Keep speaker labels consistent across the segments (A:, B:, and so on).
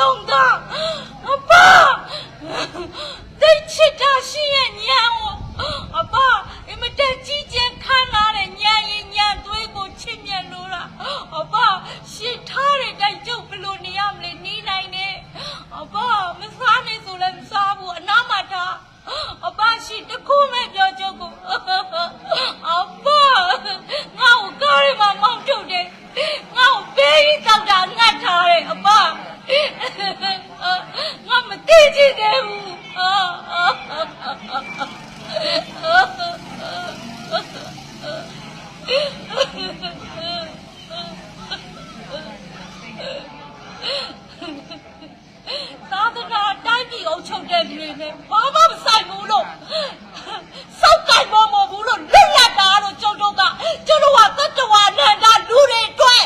A: လုံးသားအပါတိတ်ချစ်တာရှိရဲ့ညံကိုအပါအမတန်ကြီးကျယ်ခမ်းနားတဲ့ညံရင်ညံသွေးကိုချစ်မြတ်လို့လားအပါရှစ်ထားတဲ့တိုက်ကျုပ်ဘလို့နေရမလဲနေနိုင်နဲ့အပါမစားနေဆိုလည်းမစားဘူးအနားမှာထားအပါရှိတခုမဲ့ပြောကျုပ်ကိုအပါငါ့ကိုကားရမှာမောင်းထုတ်တယ်ငါ့ကိုပေးပြီးတောက်တာငတ်ထားတယ်အပါငါမသိချင်သေးဘူးသာသနာတိုင်းပြည်အုပ်ချုပ်တဲ့လူတွေနဲ့ဘာမှမဆိုင်ဘူးလို့စောက်ကင်မမဘူးလို့လွတ်လပ်တာလို့ကျုပ်တို့ကသတ္တဝါနန္ဒလူတွေအတွက်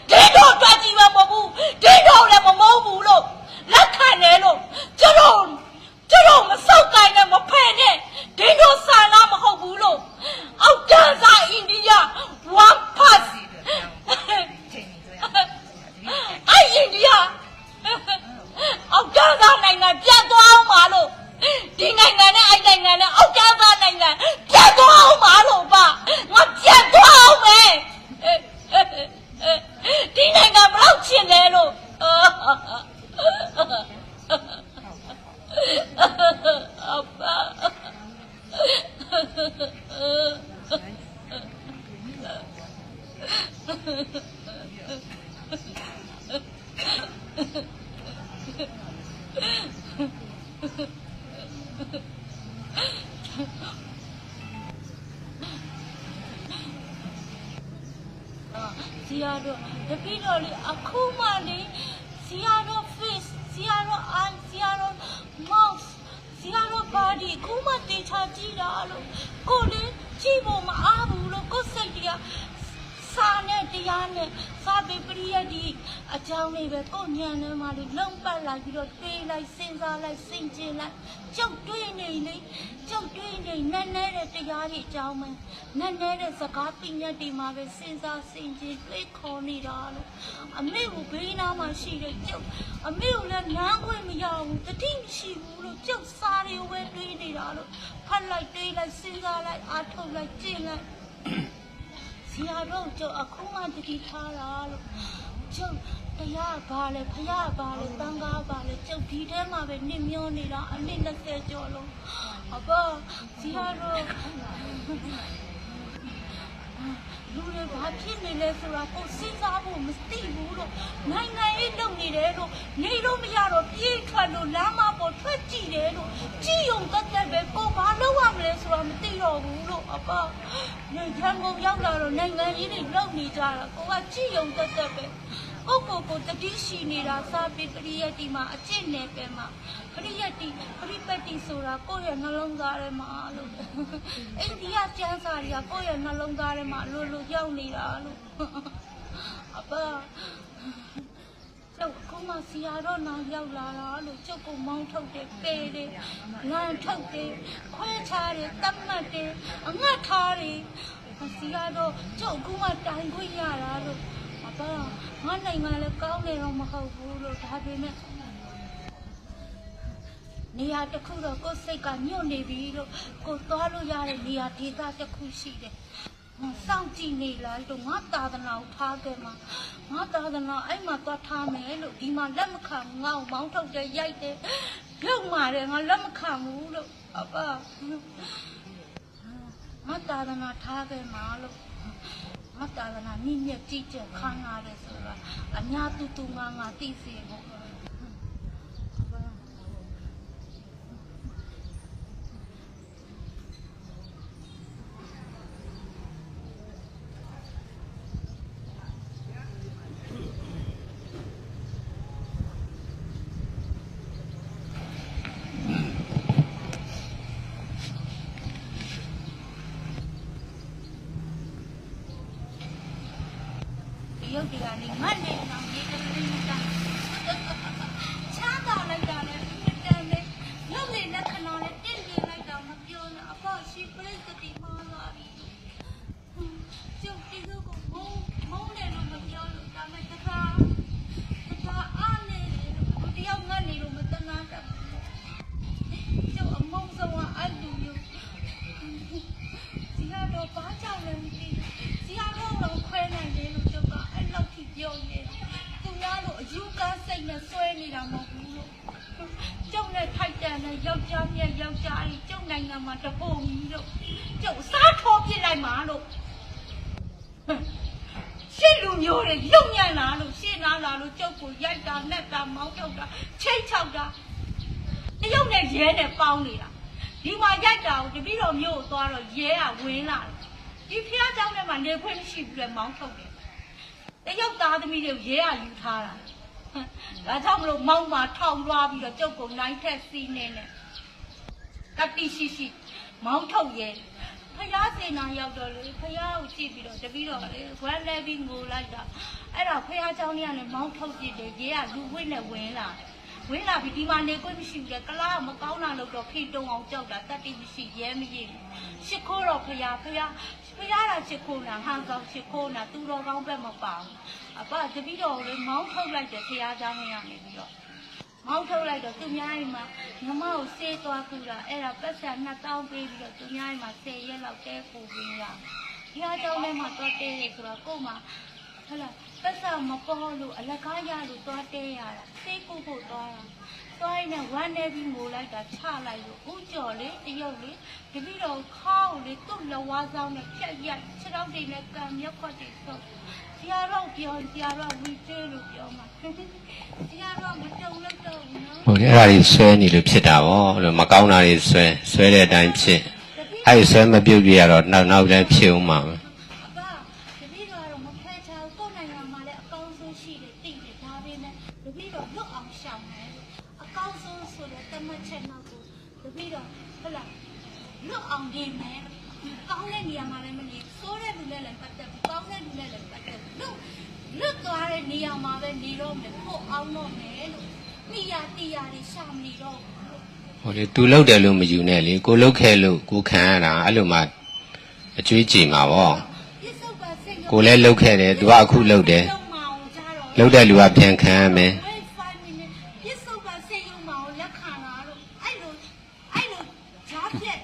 A: ဒီတို့အတွက်ကြီးပဲမဟုတ်ဘူးဒီတို့လည်းမမဟုတ်ဘူးလို့လက်ခံတယ်လို့ကျုပ်တို့မစောက်ကင်နဲ့မဖယ်နဲ့ဒီတို့ဆန္ဒမဟုတ်ဘူးလို့အောက်တန်းစားအိန္ဒိယone pass အဲ့အိန္ဒိယအောက်တန်းစားနိုင်ငံပြတ်သွားအောင်ပါလို့ဒီနိုင်ငံနဲ့အဲ့နိုင်ငံနဲ့အောက်တန်းစားနိုင်ငံပြတ်သွားအောင်ပါလို့ပါငါပြတ်သွားအောင်မယ်ဒီနိုင်ငံဘလောက်ချင်တယ်လို့အပါစီယာတို့တပည့်တော်လေးအခုမှလေးစီယာတို့ face စီယာတို့ eye စီယာတို့ mouth စီယာတို့ body အခုမှတေချာကြည့်တာလို့ကိုလေးကြည့်ဖို့မအားဘူးလို့ကိုစိတ်တရားစာနဲ့တရားနဲ့စာပေပရိယတ်ဒီအကြောင်းလေးပဲကိုညံထဲမှာလေးလုံးပတ်လိုက်ပြီးတော့တွေးလိုက်စဉ်းစားလိုက်စိတ်ကျင်လိုက်ကြုတ်တွေးနေလေကြုတ်တွေးနေနက်နဲတဲ့တရားတွေအကြောင်းပဲနက်နဲတဲ့စကားပညာတွေမှာပဲစဉ်းစားစိတ်ကျင်တွေးခေါ်နေတာလို့အမေကိုဘေးနားမှာရှိတဲ့ကြုတ်အမေကိုလည်းနားခွင့်မရဘူးတတိမရှိဘူးလို့ကြုတ်စာတွေဝဲတွေးနေတာလို့ဖတ်လိုက်တွေးလိုက်စဉ်းစားလိုက်အားထုတ်လိုက်ကျင့်လိုက်ဆရာတို့ကျုပ်အခုမှတတိထားတာလို့ကျုပ်တရားပါလေဖယားပါလေတန်ခါပါလေကျုပ်ဒီထဲမှာပဲနေမျောနေတာအနည်း20ကျော်လုံးအဘဆရာတို့လူတွေဘာဖြစ်နေလဲဆိုတာကိုစဉ်းစားဖို့မသိဘူးလို့နိုင်ငံရေးလုပ်နေတယ်လို့နေတော့မရတော့ပြေးထွက်လို့လမ်းမပေါ်ထွက်ကြည့်တယ်လို့ကြည်ုံတက်တက်ပဲကိုဘာလုပ်ရမလဲဆိုတာမသိတော့ဘူးလို့အဘနေရန်ကုန်ရောက်လာတော့နိုင်ငံရေးတွေလုပ်နေကြတာကိုကကြည်ုံတက်တက်ပဲကိုတတိရှိနေတာစာပေပရိယတ်ဒီမှာအကျင့်နယ်ပယ်မှာပရိယတ်ဒီပရိပတ်တိဆိုတာကိုယ့်ရဲ့နှလုံးသားထဲမှာလို့အိန္ဒိယကျမ်းစာတွေကကိုယ့်ရဲ့နှလုံးသားထဲမှာလို့ရောက်နေတာလို့အဘကျုပ်ကမှဆရာတော်နောက်ရောက်လာတာလို့ကျုပ်ကမောင်းထုတ်တယ်ပေးတယ်လမ်းထုတ်တယ်ခွဲခြားတယ်တတ်မှတ်တယ်အငတ်ထားတယ်ဆရာတော်ကျုပ်ကမှတိုင်ခွင့်ရတာလို့အဘငါနိုင်ငံလည်းကောင်းနေတော့မဟုတ်ဘူးလို့ဒါပေမဲ့နေရာတစ်ခုတော့ကိုယ်စိတ်ကညှို့နေပြီလို့ကိုသွားလို့ရတဲ့နေရာဒေသတစ်ခုရှိတယ်စောင့်ကြည့်နေလိုက်တော့ငါသာသနာကိုထားခဲ့မှာငါသာသနာအဲ့မှာသွားထားမယ်လို့ဒီမှာလက်မခံငါ့ကိုမောင်းထုတ်တယ်ရိုက်တယ်ပြုတ်မာတယ်ငါလက်မခံဘူးလို့အဘငါသာသနာထားခဲ့မှာလို့ငါသာသနာနည်းမြတ်ကြည့်ချက်ခံရတယ်ဆိုတာအများတူငါသိစေဖို့ရုပ်တရားလေးငတ်နေအောင်ရေးတယ်လေးတာချားတော်လိုက်တာလေတန်လေးရုပ်လေးနဲ့ခဏလေးတင့်နေလိုက်တော့မပြောနဲ့အဖေရှိပရိသတိမှားသွားပြီကျုပ်ဒီလိုကိုမုန်းတယ်လို့မပြောလို့ဒါမဲ့တခါအားနေလို့တယော စိတ်နဲ့ဆွဲနေတာမဟုတ်ဘူးလို့ကျုပ်နဲ့ထိုက်တန်တဲ့ယောက်ျားမြတ်ယောက်ျားကြီးကျုပ်နိုင်ငံမှာတပုံကြီးလို့ကျုပ်စားထောပြစ်လိုက်မှာလို့ရှစ်လူမျိုးတွေရုံညံ့လာလို့ရှင်းလာလို့ကျုပ်ကိုရိုက်တာနဲ့တာမောင်းထုတ်တာချိတ်ချောက်တာတရုတ်နဲ့ရဲနဲ့ပေါင်းနေတာဒီမှာရိုက်တာကိုတပည့်တော်မျိုးကိုသွားတော့ရဲကဝင်လာတယ်ဒီဖျားเจ้าနဲ့မှနေခွင့်မရှိဘူးလေမောင်းထုတ်တယ်တရုတ်သားသမီးတွေရဲကယူထားတာဒါကြောင့်မလို့မောင်းမှာထောင်လွှားပြီးတော့ကျုပ်ကိုနိုင်ထက်စီးနေနဲ့တတိရှိမောင်းထုတ်ရဲဖျားစေနာရောက်တော့လေဖျားကိုကြည့်ပြီးတော့တပည့်တော်လေဝမ်းလဲပြီးငိုလိုက်တာအဲ့ဒါဖျားเจ้าเนี่ยလည်းမောင်းထုတ်ကြည့်တယ်ရဲကလူဝိတ်နဲ့ဝင်လာဝင်လာပြီးဒီမှာနေခွင့်မရှိဘူးလေကလားမကောင်းတာလို့တော့ခိတုံအောင်ကြောက်တာတတိမရှိရဲမရည်ရှ िख ိုးတော့ဖျားတာရှ िख ိုးနာဟန်ကောင်ရှ िख ိုးနာသူတော်ကောင်းဘက်မပါဘူးအပတပည့်တော်လေမောင်းထုတ်လိုက်တယ်ဖျားเจ้าနဲ့ရနေပြီးတော့မောင်းထုတ်လိုက်တော့သူများအိမ်မှာငမကိုဆေးသွားကူတာအဲ့ဒါပတ်စံ2000ပေးပြီးတော့သူများအိမ်မှာ10ရက်လောက်တဲပူပြီးရဖျားเจ้าနဲ့မှတော့တဲတယ်ဆိုတော့ကို့မှာဟုတ်လားပတ်စံမပေါ်လို့အလကားရလို့သွားတဲရတာဆေးကုဖို့သွားတာသွားရင်လည်းဝမ်းနေပြီးငိုလိုက်တာချလိုက်လို့ဦးကျော်လေတရုတ်လေတပည့်တော်ခေါင်းလေသူ့လဝါးဆောင်နဲ့ဖြတ်ရိုက်ခြေထောက်တွေနဲ့ကံမျက်ခွက်တွေဆုပ်ဆရာတော်ပြောဆရာတော်ဝီကျဲလို့ပြောမှာဆရာတော်မတုံလို့တော့ဘူးနော်
B: ဟုတ်ကဲ့အဲ့ဒါကြီးဆွဲနေလို့ဖြစ်တာဗောလို့မကောင်းတာတွေဆွဲတဲ့အတိုင်းဖြစ်အဲ့ဒီဆွဲမပြုတ်ပြရတော့နောက်တိုင်းဖြစ်အောင်မှာပဲ
A: တပည့်တော်မဖဲချာကိုယ်နိုင်ငံမှာလည်းအကောင်းဆုံးရှိတယ်သိတယ်ဒါပေမဲ့တပည့်တော်လွတ်အောင်ရှောင်တယ်အကောင်းဆုံးဆိုတဲ့တမတ်ချက်နောက်ကိုတပည့်တော်ဟုတ်လားလွတ်အောင်နေမယ်ကောင်းတဲ့နေရာမှာလည်းမနေဆိုးတဲ့လူနဲ့လည်းပတ်သက်ကောင်းတဲ့လူနဲ့လည်းပတ်သက်လွတ်သွားတဲ့နေရာမှာပဲနေတော့မယ်ကိုအောင်တော့မယ်လို့မိယာတီယာတွေရှာမနေတော့
B: ဟိုလေသူလှုပ်တယ်လို့မယူနဲ့လေကိုလှုပ်ခဲ့လို့ကိုခံရတာအဲ့လိုမှအကျွေးကြည်မှာဗောကိုလည်းလှုပ်ခဲ့တယ်သူကအခုလှုပ်တယ်လှုပ်တဲ့လူကပြန်ခံရမယ်
A: ပြစ္ဆုတ်ကစိတ်ယုံမှာကိုလက်ခံလာလို့အဲ့လိုဂျားပြက်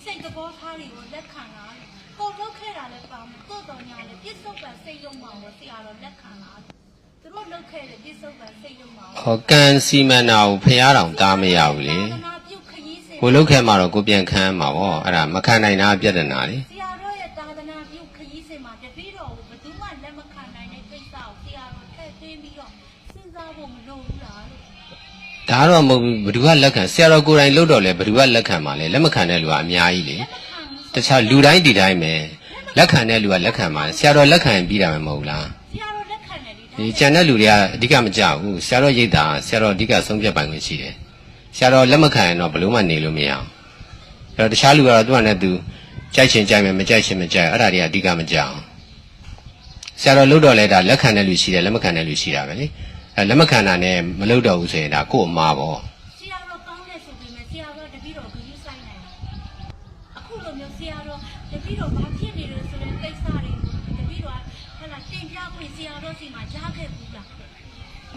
A: စိတ်သဘောထားတွေကိုလက်ခံလာလို့ကိုလှုပ်ခဲ့တာလည်းပါမယ်ကိုတော်ညာလည်းပြစ္ဆုတ်ကစိတ်ယုံမှာကိုဆရာတော်လက်ခံလာသူတို့လှုပ်ခဲ့တဲ့ပြစ္ဆုတ်ကစိတ်ယုံမှာ
B: ဟောကန်စီမံတာကိုဖျားတော်တားမရဘူးလေကိုလှုပ်ခဲ့မှာတော့ကိုပြန်ခံရမှာဗောအဲ့ဒါမခံနိုင်တာပြဿနာလေ
A: ဆရာတော်ရဲ့တာသနာပြုခရီးစဉ်မှာတပည့်တော်ကိုဘယ်သူမှလက်မခံနိုင်တဲ့ကိစ္စကိုဆရာတော်ထည့်သွင်းပြီးတော့စဉ်းစားဖို့မလိုဘူးလားလို့
B: ဒါတော့မဟုတ်ဘူးဘယ်သူကလက်ခံဆရာတော်ကိုယ်တိုင်လှုပ်တော့လဲဘယ်သူကလက်ခံမှာလဲလက်မခံတဲ့လူကအများကြီးလေတခြားလူတိုင်းဒီတိုင်းပဲလက်ခံတဲ့လူကလက်ခံမှာဆရာတော်လက်ခံရင်ပြီးတာမှမဟုတ်လား
A: ဆရာတော်လက်ခံတယ်
B: ဒီကျန်တဲ့လူတွေကအဓိကမကြောက်ဘူးဆရာတော်ရိတ်တာဆရာတော်အဓိကဆုံးဖြတ်ပိုင်ခွင့်ရှိတယ်ဆရာတော်လက်မခံရင်တော့ဘယ်လို့မှနေလို့မရအောင်အဲ့တော့တခြားလူကတော့သူ့အနေနဲ့သူကြိုက်ချင်ကြိုက်မယ်မကြိုက်ချင်မကြိုက်အဲ့ဒါတွေကအဓိကမကြောက်ဆရာတော်လှုပ်တော့လဲဒါလက်ခံတဲ့လူရှိတယ်လက်မခံတဲ့လူရှိတာပဲလေအဲ့လက်မခံတာနဲ့မလှုပ်တော့ဘူးဆိုရင်ဒါကို့အမားပေါ့
A: ဆရာတော်ကောင်းတဲ့ဆိုပေမဲ့ဆရာတော်တပည့်တော်ဂရုစိုက်နိုင်တယ်အခုလိုမျိုးဆရာတော်တပည့်တော်ဘာဖြစ်နေလဲဆိုတဲ့ကိစ္စတွေကိုတပည့်တော်ဟဲ့လားတင်ပြခွင့်ဆရာတော်စီမှာကြားခဲ့ဘူးလား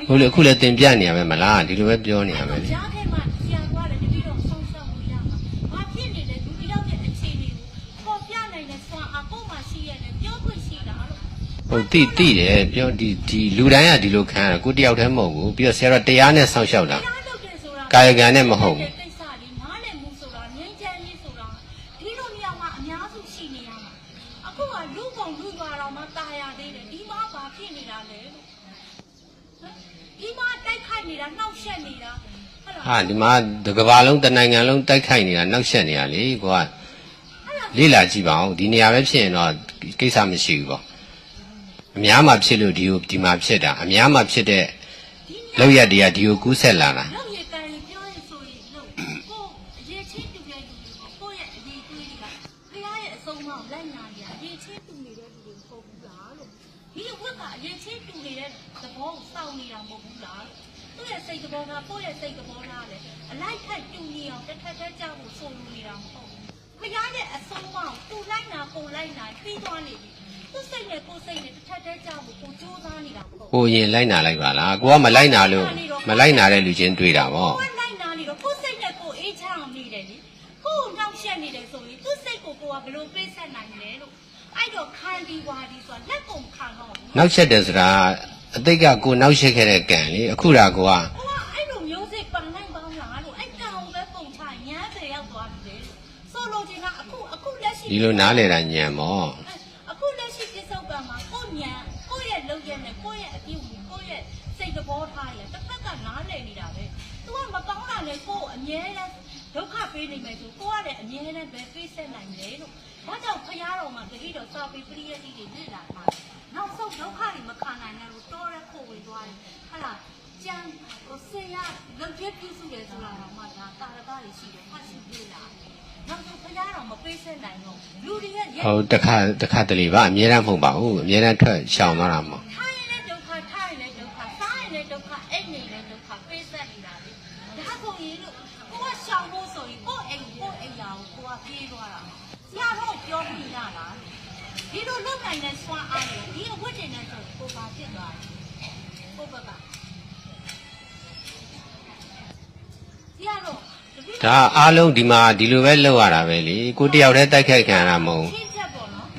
B: ဟုတ်လေအခုလည်းတင်ပြနေရမယ်မလားဒီလိုပဲပြောနေရမယ်လေ
A: ကြားခဲ့မှဆရာတော်ကလည်းတပည့်တော်ဆုံးရှုံးလို့ရမှာဘာဖြစ်နေလဲလူတယောက်ရဲ့အခြေအနေကိုပေါ်ပြနိုင်တဲ့စွမ်းအားကိုမှရှိရတယ်ပြောခွင့်ရှိတာလို့
B: ဟုတ်တိတယ်ပြောဒီလူတိုင်းကဒီလိုခံရကိုတယောက်တည်းမဟုတ်ဘူးပြီးတော့ဆရာတော်တရားနဲ့ဆောက်ရှောက်တာကာယကံနဲ့မဟုတ်ဘူး
A: ကိစ္စလေးနားလည်မှုဆိုတာငြိမ်းချမ်းရေးဆိုတာဒီလိုနေရာမှာအများစုရှိနေရမှာအခုကလူကုန်လူသွားတော့မှตายရသေးတယ်ဒီမှာဘာဖြစ်နေတာလဲလို့ဒီမှာတိုက်ခိုက်နေတာနှောက်ယှက်နေတာ
B: ဟာဒီမှာတစ်ကမ္ဘာလုံးတစ်နိုင်ငံလုံးတိုက်ခိုက်နေတာနှောက်ယှက်နေတာလေကွာလေ့လာကြည့်ပါဦးဒီနေရာပဲဖြစ်ရင်တော့ကိစ္စမရှိဘူးပေါ့အများမှာဖြစ်လို့ဒီမှာဖြစ်တာအများမှာဖြစ်တဲ့လောက်ရတွေကဒီကိုကူးဆက်လာတာ
A: လောက်ရကန်ပြောရင်ဆိုရင်လို့ကိုအရေးချင်းတူတဲ့လူတွေကိုရဲ့အရေးတွေးတွေကဖရားရဲ့အဆုံးအမလိုက်နာနေအရေးချင်းတူနေတဲ့လူတွေပုံဘူးလားလို့ဒီဝက်ကအရေးချင်းတူနေတဲ့သဘောကိုစောင့်နေတာမဟုတ်ဘူးလားသူ့ရဲ့စိတ်သဘောထားကိုယ့်ရဲ့စိတ်သဘောထားလေအလိုက်ထက်တူနေအောင်တစ်ထက်တည်းကြောက်ဖို့ဆိုလိုနေတာမဟုတ်ဘူးဖရားရဲ့အဆုံးအမတူလိုက်နာပုံလိုက်နာပြီးသွားနေပြီသူစိတ်နဲ့ကိုယ်စိတ်နဲ့တစ်ထက်တည်းကြောက်ဖို့ကိုကြိုးစားနေတာမဟုတ်
B: ဘူးကိုရင်လိုက်နာလိုက်ပါလားကိုကမလိုက်နာလို့မလိုက်နာတဲ့လူချင်းတွေ့တာပေါ့
A: ကိုလိုက်နာနေတော့ကိုယ်စိတ်နဲ့ကိုယ်အေးချမ်းအောင်နေတယ်လေကိုယ်နှောက်ယှက်နေတယ်ဆိုရင်သူစိတ်ကိုကဘယ်လိုပေးဆက်နိုင်လဲလို့အဲ့တော့ခံဒီဝါဒီဆိုတာလက်ကုန်ခံတော့
B: နှောက်ယှက်တယ်ဆိုတာ အတိတ်ကကိုနောက်ရှက်ခဲ့တဲ့ကံလေအခုဒါကိုက
A: အဲ့လိုမျိုးစိပန်နိုင်ပေါင်းလားလို့အဲ့ကံကိုပဲပုံချညမ်းတယ်ရောက်သွားပြီလေဆိုလိုချင်တာအခုလက်ရှိ
B: ဒီလိုနားလေတာညံမော
A: အခုလက်ရှိပြစ္ဆုတ်ပံမှာကိုညံကိုရဲ့လုံရက်နဲ့ကိုရဲ့အပြုကိုရဲ့စိတ်သဘောထားရတစ်ဖက်ကနားလည်နေတာပဲသူကမကောင်းတာလေကိုအမြဲတမ်းဒုက္ခပေးနေမယ်ဆိုကိုကလည်းအမြဲတမ်းပဲပေးဆက်နိုင်တယ်လို့ဒါကြောင့်ဖရားတော်မှာတတိတော်စာပေပရိယတိတွေနဲ့လာတာနောက်ဆုံးဒုက္ခတွေမခံနိုင်တဲ့လို့တော်ရက်ဖို့ဝင်သွားတယ်ဟာလားကျန်ကိုဆင်ရလုံကျပြုစုတယ်ဆိုတာတော့မှဒါတာရကတွေရှိတယ်ဖတ်ရှိသေးလားနောက်ဆုံးဖရားတော်မပေးဆက်နိုင်တော့လူတွေရဲ့
B: ဟုတ်တခါတလေပါအမြဲတမ်းမဟုတ်ပါဘူးအမြဲတမ်းထွက်ရှောင်သွားတာမဟုတ်
A: ထိုင်လည်းဒုက္ခထိုင်လည်းဒုက္ခစားရင်လည်းဒုက္ခအိတ်နေလည်းဒုက္ခပေးဆက်နေတာလေဒါဆိုရင်လို့ကိုကရှောင်ဖို့ဆိုရင်ကိုအိမ်ရာကိုကိုကပြေးသွားတာဆရာတော့ပြောပြီးရလားဒီလိုလုပ်နိုင်တဲ့ဆွမ်းအားတွေဒီအဝတ်တွေနဲ့ဆိုကိုပါဖြစ်သွားတယ်ကိုဘက်ကဆရာတော့
B: ဒါအားလုံးဒီမှာဒီလိုပဲလောက်ရတာပဲလေကိုတယောက်တည်းတိုက်ခိုက်ခံရတာမဟုတ်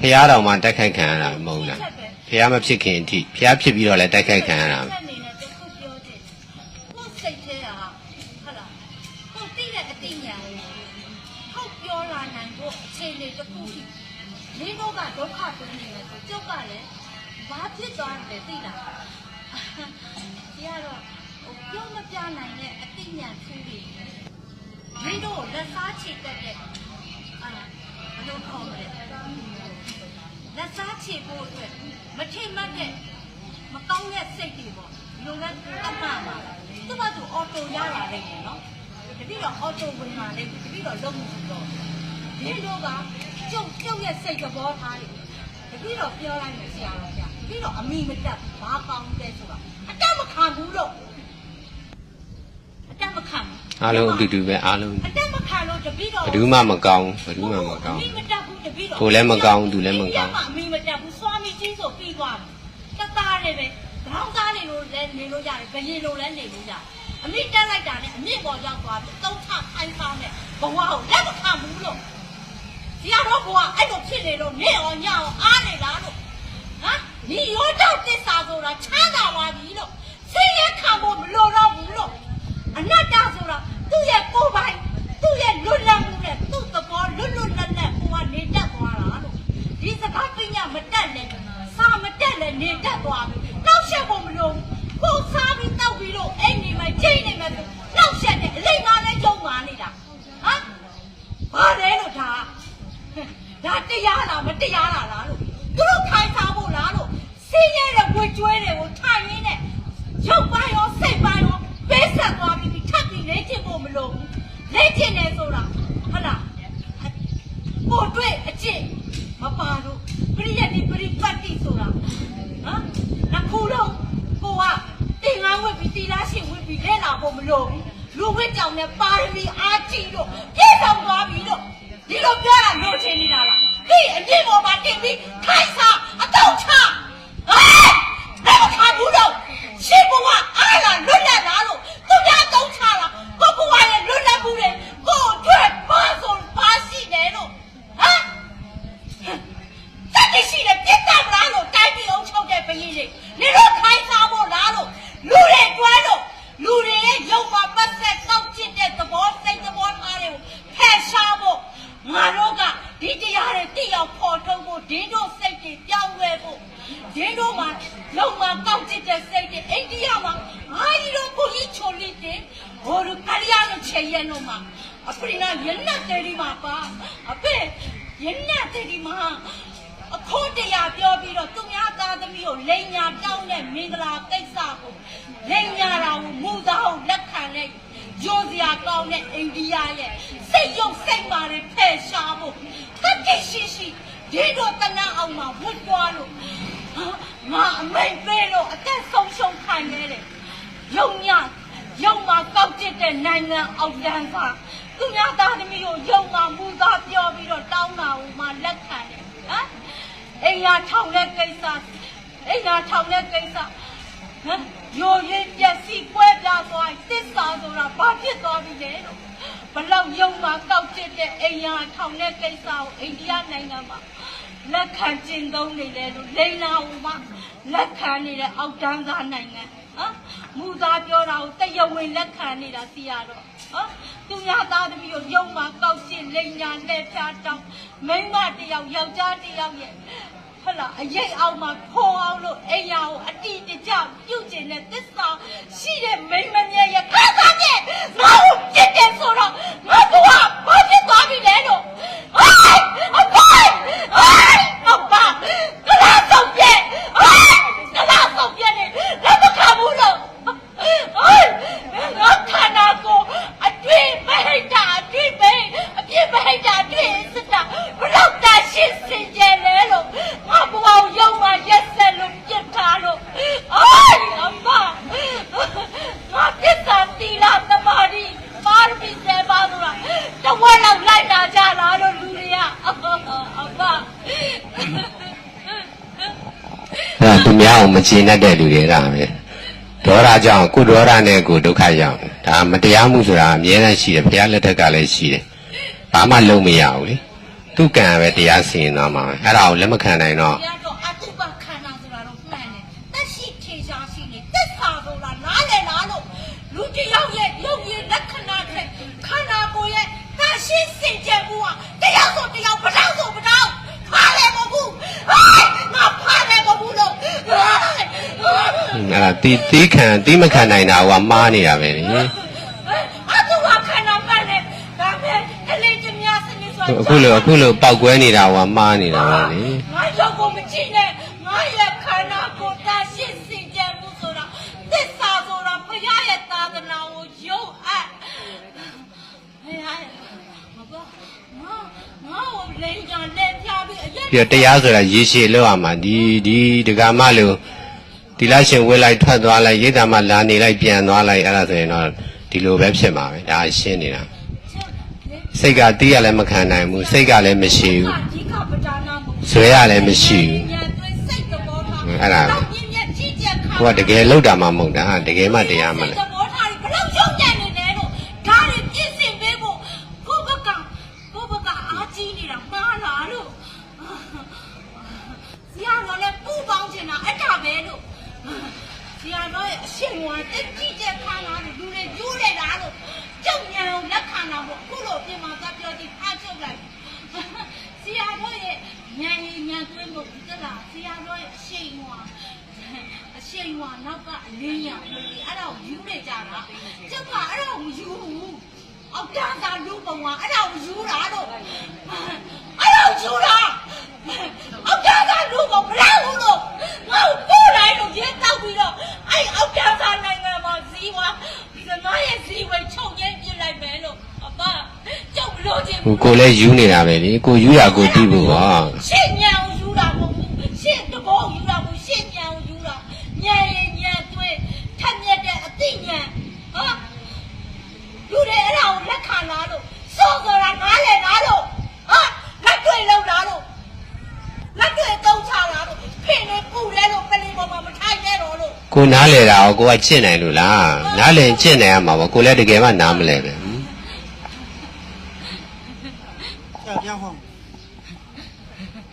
B: ဖះတော်မှာတိုက်ခိုက်ခံရတာမဟုတ်လားဖះမဖြစ်ခင်အထိဖះဖြစ်ပြီးတော့လည်းတိုက်ခိုက်ခံရတာ
A: ကိုစိတ်ထဲဟာဟုတ်လားကိုတိတဲ့အတိညာဟုတ်ပြောလာနိုင်ဖို့အခြေအနေတစ်ခုရှိမိတို့ကဒုက္ခတွင်းနေတယ်ဆိုကျုပ်ကလည်းဘာဖြစ်သွားတယ်သိလားဒီကတော့ပြောမပြနိုင်တဲ့အတိညာထူးပြီးမိတို့လက်စားချေတက်တဲ့ဘယ်လိုခေါ်မလဲလက်စားချေဖို့အတွက်မထိမှတ်တဲ့မကောင်းတဲ့စိတ်တွေပေါ့လူလည်းအမှန်ပါသူ့ဘာသူအော်တိုရလာလိမ့်မယ်နော်တတိတော့အော်တိုဝင်လာလိမ့်မယ်တတိတော့လုံးမှုတော့ဒီလိုကကျုပ်ရဲ့စိတ်သဘောထားတယ်တတိတော့ပြောလိုက်မယ်ဆရာတော်ဗျာတတိတော့အမိမတက်ဘာကောင်းတဲ့ဆိုတာအတက်မခံဘူးလို့အတက်မခံ
B: အားလုံးအတူတူပဲအားလုံး
A: အတက်မခံလို့တပိတော့
B: ဘယ်သူမှမကောင်းဘယ်သူမှမကောင်း
A: အမိမတက်ဘူးတပိတော့
B: ကိုလည်းမကောင်းသူလည်းမကောင်း
A: အမိမတက်ဘူးစွာမီကြီးဆိုပြီးသွားတယ်တသားတယ်ပဲခေါင်းသားနေလို့လည်းနေလို့ရတယ်ဘယင်လို့လည်းနေလို့ရတယ်အမိတက်လိုက်တာနဲ့အမိပေါ်ရောက်သွားပြီးတုံးထခိုင်းဆောင်တဲ့ဘဝကိုလက်မခံဘူးလို့ဒီကတော့ဘဝအဲ့လိုဖြစ်နေလို့နေအောင်ညအောင်အားနေလားလို့ဟမ်ဒီရောတော့တစ္ဆာဆိုတာချမ်းသာပါပြီလို့ဆင်းရဲခံဖို့မလိုတော့ဘူးလို့အနတ္တဆိုတာသူ့ရဲ့ကိုယ်ပိုင်သူ့ရဲ့လွတ်လပ်မှုနဲ့သူ့သဘောလွတ်လပ်ကိုကနေတတ်သွားတာလို့ဒီစကားပညာမတက်နဲ့စာမတက်လည်းနေတတ်သွားပြီနောက်ဆက်ဖို့မလိုကိုစားပြီးတောက်ပြီးလို့အိမ်နေမှာချိန်နေမှာဆိုနောက်ဆက်နဲ့အလိမ့်ငါလည်းကြုံပါနေတာဟမ်ဘာလဲလို့ဒါတရားလားမတရားလားလို့သူတို့ခိုင်းစားဖို့လားလို့စင်းရဲတဲ့ဝှကျွဲတွေကိုထိုင်ရင်းနဲ့ရုပ်ပိုင်းရောစိတ်ပိုင်းရောပေးဆက်သွားပြီးထပ်ပြီးလေ့ကျင့်ဖို့မလိုဘူးလေ့ကျင့်နေဆိုတာဟုတ်လားကိုတွေ့အကျင့်မပါလို့ပရိယတ်ဒီပရိပတ်တိဆိုတာဟမ်နှစ်ခုလုံးကိုကတင်ငါဝတ်ပြီးတီလားရှင်ဝတ်ပြီးလဲလာဖို့မလိုဘူးလူဝတ်ကြောင်နဲ့ပါရမီအားကြီးလို့ပြည့်စုံသွားပြီလို့ဒီလိုပြောတာလို့ထင်နေတာလားဒီအပြစ်ပေါ်မှာတင်ပြီးခိုင်းစားအတော့ချဘယ်ခါဘူးလို့ရှင်းဘဝအားလာလွတ်လပ်လားလို့သူများတော့ချလာကိုဘဝရဲ့လွတ်လပ်မှုတွေကိုအတွက်ပါဆိုပါရှိတယ်လို့ဟမ်တက်ရှိတယ်ပြတ်တာလားလို့တိုင်းပြည်အောင်ချုပ်တဲ့ဘရင်တွေနေတော့ခိုင်းစားဖို့လားလို့လူတွေတွဲလို့လူတွေရဲ့ရုပ်မှာပတ်သက်တောက်ချစ်တဲ့သဘောစိတ်သဘောထားတွေကိုဖယ်ရှားဖို့ငါတို့ကဒီတရားတွေတိရောက်ပေါ်ထုတ်ဖို့ဒင်းတို့စိတ်တွေပြောင်းလဲဖို့ဒင်းတို့မှာလုံမှာတောက်ချစ်တဲ့စိတ်တွေအိန္ဒိယမှာအာရီတို့ကိုကြီးချိုလိတဲ့ဟိုလူကလျာလို့ချေရလို့မှာအပရိနာယနတ်တေဒီမှာပါအဖေယနတ်တေဒီမှာအခုတရားပြောပြီးတော့သူများသားသမီးကိုလိန်ညာတောင်းတဲ့မင်္ဂလာကိစ္စကိုလိန်ညာတာကိုမူသားကိုလက်ခံတဲ့ရိုးစရာကောင်းတဲ့အိန္ဒိယရဲ့စိတ်ယုံစိတ်မာတွေဖယ်ရှားဖို့တတိရှိဒီတို့တနာအောင်မှာဝတ်သွားလို့ငါအမိန်ပေးလို့အသက်ဆုံးရှုံးခံရတယ်ယုံမှာကောက်ကျစ်တဲ့နိုင်ငံအောက်တန်းကသူများသားသမီးကိုယုံမှာမူသားပြောပြီးတော့တောင်းတာကိုမှလက်ခံတယ်ဟမ်အိမ်ယာထောင်တဲ့ကိစ္စဟမ်ရိုးရင်းပြက်စီကွဲပြားသွားသစ္စာဆိုတာဘာဖြစ်သွားပြီလဲလို့ဘလောက်ယုံမှာကောက်ကျစ်တဲ့အိမ်ယာထောင်တဲ့ကိစ္စကိုအိန္ဒိယနိုင်ငံမှာလက်ခံကျင့်သုံးနေတယ်လို့လိန်နာဟူမှ လက်ခံနေတဲ့အောက်တန်းသားနိုင်ငံမူသားပြောတာကိုတရားဝင်လက်ခံနေတာစီရတော့သူများသားသမီးကိုရုံမှာကောက်ရှင်းလိန်ညာနဲ့ဖြားတောင်းမိန်းမတယောက်ယောက်ျားတယောက်ရဲ့ဟုတ်လားအရေးအောင်မှာဖော်အောင်လို့အိမ်ယာကိုအတိတကျပြုတ်ကျင်တဲ့သစ္စာရှိတဲ့မိန်းမမြတ်ရဲ့ခါသားနဲ့ငါ့ကိုပြစ်တယ်ဆိုတော့ငါကဘာဖြစ်သွားပြီလဲလို့အပါကလာဆုံးပြဲကလာဆုံးပြဲနေလက်မခံဘူးလို့ငါခန္ဓာကိုအတွေ့မဟိတာအတွေ့မအပြစ်မဟိတာအတွေ့စတာဘလောက်တာရှင်းစင်ကြဲလဲလို့ငါဘဝကိုရောက်မှရက်ဆက်လို့ပြစ်ထားလို့အမငါပြစ်တာတီလာသမားဒီပါရမီစေပါလို့တဝက်လောက်လိုက်တာကြလားလို့လူတွေကအမ
B: အဲ့သူများအောင်မချင်တတ်တဲ့လူတွေဒါပဲဒေါသကြောင့်ကိုဒေါသနဲ့ကိုဒုက္ခရောက်ဒါမတရားမှုဆိုတာအများနဲ့ရှိတယ်ဘုရားလက်ထက်ကလည်းရှိတယ်ဘာမှလုံးမရဘူးလေသူကံပဲတရားစီရင်သွားမှာအဲ့ဒါကိုလက်မခံနိုင်တော့
A: ဘုရားတော့အတုပခန္ဓာဆိုတာတော့မှန်တယ်တက်ရှိထေရှားရှိနေတက်စာဆိုတာနားလည်လားလို့လူတယောက်ရဲ့ရုပ်ရည်လက္ခဏာတွေခန္ဓာကိုယ်ရဲ့တရှိစင်ကြယ်မှုဟာတရားဆိုတရားဘလောက်ဆိုဘလောက်ဖားတယ်မဟုတ်ဘူးငါဖားတယ်မဟုတ်ဘူးလို့
B: အဲ့ဒါတီးမခံနိုင်တာကမှားနေတာပဲလေ
A: အတူကခန္ဓာမှန်တယ်ဒါပဲကလေးတများစနေဆို
B: အခုလိုပောက်ကွဲနေတာကမှားနေတာပဲလေ
A: ငါရောက်ကိုမကြည့်နဲ့ငါရဲ့ခန္ဓာကိုယ်တရှိစင်ကြယ်မှုဆိုတာသစ္စာဆိုတာဘုရားရဲ့သာသနာကိုယုံအပ်ဘုရားရဲ့ငါလိန်ကြလက်ပြပြီး
B: ပြတရားဆိုတာရေရှည်လောက်အောင်မှာဒီဒကာမလို့ဒီလိုက်ရှင်ဝဲလိုက်ထွက်သွားလိုက်ရိတ်တာမှလာနေလိုက်ပြန်သွားလိုက်အဲ့ဒါဆိုရင်တော့ဒီလိုပဲဖြစ်မှာပဲဒါရှင်းနေတာစိတ်ကတီးရလည်းမခံနိုင်ဘူးစိတ်ကလည်းမရှိဘူးဇွဲရလည်းမရှိဘူးအဲ့ဒါကိုကတကယ်လောက်တာမှမဟုတ်တာတကယ်မှတရားမလဲ
A: ရှင်းသွားတက်ကြည့်ချက်ခါလာလို့လူတွေယူးနေတာလို့ကြောက်ညာအောင်လက်ခံတာပေါ့အခုလိုပြင်မှာသပြောကြည့်ဖားချုပ်လိုက်ဆရာတို့ရဲ့ညံရင်ညံသွင်းဖို့ဒီကလာဆရာတို့ရဲ့အရှိန်ဟွာနောက်ကအလင်းရောင်လို့အဲ့ဒါကိုယူနေကြတာကျုပ်ကအဲ့ဒါကိုမယူဘူးအောက်တန်းသာလူပုံကအဲ့ဒါကိုယူတာလို့အဲ့ဒါကိုယူတာအောက်တန်းသာလူပုံမလားဘူးလို့ငါ့ကိုပို့လိုက်လို့ရဲတောက်ပြီးတော့အဲ့အောက်တန်းသာနိုင်ငံမှာဇီဝငါရဲ့ဇီဝချုပ်ရင်းပြလိုက်မယ်လို့အမကျုပ်လို့ချင်း
B: ကိုလည်းယူနေတာပဲလေကိုယူတာကိုတီးဖို့ပါ
A: ရှင်းညံကိုယူတာမဟုတ်ဘူးရှင်းတဘောယူတာမဟုတ်ရှင်းညံကိုယူတာညံရင်ညံသွင်းထက်မြက်တဲ့အသိဉာဏ်လူတွေအဲ့ဒါကိုလက်ခံလာလို့စောဆိုတာနားလည်လားလို့လက်တွေ့လောက်လားလို့လက်တွေ့တုံးချလာလို့ဖင်နေပူလဲလို့ပလင်ပေါ်မှာမထိုင်နဲ့တော့လို့
B: ကိုနားလေတာကိုကချစ်နိုင်လို့လားနားလေချစ်နိုင်ရမှာပေါ့ကိုလည်းတကယ်မှနားမလဲပဲ
C: တရားဟော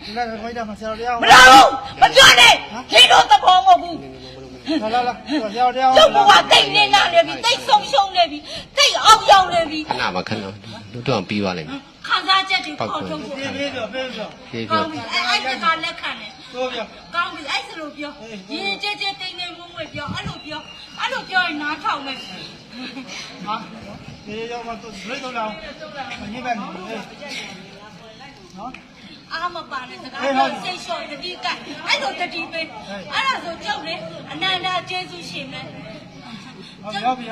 C: ဒီလားခွိုက်တာမဆရာတရားဟော
A: မလားဘူးမကြွနဲ့ခေတို့သဘောမဟုတ်ဘူး
C: လာဆရာတရားဟော
A: ကျုပ်ကတိတ်နေတာနေပြီတိတ်ဆုံးရှုံးနေပြီတိတ်အောင်ရောက်နေပြီ
B: ခဏမခဏတို့တော့ပြီးသွားလိမ့်မယ်
A: ခံစားချက်တွေပေါ်ထုတ်ဖို့
C: ပြေးပြော
A: ကောင်းပြီအဲ့ဒါလက်ခံတယ်
C: ပြော
A: ကောင်းပြီအဲ့စလိုပြောရင်ကြဲကြဲတိတ်နေမွေ့မွေ့ပြောအဲ့လိုပြောရင်နားထောင်မယ်
C: ဟာဒီရောက်မှတော့ဘယ်တော့လောက်မင်းပဲနော်
A: အာမပါနဲ့စကားပြောစိတ်လျှော့တတိကအဲ့လိုတတိပဲအဲ့ဒါဆိုကြောက်လေအနန္တကျေးဇူးရှင်မယ်
C: ဟုတ်ပြီ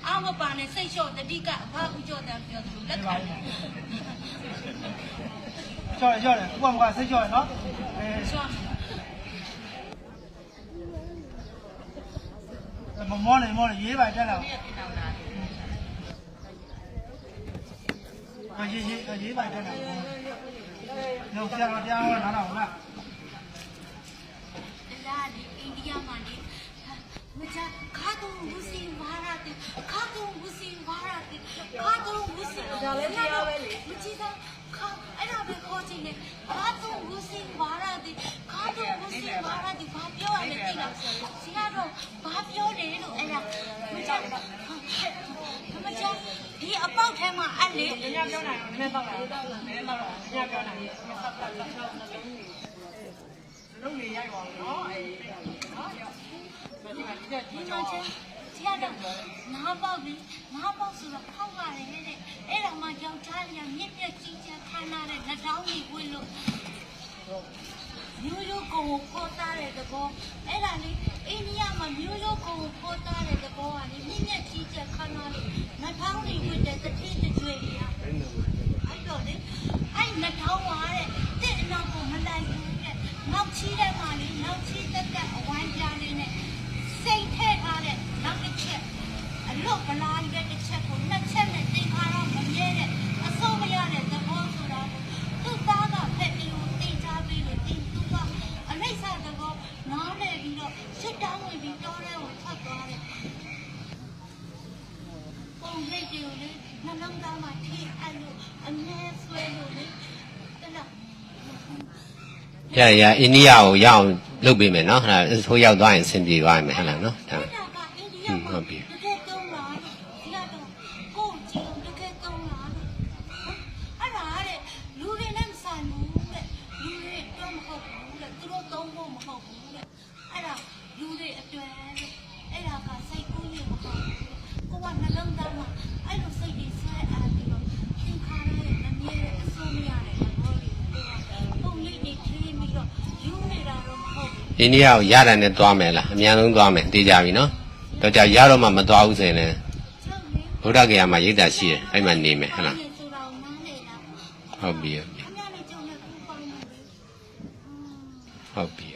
A: အာမပါနဲ့စိတ်လျှော့တတိကဘာကူကြောတယ်ပြောသူလက်ခံတယ်
C: လျှော့တယ်ဥပမာစိတ်လျှော့ရနော်မောနေရေးပါတက်လာရေးပါတက်လာno ဆရာတရားဟောနားတော့လား
A: လာဒီအိန္ဒိယမှာနေမကြခါတုံဘူးစီဝါရတဲ့ခါတုံဘူးစီဝါရတဲ့ခါတုံဘူးစီဒါလည်းတရားပဲလေမကြည့်တော့ခါအဲ့ဒါပဲခေါ်ချင်တယ်ခါတုံဘူးစီဝါရတဲ့ခါတုံဘူးစီဝါရတဲ့ဘာပြောရလဲ ဆရာတော်ဘာပြောတယ်လို့အဲ့ဒါမကြောက်မကြောက်ဒီအပေါက်ထဲမှာအဲ့လေညပြောနိုင်အောင်နည်းတော့တာနည်းတော့ညပြောနိုင်လုံးနေရိုက်ပါဦးနော်အဲ့နော်ဒီမှာချင်းဆရာတော်နားပေါက်ပြီနားပေါက်ဆိုတော့ဖောက်ပါတယ်တဲ့အဲ့ဒါမှကြောက်ချားရမြင့်ပြက်ကြီးချခမ်းနားတဲ့လက်တောင်းကြီးဝင်လို့မျိုးရိုးကိုပို့သားတဲ့သဘောအဲ့ဒါလေးအိန္ဒိယမှာမျိုးရိုးကိုပို့သားတဲ့သဘောကလေမြင့်မြက်ကြီးချခမ်းနားလို့လက်တောင်းကြီးဝင်တဲ့တတိတကြွေကြီးအဲ့တော့လေအဲ့လက်တောင်းပါတဲ့တဲ့အနောက်ကိုမလိုက်ဘူးတဲ့နောက်ချီးတဲ့မှာလေနောက်ချီးတက်အဝိုင်းပြားလေးနဲ့စိတ်ထဲထားတဲ့နောက်တစ်ချက်အလုတ်ပလားရဲ့တစ်ချက်ကိုနှစ်ချက်နဲ့တင်ထားတော့မမြဲတဲ့အဆုံးမရတဲ့သဘောဆိုတာကိုသူ့သားကဖက်ပြီးကိုတင်ချပြီးလို့တင်သူကအလိမ့်ဆသဘောနားလေပြီးတော့စစ်တောင်းဝင်ပြီးတောထဲကိုထွက်သွားတယ်ပုံရိပ်တွေကိုလေနှလုံးသားမှာထိအဲ့လိုအမြဲဆွဲလို့လေအဲ့ဒါ
B: ရအိန္ဒိယကိုရအောင်လုပ်ပေးမယ်နော်ဟာဆိုရောက်သွားရင်အဆင်ပြေသွားမယ်ဟဲ့လားနော်ဒါ
A: ဟုတ်ပြီတကယ်ကောင်းလားဒီကတော့ကိုကြည့်တကယ်ကောင်းလားအဲ့ဒါတဲ့လူတွေနဲ့မဆိုင်ဘူးတဲ့လူတွေတော့မဟုတ်ဘူးတဲ့သူတို့သုံးဖို့မဟုတ်ဘူးတဲ့အဲ့ဒါလူတွေအတွက်အဲ့ဒါကစိတ်ကူးနေမဟုတ်ဘူးကိုကနှလုံးသားမှာအဲ့လိုစိတ်တွေဆွဲအားပြီးတော့သင်္ခါရရဲ့မမြဲတဲ့အဆိုးမရတဲ့သဘောတွေကိုပုံလေးတွေထိပြီးတော့ယူနေတာတော့မဟုတ်ဘူး
B: အိန္ဒိယကိုရတာနဲ့သွားမယ်လားအများဆုံးသွားမယ်သိကြပြီနော်တော့ကြရတော့မှမသွားဘူးဆိုရင်လည်းဘုရားကရာမှာရိတ်တာရှိတယ်အဲ့မှာနေမယ်ဟုတ်လားဟုတ်ပြီဟုတ်ပြီဟုတ်ပြီ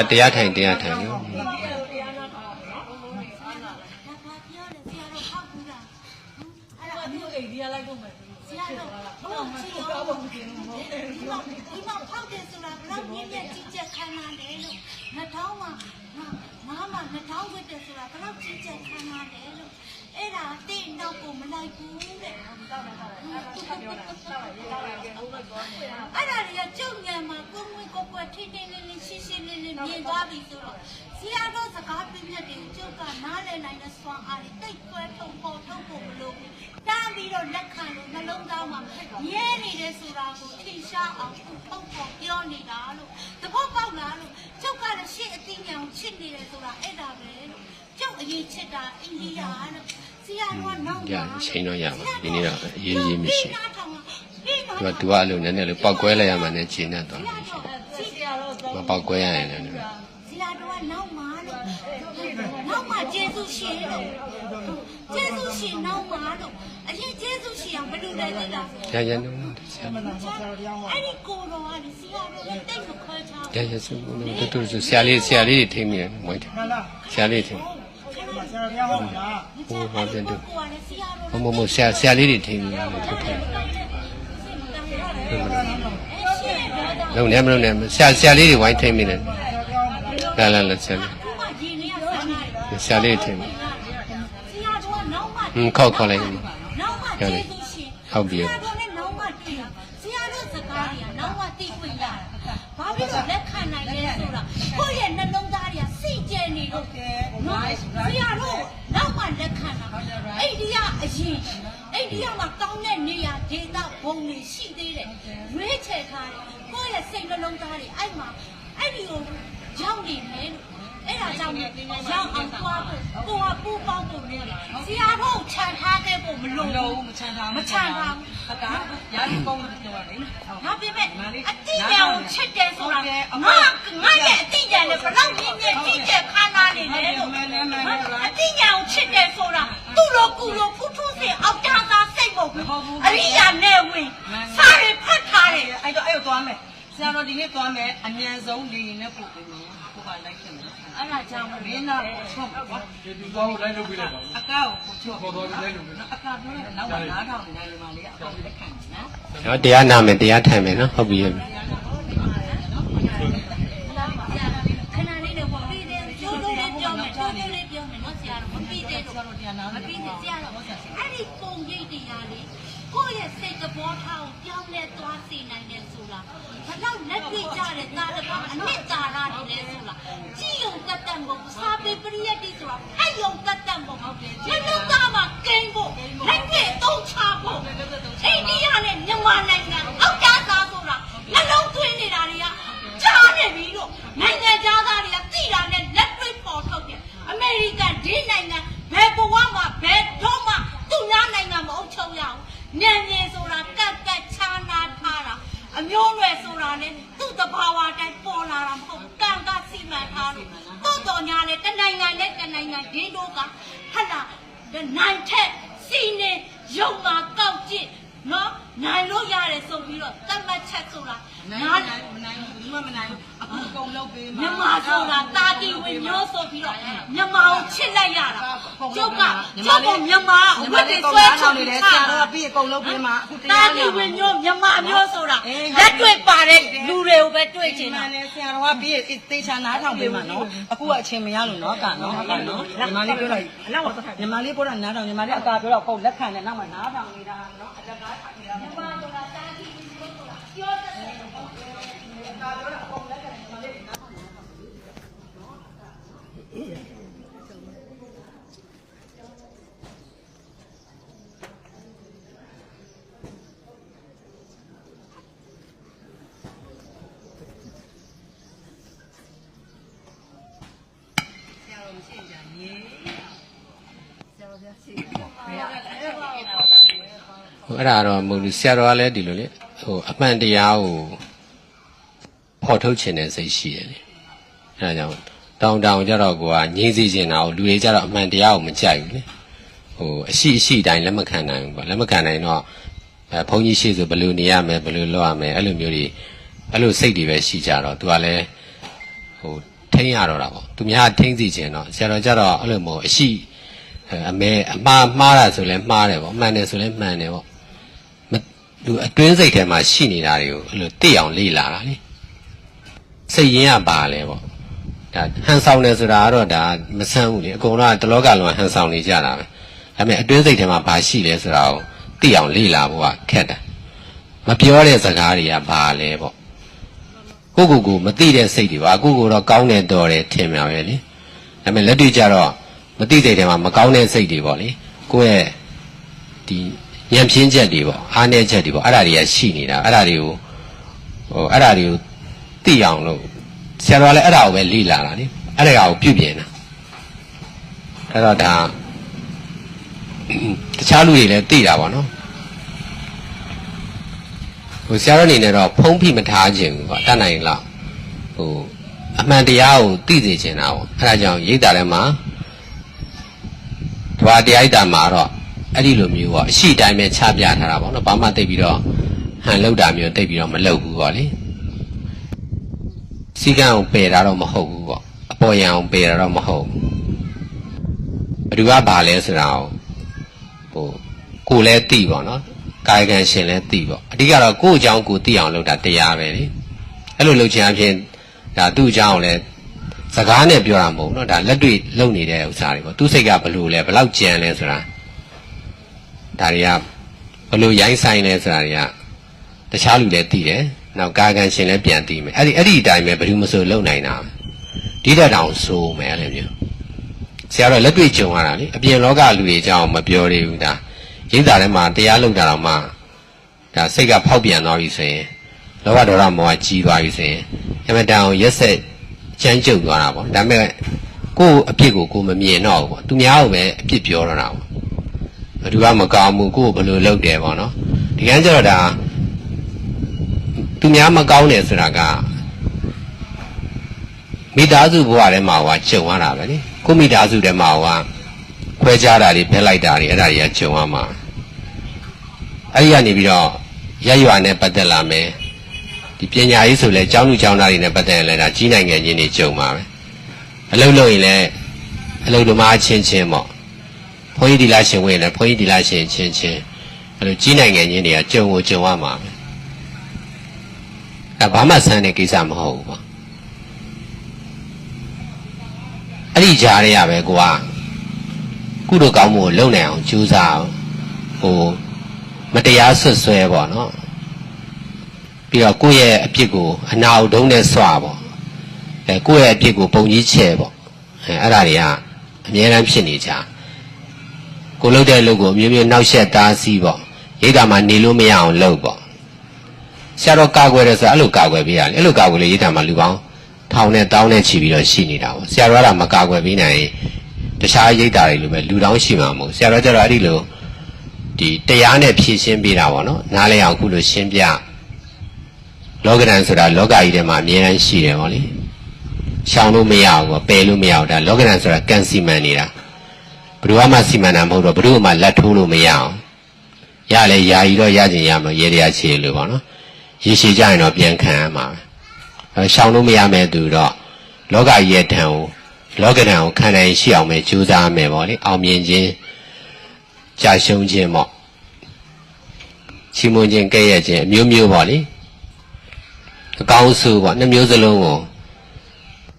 B: တရားထိုင်နော်
A: ဆရာတော်ဟုတ်ချင်တော့ဒီမှာဖောက်တယ်ဆိုတာဘလောက်မြင့်မြတ်ကြီးကျက်ခမ်းနားတယ်လို့2000မှာငါမှ2000ဝတ်တယ်ဆိုတာဘလောက်ကြီးကျက်ခမ်းနားတယ်လို့အဲ့ဒါတိတ်နောက်ကိုမလိုက်ဘူးတဲ့အဲ့ဒါတွေကကျုပ်ညံမှာကိုမွေးကိုကွက်ထိထိလေးလေးရှင်းရှင်းလေးလေးမြင်သွားပြီဆိုတော့ဆရာတော်စကားပြည့်မြတ်တယ်ကျုပ်ကနားလည်နိုင်တဲ့စွမ်းအားတွေတိတ်ကွဲထုတ်ဖို့မလို့တန်းပြီးတော့လက်ခံလို့နှလုံးသားမှာမြဲနေတယ်ဆိုတာကိုထင်ရှားအောင်ထုတ်ဖို့ပြောနေတာလို့သဘောပေါက်လားလို့ကျုပ်ကလည်းရှေ့အသိဉာဏ်ချစ်နေတယ်ဆိုတာအဲ့ဒါပဲလို့ကျုပ်အရေးချစ်တာအိန္ဒိယလို့ဆရာတော်ကနောက်
B: ရချိန်တော့ရပါဒီနေ့တော့အရေးကြီးမရှိသူကအဲ့လိုနည်းနည်းလေးပောက်ကွဲလိုက်ရမှလည်းချိန်နဲ့တော့မပောက်ကွဲရရင်လည်း
A: ဆရာတော်ကနောက်မှာလို့နောက်မှာကျေးဇူးရှင်လို့ကျေးဇူးရှင်နောက်မှာလို့အရင်ကျေးဇူးရှင်အောင်ဘယ်လိုလဲသိလား
B: ရရနော်
A: အဲ့ဒီကိုတော်ကဆရာတော်ကတိတ်မခွဲချ
B: ာရရစုတို့ဆရာလေးတွေထိမိတယ်မွေးတယ်ဆရာလေးထိ
C: ဆရာတရားဟောလား
B: ဟိုဘာပြန်တို့မဆရာလေးတွေထိမိတယ်ထုတ်တယ်လုံးနေမလုံးနေဆရာလေးတွေဝိုင်းထိမိတယ်လာဆရာလေးထိမိခေါက်လိုက်ရတယ်ဟုတ်ပြီ
A: ဆရာတော်နဲ့နောက်မှတွေ့တာဆရာတို့စကားတွေကနောက်မှသိခွင့်ရတာဘာဖြစ်လို့လက်ခံနိုင်လဲဆိုတာကိုယ့်ရဲ့နှလုံးသားတွေကစိတ်ကြဲနေလို့ဆရာတို့နောက်မှလက်ခံတာအိန္ဒိယအရင်အိန္ဒိယမှာကောင်းတဲ့နေရာဒေသဘုံတွေရှိသေးတယ်ရွေးချယ်ထားတယ်ကိုယ့်ရဲ့စိတ်နှလုံးသားတွေအဲ့မှာအဲ့ဒီကိုရောက်နေမယ်လို့အဲ့ဒါကြောင့်ရောက်အောင်သွားဖို့ကိုကပူပေါင်းဖို့လို့ဆရာတို့ခြံထားခဲ့ဖို့မလိုဘူးမခြံထားဘူးရာဒီကုန်းလို့ပြောရတယ်ငါပြမဲ့အတိအကျကိုချစ်တယ်ဆိုတာငါရဲ့အတိအကျလည်းဘလောက်မြင့်မြတ်ကြီးကျယ်ခမ်းနားနေတယ်လို့အတိအကျကိုချစ်တယ်ဆိုတာသူ့လိုကူလိုဖူးထူးစင်အောက်တာသာစိတ်မဟုတ်ဘူးအရိယာနဲ့ဝင်စားရဖတ်ထားတယ်
D: အဲ့တော့သွားမယ်ဆရာတော်ဒီနေ့သွားမယ်အမြန်ဆုံးနေရင်လည်းပို့ပေးမယ်ကိုပါလိုက်တယ်
A: အဲ့ဒါကြောင့်
D: မင်းသားကိုချွတ်ကွာ
C: ဒီကောင်းလိုက်လုပ်ပေးလိုက်ပါ
D: အကောက်ကိုချွတ်ပေါ်တော်လိုက်လုပ်ပေးနော်အကောက်ပြောတယ်နောက်ကနားထောင်နေတယ်မှာလေအကောက်လက်ခံနော်
B: တရားနာမယ်တရားထိုင်မယ်နော်ဟုတ်ပြီ
A: ခဏလေးတော့ပြီးတယ်ကျိုးလေးပြောမယ်နော်ဆရာတော်မပြီး
D: တော့တရားနာ
A: မပြီးသေးဆရာတော့အဲ့ဒီပုံရိပ်တရားလေးကိုယ့်ရဲ့စိတ်သဘောထားကိုပြောင်းလဲသွားစေနိုင်တယ်ဆိုတာဘလောက်လက်တွေ့ကြတဲ့သားတစ်ပါးအနှစ်သာရတွေလဲဆိုတာကြည်ယုံတတ်တတ်ဖို့စာပေပရိယတ်တိဆိုတာအဲ့ယုံတတ်တတ်ဖို့ဟုတ်တယ်ဒီလိုသားမှာကိန်းဖို့လက်တွေ့သုံးချဖို့အိန္ဒိယနဲ့မြန်မာနိုင်ငံအောက်ကြားသားဆိုတာနှလုံးသွင်းနေတာတွေကကြားနေပြီလို့နိုင်ငံသားတွေကသိတာနဲ့လက်တွေ့ပေါ်ထုတ်တယ်အမေရိကန်ဒီနိုင်ငံဘယ်ဘဝမှာဘယ်တော့မှသူများနိုင်ငံမအုပ်ချုပ်ရအောင်ညံ့ညင်ဆိုတာကတ်ကတ်ချာနာထားတာအမျိုးနွယ်ဆိုတာနဲ့သူ့တဘာဝတိုင်းပေါ်လာတာမဟုတ်ဘူးကံကစီမံထားလို့တိုးတော်ညာနဲ့တနိုင်ငံနဲ့တနိုင်ငံဒီတို့ကဟလာနိုင်ထက်စီနေရုံမှာကောက်ကြည့်နော်နိုင်လို့ရတယ်ဆိုပြီးတော့တတ်မှတ်ချက်ဆိုတာနား
D: မနိုင်ဘူးမနိုင်ဘူးအခုအကုန်လုံးပေးမှာ
A: မြန်မာဆိုတာတာတီဝင်မျိုးဆိုပြီးတော့မြန်မာကိုချစ်လိုက်ရတာကျုပ်ကမြန်မာဝတ်တွေဆွဲချ
D: နေတဲ့ဆရာတော်ကပြီးအကုန်လုံးပေးမှာအခု
A: တရားနာတာတီဝင်မျိုးမြန်မာမျိုးဆိုတာလက်တွေ့ပါတဲ့လူတွေကိုပဲတွေ့ချင်တာ
D: ဆရာတော်ကပြီးသေချာနားထောင်ပေးမှာနော်အခုကအချိန်မရလို့နော်ကနော်ဟုတ်ကဲ့နော်မြန်မာလေးပြောလိုက်မြန်မာလေးပြောတာနားထောင်မြန်မာလေးအကာပြောတော့ကိုယ်လက်ခံတယ်နောက်မှနားထောင်နေတာနော်အလကား
A: မြန်မာဆိုတာတာတီဝင်မျိုးဆိုတာပြောတဲ့
B: အဲ့ဒါတော့မဟုတ်ဘူးဆရာတော်ကလည်းဒီလိုလေဟိုအမှန်တရားကိုဖော်ထုတ်ခြင်းနဲ့စိတ်ရှိတယ်လေအဲ့ဒါကြောင့်တောင်ကြတော့ကိုကငြိမ်းစေခြင်းတာကိုလူတွေကြတော့အမှန်တရားကိုမကြိုက်ဘူးလေဟိုအရှိတိုင်းလက်မခံနိုင်ဘူးပေါ့လက်မခံနိုင်တော့ဘုန်းကြီးရှိဆိုဘယ်လိုနေရမယ်ဘယ်လိုလုပ်ရမယ်အဲ့လိုမျိုးတွေအဲ့လိုစိတ်တွေပဲရှိကြတော့သူကလည်းဟိုထိန်းရတော့တာပေါ့သူများထိန်းစီခြင်းတော့ဆရာတော်ကြတော့အဲ့လိုမျိုးအရှိအမှားတာဆိုလဲမှားတယ်ပေါ့မှန်တယ်ဆိုလဲမှန်တယ်ပေါ့သူအတွင်းစိတ်ထဲမှာရှိနေတာတွေကိုအဲ့လိုသိအောင်လေ့လာတာလေစိတ်ရင်းကပါလဲပေါ့ဒါဟန်ဆောင်တယ်ဆိုတာကတော့ဒါမဆန်းဘူးလေအကုန်လုံးကတလောကလုံးဟန်ဆောင်နေကြတာပဲဒါပေမဲ့အတွင်းစိတ်ထဲမှာဘာရှိလဲဆိုတာကိုသိအောင်လေ့လာဖို့ကခက်တယ်မပြောတဲ့စကားတွေကဘာလဲပေါ့ကိုမသိတဲ့စိတ်တွေပါကိုတော့ကောင်းတယ်တော်တယ်ထင်မှာပဲလေဒါပေမဲ့လက်တွေ့ကြတော့မသိတဲ့ထဲမှာမကောင်းတဲ့စိတ်တွေပေါ့လေကိုယ့်ရဲ့ဒီဉာဏ်ဖြင်းချက်တွေပေါ့အားနည်းချက်တွေပေါ့အဲ့ဒါတွေကရှိနေတာအဲ့ဒါတွေကိုသိအောင်လို့ဆရာတော်ကလည်းအဲ့ဒါကိုပဲလေ့လာတာလေအဲ့ဒါကိုပြုပြင်တာအဲ့တော့ဒါတခြားလူတွေလည်းသိတာပေါ့နော်ဟိုဆရာတော်အနေနဲ့တော့ဖုံးဖိမထားခြင်းဘူးပေါ့တတ်နိုင်လားဟိုအမှန်တရားကိုသိစေချင်တာပေါ့အဲ့ဒါကြောင့်ရိတ်တာထဲမှာဓဝါတရားဣဒ္ဓမှာတော့အဲ့ဒီလိုမျိုးပေါ့အရှိတိုင်းပဲချပြထားတာပေါ့နော်ဘာမှသိပြီးတော့ဟန်လောက်တာမျိုးသိပြီးတော့မလုပ်ဘူးပေါ့လေစီကံကိုပယ်တာတော့မဟုတ်ဘူးပေါ့အပေါ်ယံကိုပယ်တာတော့မဟုတ်ဘူးဘယ်သူကဘာလဲဆိုတာဟိုကိုလည်းသိပေါ့နော်ကာယကံရှင်လည်းသိပေါ့အဓိကတော့ကိုယ့်အကြောင်းကိုသိအောင်လုပ်တာတရားပဲလေအဲ့လိုလုပ်ချင်အဖြစ်ဒါသူ့အကြောင်းကိုလည်းစကားနဲ့ပြောတာမဟုတ်ဘူးเนาะဒါလက်တွေ့လုပ်နေတဲ့ဥစ္စာတွေပေါ့သူစိတ်ကဘယ်လိုလဲဘယ်လောက်ကြံလဲဆိုတာဒါတွေကဘယ်လိုရိုင်းဆိုင်လဲဆိုတာတွေကတခြားလူလည်းသိတယ်နောက်ကာကံရှင်လည်းပြန်သိမယ်အဲ့ဒီအတိုင်းပဲဘယ်သူမဆိုလုပ်နိုင်တာဒီတက်တောင်ဆိုမယ်အဲ့လိုမျိုးဆရာတော်လက်တွေ့ကြုံရတာလေအပြင်လောကလူတွေအကြောင်းမပြောသေးဘူးဒါရိပ်သာထဲမှာတရားလုပ်တာတော့မှဒါစိတ်ကဖောက်ပြန်သွားပြီဆိုရင်လောဘဒေါသမောဟကြီးသွားပြီဆိုရင်အမတန်ရက်ဆက်ချမ်းကျုပ်သွားတာပေါ့ဒါပေမဲ့ကိုယ့်အပြစ်ကိုမမြင်တော့ဘူးပေါ့သူများကိုပဲအပြစ်ပြောတော့တာပေါ့ဘယ်သူကမကောင်းဘူးကိုယ်ဘယ်လိုလုပ်တယ်ပေါ့နော်ဒီကနေ့ကျတော့ဒါသူများမကောင်းတယ်ဆိုတာကမိသားစုဘဝထဲမှာဟောကြုံရတာပဲလေကိုမိသားစုထဲမှာဟောခွဲခြားတာတွေဖက်လိုက်တာတွေအဲ့ဒါတွေကကြုံရမှာအဲ့ဒီကနေပြီးတော့ရရွာနဲ့ပတ်သက်လာမယ်ဒီပညာရေးဆိုလဲကျောင်းလူကျောင်းသားတွေနဲ့ပတ်သက်ရင်လည်းဒါကြီးနိုင်ငံချင်းတွေကြုံမှာပဲအလုပ်လုပ်ရင်လည်းအလုပ်သမားချင်းပေါ့ဘုန်းကြီးဒီလားရှင်ဝင်လည်းဘုန်းကြီးဒီလားရှင်ချင်းအဲ့လိုကြီးနိုင်ငံချင်းတွေကကြုံရမှာပဲအဲ့ဘာမှဆန်းတဲ့ကိစ္စမဟုတ်ဘူးပေါ့အဲ့ဒီကြားရရပဲကွာ ကုသိုလ်ကောင်းမှုကိုလုပ်နိုင်အောင်ကြိုးစားအောင်ဟိုမတရားဆွဆွဲပေါ့နော်ပြီးတော့ကိုယ့်ရဲ့အပြစ်ကိုအနာအုံနဲ့ဆွပေါ့ကိုယ့်ရဲ့အပြစ်ကိုပုံကြီးချဲပေါ့အဲ့ဒါတွေကအများအားဖြင့်နေကြကိုလုပ်တဲ့လုပ်ကိုမျိုးမျိုးနောက်ဆက်တားဆီးပေါ့ရိတ်တာမှနေလို့မရအောင်လုပ်ပေါ့ဆရာတော်ကာကွယ်တယ်ဆိုအဲ့လိုကာကွယ်ပေးရတယ်အဲ့လိုကာကွယ်လို့ရိတ်တာမှလူပေါင်းထောင်နဲ့တောင်းနဲ့ချီပြီးတော့ရှိနေတာပေါ့ဆရာတော်ကမကာကွယ်ပေးနိုင်တခြားရိတ်တာတွေလိုပဲလူတောင်းရှိမှာမဟုတ်ဆရာတော်ကျတော့အဲ့ဒီလိုဒီတရားနဲ့ဖြည့်ရှင်းပေးတာပေါ့နော်နားလည်အောင်ခုလိုရှင်းပြလောကဓာတ်ဆိုတာလောကကြီးထဲမှာအများကြီးရှိတယ်ပေါ့လေရှောင်လို့မရဘူးပေါ့ပယ်လို့မရဘူးဒါလောကဓာတ်ဆိုတာကန်စီမံနေတာဘယ်သူမှစီမံတာမဟုတ်တော့ဘယ်သူမှလက်ထိုးလို့မရအောင်ရလဲယာယီတော့ရခြင်းရမှာရေတရားချေလို့ပေါ့နော်ရေရှည်ကြရင်တော့ပြန်ခံရမှာပဲရှောင်လို့မရမဲ့သူတော့လောကကြီးရဲ့ဓာတ်ကိုလောကဓာတ်ကိုခံနိုင်ရှိအောင်ပဲကြိုးစားမယ်ပေါ့လေအောင်မြင်ခြင်းကြာရှုံးခြင်းပေါ့ချီးမွမ်းခြင်းကဲ့ရဲ့ခြင်းအမျိုးမျိုးပေါ့လေအကောင်းဆိုးပေါ့နှစ်မျိုးစလုံးကို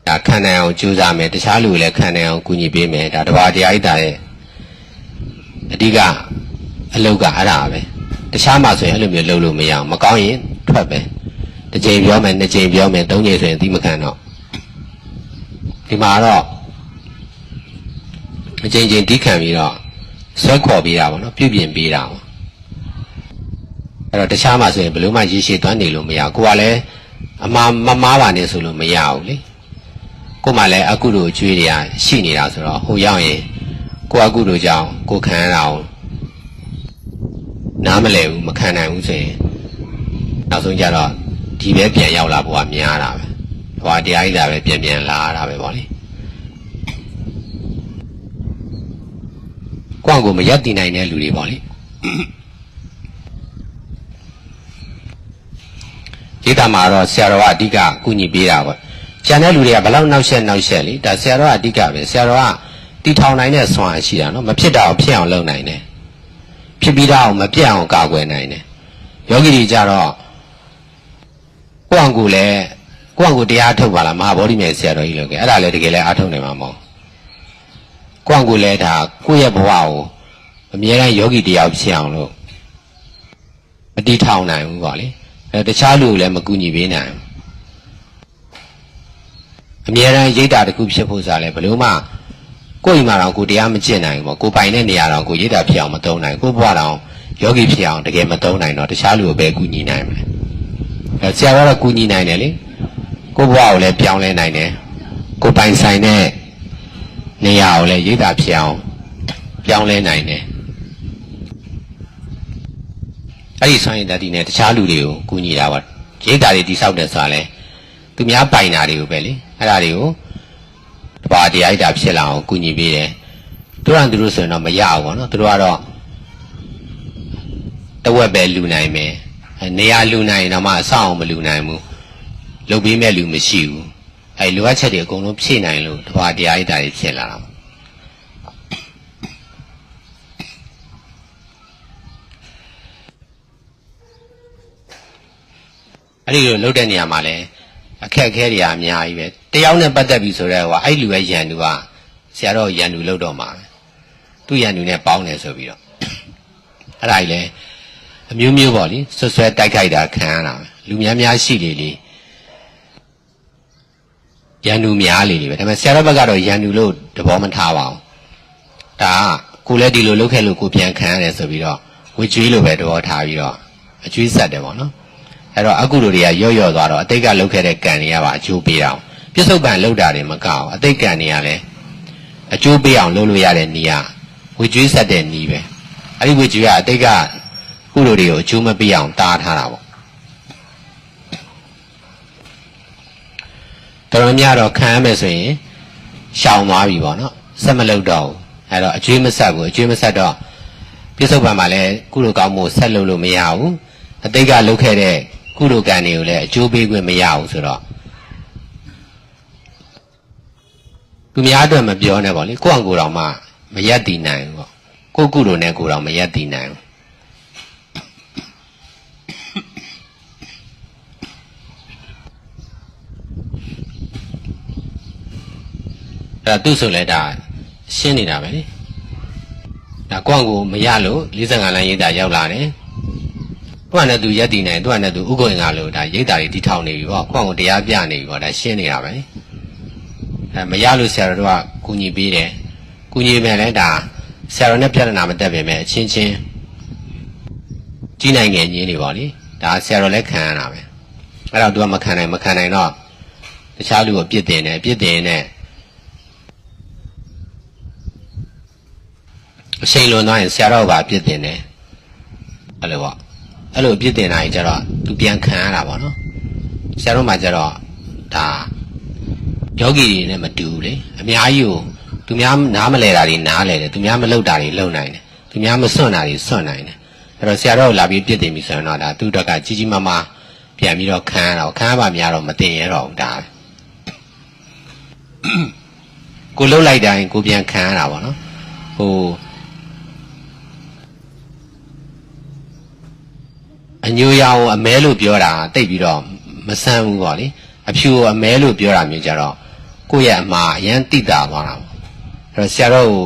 B: ဒါခံနိုင်အောင်ကြိုးစားမယ်တခြားလူလည်းခံနိုင်အောင်ကူညီပေးမယ်ဒါတဘာတရားဣဒ္ဓရဲ့အဓိကအလုပ်ကအဲ့ဒါပဲတခြားမှဆိုရင်အဲ့လိုမျိုးလုပ်လို့မရအောင်မကောင်းရင်ထွက်ပဲတစ်ချိန်ပြောမယ်နှစ်ချိန်ပြောမယ်သုံးချိန်ဆိုရင်အတိမခံတော့ဒီမှာတော့အချိန်ချင်းတီးခံပြီးတော့ဆွဲခေါ်ပေးတာပေါ့နော်ပြုပြင်ပေးတာပေါ့အဲ့တော့တခြားမှဆိုရင်ဘယ်လိုမှရေရှည်သွားနေလို့မရကိုကလည်းအမှားမမားပါနဲ့ဆိုလို့မရဘူးလေကိုမှလည်းအကုသိုလ်ကျွေးတွေကရှိနေတာဆိုတော့ဟိုရောက်ရင်ကိုအကုသိုလ်ကြောင့်ကိုခံရတာအောင်နားမလဲဘူးမခံနိုင်ဘူးဆိုရင်နောက်ဆုံးကြတော့ဒီပဲပြန်ရောက်လာဖို့ကများတာပဲဟောတရားကြီးတာပဲပြန်လာတာပဲပေါ့လေကိုယ့်ကိုမရက်တည်နိုင်တဲ့လူတွေပေါ့လေဒီကမှာတော့ဆရာတော်ကအဓိကကုညီပေးတာပေါ့ကျန်တဲ့လူတွေကဘယ်လောက်နောက်ဆက်လေဒါဆရာတော်ကအဓိကပဲဆရာတော်ကတီထောင်နိုင်တဲ့ဆွမ်းအားရှိတာနော်မဖြစ်တာကိုဖြစ်အောင်လုပ်နိုင်တယ်ဖြစ်ပြီးတော့မပြတ်အောင်ကာကွယ်နိုင်တယ်ယောဂီတွေကြတော့ကိုယ့်အကူလည်းကိုယ့်အကူတရားထုတ်ပါလားမဟာဗောဓိမြေဆရာတော်ကြီးလို့ကဲအဲ့ဒါလည်းတကယ်လည်းအားထုတ်နိုင်မှာမဟုတ်ကိုယ့်အကူလည်းဒါကိုယ့်ရဲ့ဘဝကိုအမြဲတမ်းယောဂီတရားဖြစ်အောင်လို့မတီထောင်နိုင်ဘူးပေါ့လေအဲတခြားလူလည်းမကူညီပေးနိုင်ဘူးအမြဲတမ်းရိတ်တာတစ်ခုဖြစ်ဖို့စားလဲဘယ်လို့မှကိုယ့်အိမ်မှာတော့ကိုတရားမကျင့်နိုင်ဘူးပေါ့ကိုပိုင်တဲ့နေရာတော့ကိုရိတ်တာဖြစ်အောင်မသုံးနိုင်ကိုဘဝတော့ယောဂီဖြစ်အောင်တကယ်မသုံးနိုင်တော့တခြားလူကိုပဲကူညီနိုင်မယ်အဲဆရာတော်ကကူညီနိုင်တယ်လေကိုဘဝကိုလည်းပြောင်းလဲနိုင်တယ်ကိုပိုင်ဆိုင်တဲ့နေရာကိုလည်းရိတ်တာဖြစ်အောင်ပြောင်းလဲနိုင်တယ်အဲ့ဒီဆိုရင်တတိနဲ့တခြားလူတွေကိုကူညီတာပေါ့ရိတ်တာတွေတိဆောက်တယ်ဆိုတာလဲသူများပိုင်တာတွေကိုပဲလေအဲ့ဒါတွေကိုတပါးတရားဣဒ္ဓဖြစ်လာအောင်ကူညီပေးတယ်သူတို့ဆိုရင်တော့မရဘူးပေါ့နော်သူတို့ကတော့တဝက်ပဲလူနိုင်မယ်နေရာလူနိုင်ရင်တော့မှအဆောက်အုံမလူနိုင်ဘူးလုပ်ပေးမဲ့လူမရှိဘူးအဲလိုအပ်ချက်တွေအကုန်လုံးဖြည့်နိုင်လို့တပါးတရားဣဒ္ဓတွေဖြစ်လာတာအဲ့ဒီလိုလုပ်တဲ့နေရာမှာလည်းအခက်အခဲတွေအများကြီးပဲတယောက်နဲ့ပတ်သက်ပြီဆိုတော့အဲ့လူရဲ့ရန်သူကဆရာတော်ရန်သူလုပ်တော့မှာသူ့ရန်သူနဲ့ပေါင်းတယ်ဆိုပြီးတော့အဲ့ဒါကြီးလည်းအမျိုးမျိုးပေါ့လေဆွဆွဲတိုက်ခိုက်တာခံရတာပဲလူများရှိလေရန်သူများလေပဲဒါပေမဲ့ဆရာတော်ဘက်ကတော့ရန်သူလို့သဘောမထားပါဘူးဒါကကိုလည်းဒီလိုလုပ်ခဲ့လို့ကိုပြန်ခံရတယ်ဆိုပြီးတော့ဝေကျွေးလို့ပဲသဘောထားပြီးတော့အကျွေးဆက်တယ်ပေါ့နော်အဲ့တော့အကုသိုလ်တွေကရော့သွားတော့အတိတ်ကလုပ်ခဲ့တဲ့ကံတွေကပါအကျိုးပေးအောင်ပြစ္ဆုတ်ပံလုပ်တာတွေမကောက်အတိတ်ကံတွေကလည်းအကျိုးပေးအောင်လုပ်လို့ရတဲ့နေရာဝေကျွေးဆက်တဲ့နေပဲအဲ့ဒီဝေကျွေးကအတိတ်ကကုသိုလ်တွေကိုအကျိုးမပေးအောင်တားထားတာပေါ့တော်များတော့ခံရမယ်ဆိုရင်ရှောင်သွားပြီပေါ့နော်ဆက်မလုပ်တော့ဘူးအဲ့တော့အကျွေးမဆက်ဘူးအကျွေးမဆက်တော့ပြစ္ဆုတ်ပံမှာလည်းကုသိုလ်ကောင်းမှုဆက်လုပ်လို့မရဘူးအတိတ်ကလုပ်ခဲ့တဲ့ကုသိုလ်ကံတွေကိုလည်းအကျိုးပေးခွင့်မရဘူးဆိုတော့သူများအတွက်မပြောနဲ့ပေါ့လေကိုယ့်အကူတော်မှမရက်တည်နိုင်ဘူးပေါ့ကိုယ့်ကုသိုလ်နဲ့ကိုယ်တော်မရက်တည်နိုင်ဘူးအဲ့ဒါသူဆိုလဲဒါရှင်းနေတာပဲလေ ဒါကွန့်ကိုမရလို့45လမ်းရိတ်တာရောက်လာတယ်သူကလည်းသူရက်တည်နေသူကလည်းသူဥက္ကိုင်ကလို့ဒါရိတ်တာတွေတီထောင်နေပြီပေါ့ကွန့်ကိုတရားပြနေပြီပေါ့ဒါရှင်းနေတာပဲမရလို့ဆရာတော်တို့ကကူညီပေးတယ်ကူညီမယ်လဲဒါဆရာတော်နဲ့ပြဿနာမတက်ပြင်မဲ့အချင်းချင်းကြီးနိုင်ငယ်ကြီးနေပါလေဒါဆရာတော်လည်းခံရတာပဲအဲ့တော့သူကမခံနိုင်တော့တခြားလူကိုပြစ်တင်တယ်ပြစ်တင်နဲ့အချိန်လွန်သွားရင်ဆရာတော်ကပြစ်တင်တယ်အဲ့လိုပေါ့အဲ့လိုပြစ်တင်တာကြီးကျတော့သူပြန်ခံရတာပေါ့နော်ဆရာတော်မှကျတော့ဒါယောဂီတွေနဲ့မတူဘူးလေအများကြီးကိုသူများနားမလဲတာတွေနားလဲတယ်သူများမလုပ်တာတွေလုပ်နိုင်တယ်သူများမစွန့်တာတွေစွန့်နိုင်တယ်အဲ့တော့ဆရာတော်လာပြီးပြစ်တင်ပြီဆိုရင်တော့ဒါသူ့အတွက်ကကြီးကြီးမားမားပြန်ပြီးတော့ခံရတော့ခံရပါများတော့မတင်ရတော့ဘူးဒါကိုလှုပ်လိုက်တိုင်းကိုပြန်ခံရတာပေါ့နော်ဟိုအညိုရောင်အမဲလို့ပြောတာတိတ်ပြီးတော့မဆန်းဘူးပေါ့လေအဖြူအမဲလို့ပြောတာမျိုးကြတော့ကိုယ့်ရဲ့အမှားအရန်တိတာသွားတာပေါ့အဲ့တော့ဆရာတော်ကို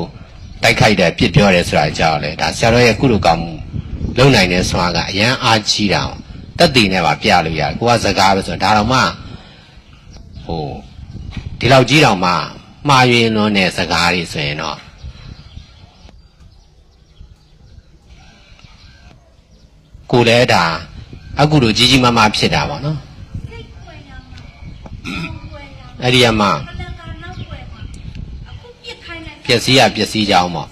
B: တိုက်ခိုက်တယ်ပြစ်ပြောတယ်ဆိုတာကြောက်လေဒါဆရာတော်ရဲ့ကုလိုကောင်းမှုလုံနိုင်တဲ့ဆွမ်းကအရန်အားကြီးတာတက်တည်နဲ့ပါပြလို့ရတယ်ကိုကစကားပဲဆိုတော့ဒါတော့မှဟိုဒီလောက်ကြီးတောင်မှမှားယွင်းလွန်းတဲ့စကားတွေဆိုရင်တော့ကိုလည်းဒါအကုလိုကြီးကြီးမားမားဖြစ်တာပေါ့နော်အဲ့ဒီမှာပျက်စီးရပျက်စီးကြအောင်ပေါ့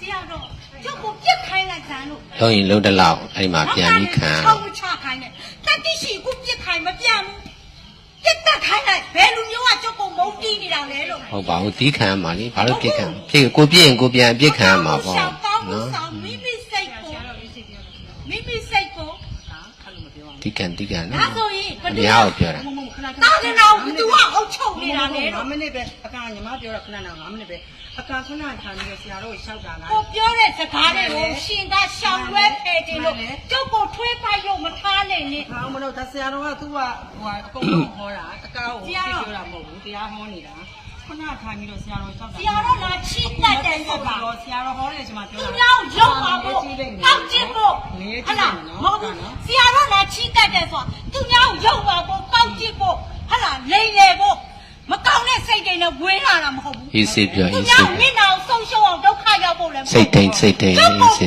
A: ကျုပ်ကိုပြစ်ခိုင်းလိုက်ကြလို့
B: လုံးရင်လုံးတလောက်အဲ့ဒီမှာပြန်ပြီးခံရ
A: အောင်ချခိုင်းတယ်တတိရှိကိုပြစ်ခိုင်းမပြန်ဘူးပြစ်တက်ခိုင်းလိုက်ဘယ်လူမျိုးကကျုပ်ကိုမုန်းတီးနေတာလဲလို့
B: ဟုတ်ပါဘူးတီးခံရမှာလေဘာလို့ပြစ်ခံဖြစ်ကိုပြစ်ရင်ကိုပြန်ပြစ်ခံရမှာပေါ့
A: နော်မိမိစိတ်ကို
B: တီးကန်နော်
A: ဒါဆိုရင်
B: ဘယ်ရားကိုပြောတာ
A: တာကနာဘသူကအုပ်ချုပ်နေတာလဲ
D: 5မိနစ်ပဲအကညီမပြောတာခဏနာ5မိနစ်ပဲအကခဏထိုင်ပြီးဆရာတော်ကိုရှောက်တာလား
A: ကိုပြောတဲ့စကားတွေကိုရှင်ကရှောင်လွဲဖယ်တယ်လို့ကျုပ်ကိုထွေးပိုက်လို့မထားနိုင်နဲ့
D: ဟောမလို့ဒါဆရာတော်ကသူကဟိုအကုန်လုံးဟောတာအကောကိုပြောတာမဟုတ်ဘူးတရားဟောနေတာခဏထိုင်ပြီးတော့ဆရာတော်ရှောက်တာ
A: ဆရာတော်လာချီးတတ်တယ်ဆိုတာ
D: ဆရာတော်ဟောတယ်ကျွန်မပြောတာ
A: သူများရုပ်ပါဖို့တောက်ကျစ်ဖို့ဟုတ်လားမဟုတ်ဘူးဆရာတော်လာချီးတတ်တယ်ဆိုတာသူများရုပ်ပါဖို့တောက်ကျစ်ဖို့ဟုတ်လားလိမ်လေဖို့မကောင်းတဲ့စိတ်တွေနဲ့ဝေးလာတာမဟုတ်ဘူး
B: အေးစေပြော
A: အေးစေမျက်နှာကိုဆုံးရှုံးအောင်ဒုက္ခရောက်ဖို့လည်း
B: စိတ်ထိန်အေးစေ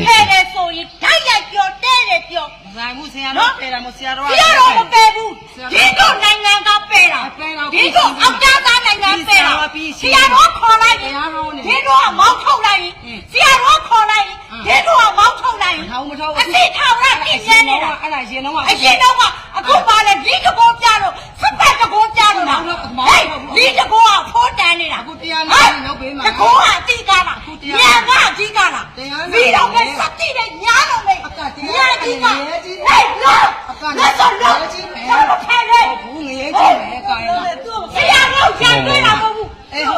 A: ဖယ်တယ်ဆိုရင်ဓာတ်ရိုက်ပြောတဲ့တယ်ပြော
D: ဇိုင်မှုဆရာတော်ဖယ်တာမဆရာတော်
A: ကဆရာတော်မပယ်ဘူးဒီတော့နိုင်ငံကပယ်တာဒီတော့အောက်သားနိုင်ငံပယ်တာဆရာတော်ခေါ်လိုက်ဒီတော့မောင်းထုတ်လိုက်ဆရာတော်ခေါ်လိုက်ဒီတော့မောင်းထုတ်လိုက်
D: ထောင်မထောင်
A: အစ်ထောင်ရပြင်းနေနေတာ
D: အဲ့ဒါရင်တော့
A: အရင်တော့အခုပါလေဒီတကောပြလို့စပတ်တကောပြလို့လားဟဲ့ဒီတကောကဖိုးတန်းနေတာ
D: အခုတရားနဲ့လုပ်ပေးမှာ
A: တကောကအတိကလားညာကအတိကလားပြီးတော့ပဲစတိတဲ့ညာတော့ပဲညာအတိကဟဲ့လားလက်စောလို့တော့ဖယ်ရဲ
D: ဘူးငရေကြီးပဲကာရ
A: ဆရာတော်ရံတွေ့တာမဟုတ်ဘူး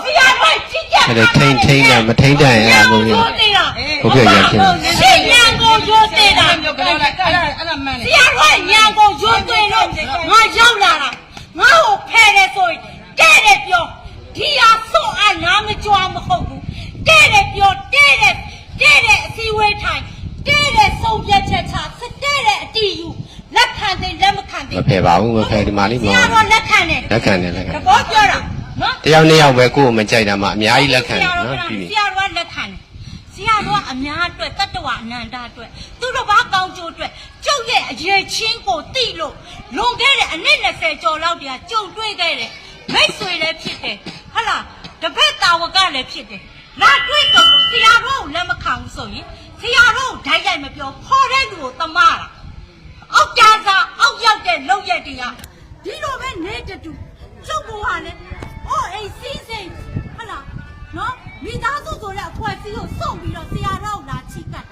A: ဆရာတော်ကြည့်ကြ
B: အဲ့ဒါထိန်နဲ့မထိန်တဲ့အဲ့ဒါမျိုးဟုတ်ပြရဖြစ်
A: ရှင်းညာကိုရိုးသေးတာ
D: အဲ့ဒါမှန်
A: တယ်ဆရာတော်ညာကိုရိုးသေးလို့ငါရောက်လာတာငါ့ကိုဖယ်တယ်ဆိုရင်တဲ့တယ်ပြောဒီဟာစွန့်အားနားမကြွားမဟုတ်ဘူးတဲ့တယ်ပြောတဲ့တဲ့အစည်းဝေးထိုင်တဲ့ဆုံးဖြတ်ချက်ချစတဲ့တဲ့အတီးယူလက်ခံတယ်လက်မခံတယ်
B: မဖယ်ပါဘူးမဖယ်ဒီမှာလေး
A: မဟုတ်ဆရာတော်လက်ခံတယ်
B: လက်ခံတယ်
A: သဘောပြောတာနော်
B: တယောက်နှစ်ယောက်ပဲကိုယ်ကိုမကြိုက်တာမှအများကြီးလက်ခံတယ်နော်
A: ပြီးပြီဆရာတော်လက်ခံတယ်ဆရာတော်ကအများအတွက်တတ္တဝအနန္တအတွက်သူတို့ဘာကောင်းကျိုးအတွက်ကျုပ်ရဲ့အရေးချင်းကိုသိလို့လွန်ခဲ့တဲ့အနှစ်20ကျော်လောက်တည်းကကြုံတွေ့ခဲ့တယ်မိတ်ဆွေလည်းဖြစ်တယ်ဟုတ်လားတပည့်တာဝကလည်းဖြစ်တယ်လာတွေ့တော့ဆရာတော်ကိုလက်မခံဘူးဆိုရင်ဆရာတော်ကိုဓာတ်ရိုက်မပြောခေါ်တဲ့လူကိုတမတာအောက်ကြစားအောက်ရောက်တဲ့လောက်ရက်တွေကဒီလိုပဲနေတူကျုပ်ဘဝနဲ့အော်အိမ်စီးစိမ်ဟုတ်လားနော်မိသားစုဆိုတဲ့အခွက်စီးကိုစုံပြီးတော့ဆရာတော်လာချိကတ်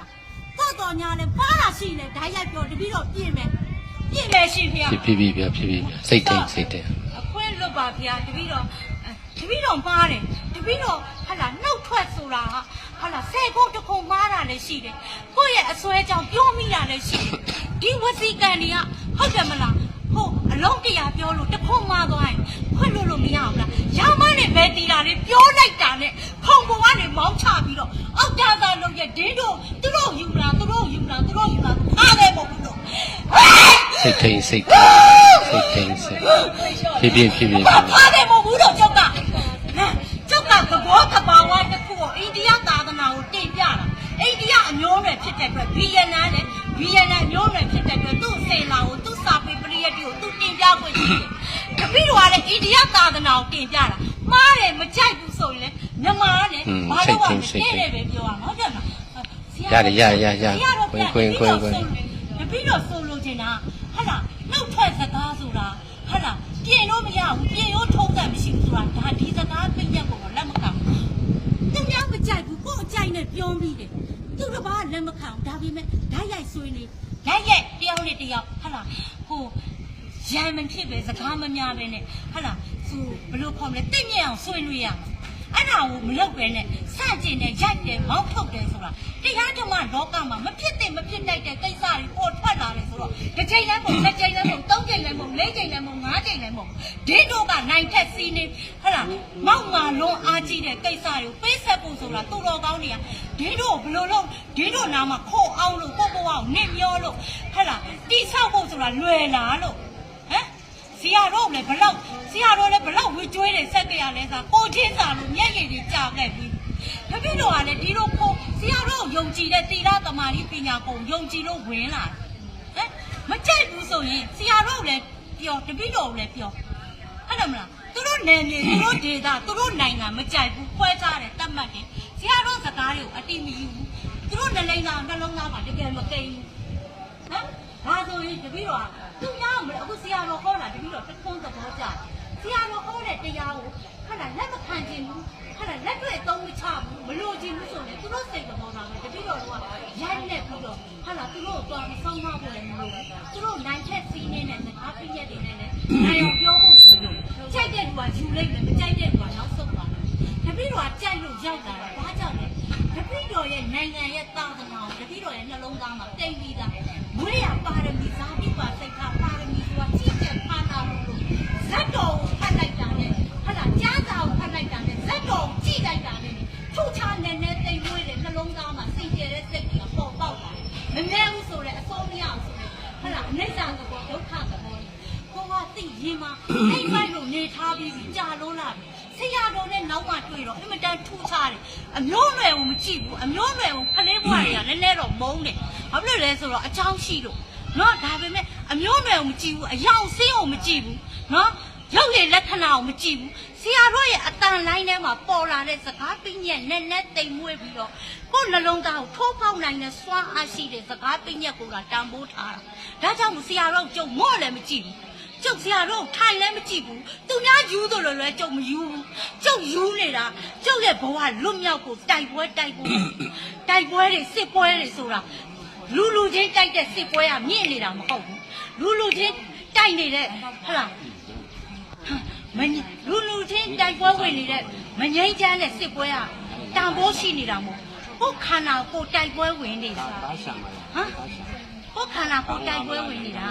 A: တာတော်ညာနဲ့ပါလာရှိနေဓာတ်ရိုက်ပြောတပြီးတော့ပြင်မယ်ရှိဖေ
B: ။ဖြစ်စိတ်ထိန်
A: အခွင့်လွတ်ပါဖေတပြီးတော့ပါတယ်တပြီးတော့ဟာလာနှုတ်ထွက်ဆိုတာဟာလာ10ခုတစ်ခုမားတာလည်းရှိတယ်ကိုယ့်ရဲ့အစွဲကြောင့်ပြောမိတာလည်းရှိတယ်ဒီဝစီကံတွေကဟုတ်တယ်မလားဟုတ်အလုံးတရားပြောလို့တစ်ခုမားသွားရင်ခွင့်လို့မရဘူးလားရာမနဲ့ပဲတီတာလေးပြောလိုက်တာနဲ့ခုံပေါ်ကနေမောင်းချပြီးတော့အောက်ကြသားလုံးရဲ့ဒင်းတို့သူတို့
B: စိတ်ထိန်စိတ်ထိန်စိတ်ဖြည်းဖြည်းဖြည်းဖြည်း
A: ဘာဖားတယ်မဟုတ်ဘူးတော့ကျောက်ကကျောက်ကသဘောတဘာဝတစ်ခုကိုအိန္ဒိယသာသနာကိုတင်ပြတာအိန္ဒိယအမျိုးနွယ်ဖြစ်တဲ့အတွက်ဗီယက်နမ်နဲ့ဗီယက်နမ်မျိုးနွယ်ဖြစ်တဲ့အတွက်သူ့စေလာကိုသူ့စာပေပရိယတ်တွေကိုသူတင်ပြခွင့်ရှိတယ်တပည့်တော်ကလည်းအိန္ဒိယသာသနာကိုတင်ပြတာမှားတယ်မကြိုက်ဘူးဆိုရင်လည်းမြန်မာနဲ့ဘာလို့ကတဲ့တယ်ပဲပြောရမှာဟုတ်တယ်မလားခွင်တပည့်တော်ဆိုလိုချင်တာဟာလားနှုတ်ထွက်စကားဆိုတာဟာလားပြင်လို့မရဘူးပြင်ရောထုံးတယ်မရှိဘူးဆိုတာဒါဒီစကားပြည့်ရက်ကိုလက်မခံသူများမကြိုက်ဘူးကိုယ်အကြိုက်နဲ့ပြောမိတယ်သူတစ်ပါးလက်မခံဒါပေမဲ့ဓာတ်ရိုက်ဆွေးနေဓာတ်ရိုက်တယောက်နဲ့တယောက်ဟာလားဟိုရံမဖြစ်ပဲစကားမများပဲနဲ့ဟာလားသူဘယ်လိုခေါ်မလဲတိတ်မြအောင်ဆွေးနွေးရမှာအဲ့ဒါကိုမလုပ်ပဲနဲ့စကြင်နဲ့ရိုက်တယ်မောင်းထုတ်တယ်ဆိုတာတရားဓမ္မလောကမှာမဖြစ်တဲ့မဖြစ်နိုင်တဲ့ကိစ္စတွေပေါ်ထွက်လာတယ်ဆိုတော့တစ်ချိန်လည်းမဟုတ်နှစ်ချိန်လည်းမဟုတ်သုံးချိန်လည်းမဟုတ်လေးချိန်လည်းမဟုတ်ငါးချိန်လည်းမဟုတ်ဒင်းတို့ကနိုင်ထက်စီးနေဟဲ့လားမောက်မာလုံးအားကြီးတဲ့ကိစ္စတွေကိုပေးဆက်ဖို့ဆိုတာသူတော်ကောင်းတွေကဒင်းတို့ဘယ်လိုလုပ်ဒင်းတို့နာမှာခိုးအောင်လို့ကိုအောင်နစ်မျောလို့ဟဲ့လားတိဆောက်ဖို့ဆိုတာလွယ်လားလို့ဟမ်ဆရာတို့လည်းဘလောက်ဆရာတို့လည်းဘလောက်ဝေကျွေးတယ်ဆက်ကြရလဲဆိုကိုချင်းစာလို့မျက်ရည်တွေကြာခဲ့ပြီတပည့်တော်ကလည်းဒီလိုကိုဆရာတို့ယုံကြည်တဲ့သီလသမာဓိပညာကိုယုံကြည်လို့ဝင်လာတယ်ဟမ်မကြိုက်ဘူးဆိုရင်ဆရာတို့လည်းပြောတပည့်တော်လည်းပြောဟုတ်တယ်မလားသူတို့နယ်မြေသူတို့ဒေသသူတို့နိုင်ငံမကြိုက်ဘူးခွဲခြားတယ်တတ်မှတ်တယ်ဆရာတို့စကားတွေကိုအတိမယူဘူးသူတို့နှလုံးသားမှာတကယ်မကိန်းဘူးဟမ်ဘာဆိုရင်တပည့်တော်ကသူများမလဲအခုဆရာတော်ဟောတာတပည့်တော်တစ်ခွန်းသဘောကျဆရာတော်ဟောတဲ့တရားကိုဟာလက်မခံခြင်းဘူးဟာလက်တွေ့သုံးမချဘူးမလို့ခြင်းဘူးဆိုရင်သူတို့စိတ်သဘောထားပဲတပည့်တော်ကရိုက်နေပြီးတော့ဟာသူတို့တော့ဆောင်းမဖို့လည်းမလို့သူတို့နိုင်ချက်စီးနေတဲ့စကားပြည့်ရက်တွေနဲ့လည်းနိုင်အောင်ပြောဖို့လည်းမလို့ကြိုက်တဲ့လူကယူလိုက်တယ်မကြိုက်တဲ့လူကနောက်ဆုတ်သွားတယ်တပည့်တော်ကကြိုက်လို့ရောက်လာတာဘာကြောင့်လဲတပည့်တော်ရဲ့နိုင်ငံရဲ့သာသနာကိုတပည့်တော်ရဲ့နှလုံးသားမှာတိတ်ပြီးသားဝိရိယပါရမီဇာတိပါစိတ်ထားပါရမီဆိုတာကြည့်ချက်ဖာနာလို့ဇတ်တော်ကိုဖတ်လိုက်တာနဲ့ဟာကြားစာကိုဖတ်လိုက်တာနဲ့ဇတ်တော်ကိုကြည့်လိုက်တာနဲ့ထုချနဲ့နဲ့တိတ်မွေးတဲ့နှလုံးသားမှာစိတ်ကျဲတဲ့စိတ်ကြီးပေါ်ပေါက်လာတယ်မမြဲဘူးဆိုတဲ့အစိုးမရအောင်ဆိုတဲ့ဟာအနိစ္စသဘောဒုက္ခသဘောကိုကသိရင်မှာအိမ်မိုက်လို့နေထားပြီးကြာလို့လာပြီဆရာတော်နဲ့နောက်မှတွေ့တော့အင်မတန်ထူးခြားတယ်အမျိုးနွယ်ကိုမကြည့်ဘူးအမျိုးနွယ်ကိုခလေးဘွားတွေကလည်းနည်းတော့မုန်းတယ်ဘာဖြစ်လို့လဲဆိုတော့အချောင်းရှိလို့နော်ဒါပေမဲ့အမျိုးနွယ်ကိုမကြည့်ဘူးအယောင်စင်းကိုမကြည့်ဘူးနော်ရုပ်ရည်လက္ခဏာကိုမကြည့်ဘူးဆရာတို့ရဲ့အတန်လိုင်းထဲမှာပေါ်လာတဲ့စကားပညက်နဲ့နဲ့တိမ်မွေးပြီးတော့ကိုယ်နှလုံးသားကိုထိုးပေါက်နိုင်တဲ့စွမ်းအားရှိတဲ့စကားပညက်ကိုတန်ဖိုးထားတာဒါကြောင့်မို့ဆရာတို့ကြုံမော့လည်းမကြည့်ဘူးကျုပ်ဆရာတို့ထိုင်လည်းမကြည့်ဘူးသူများယူသလိုလည်းကျုပ်မယူဘူးကျုပ်ယူနေတာကျုပ်ရဲ့ဘဝလွတ်မြောက်ကိုတိုက်ပွဲတွေစစ်ပွဲတွေဆိုတာလူချင်းတိုက်တဲ့စစ်ပွဲကမြင့်နေတာမဟုတ်ဘူးလူချင်းတိုက်နေတဲ့ဟလားလူချင်းတိုက်ပွဲဝင်နေတဲ့မငြိမ်းချမ်းတဲ့စစ်ပွဲကတန်ဖိုးရှိနေတာမဟုတ်ကိုခန္ဓာကိုတိုက်ပွဲဝင်နေတာဟမ်ကိုခန္ဓာကိုတိုက်ပွဲဝင်နေတာ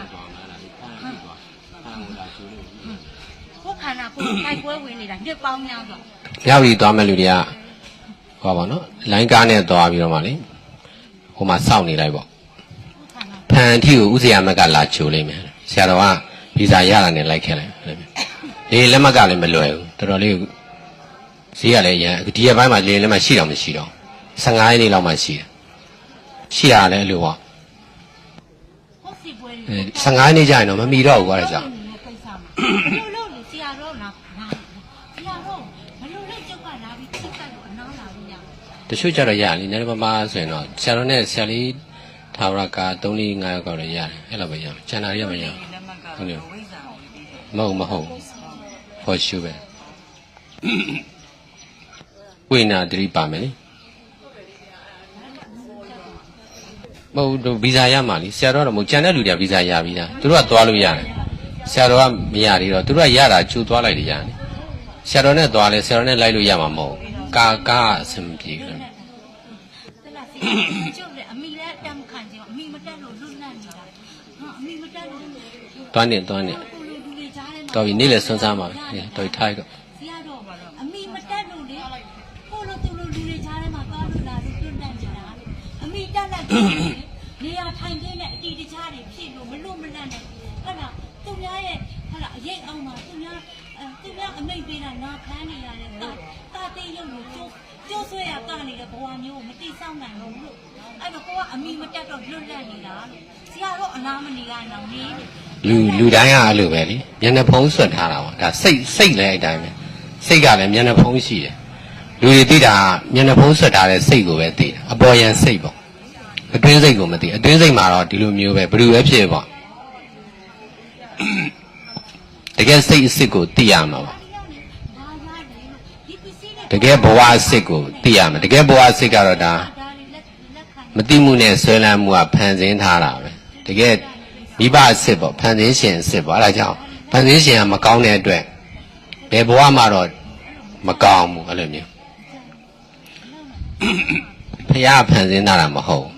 A: ကိုခန္ဓာကိုတိုက်ပွဲဝင်နေတာနှစ်ပေါင်းများစွာ
B: ရောက်ပြီးသွားမဲ့လူတွေကဟောပါနော်လိုင်းကားနဲ့သွားပြီးတော့မှလေဟိုမှာစောင့်နေလိုက်ပေါ့ဖန်အထီကိုဥစရာမက်ကလာချိုလိမ့်မယ်ဆရာတော်ကဗီဇာရတာနဲ့လိုက်ခဲ့လိုက်လေလက်မက်ကလည်းမလွယ်ဘူးတော်တော်လေးဈေးကလည်းရန်ဒီရက်ပိုင်းမှာလေလက်မရှိတော့မရှိတော့15ရက်နေ့လောက်မှရှိတယ်ရှိတာလည်းအဲ့လိုပေါ့15ရက်နေ့ကျရင်တော့မမီတော့ဘူးကွာဒါကြောင့်
A: လို့ဆရာတော်နာဆရာတော်ဘယ်လိုလဲကျုပ်ကလာပြီးစိတ်ကပ်လို့အနားလာလို့ရ
B: တချို့ကြတော့ရလေညနေမဆိုရင်တော့ဆရာတော်နဲ့ဆရာလေးထာဝရက3-4-5ယောက်တော့ရတယ်အဲ့လိုပဲရကျန်တာတွေကမရဟုတ်တယ်မဟုတ်for sure ပဲဝိနာတိပါမယ်လေမဟုတ်တော့ဗီဇာရမှာလေဆရာတော်တော့မဟုတ်ကျန်တဲ့လူတွေကဗီဇာရပြီးသားသူတို့ကသွားလို့ရတယ်ဆရာတော်ကမရသေးတော့သူတို့ကရတာကျူသွားလိုက်တယ်ရတယ်ဆရာတော်နဲ့သွားလဲဆရာတော်နဲ့လိုက်လို့ရမှာမဟုတ်ကာအဆင်ပြေတယ်
A: တလားကျုပ်လည်းအမိလည်းအတမ်းခံကြအမိမတက်လို့လွတ်လပ်နေတာဟာအမိမတက်လို့
B: တွန်းနေတော်ပြီနေ့လည်းစွန်းစားမှာပဲတော်ထိုက်တော့
A: ဆရာတော်အမိမတက်လို့လေကိုလိုသူလိုလူတွေကြားထဲမှာသွားလို့လာလို့လွတ်လပ်နေတာအမိတက်လိုက်တယ်န နေရာထိုင်ခင်းနဲ့အတီတခြားတွေဖြစ်လို့မလို့မလန့်နဲ့အဲ့ဒါသူများရဲ့ဟုတ်လားအရေးအောင်မှာသူများအမိတ်ပေးတာနာခံနေရတယ်တာတေးရုပ်ကိုကျိုးဆွဲရကနေတဲ့ဘဝမျိုးကိုမတိဆောက်နိုင်ဘူးလို့အဲ့တော့ကိုကအမိမတက်တော့လွတ်လပ်နေတာလို့ဆရာတော့အနာမနေရအောင်နေ
B: လူတိုင်းကအဲ့လိုပဲလေမျက်နှာဖုံးဆွတ်ထားတာပေါ့ဒါစိတ်လည်းအဲ့တိုင်းပဲစိတ်ကလည်းမျက်နှာဖုံးရှိတယ်လူတွေသိတာမျက်နှာဖုံးဆွတ်ထားတဲ့စိတ်ကိုပဲသိတာအပေါ်ယံစိတ်ပေါ့အတွင်းစိတ်ကိုမသိအတွင်းစိတ်မှာတော့ဒီလိုမျိုးပဲဘယ်လိုပဲဖြစ်ပေါ့တကယ်စိတ်အစ်စ်ကိုသိရမှာပါတကယ်ဘဝအစ်စ်ကိုသိရမှာတကယ်ဘဝအစ်စ်ကတော့ဒါမသိမှုနဲ့ဆွဲလန်းမှုကဖန်ဆင်းထားတာပဲတကယ်မိဘအစ်စ်ပေါ့ဖန်ဆင်းရှင်အစ်စ်ပေါ့အဲ့ဒါကြောင့်ဖန်ဆင်းရှင်ကမကောင်းတဲ့အတွက်ဘယ်ဘဝမှာတော့မကောင်းဘူးအဲ့လိုမျိုးဖះဖန်ဆင်းထားတာမဟုတ်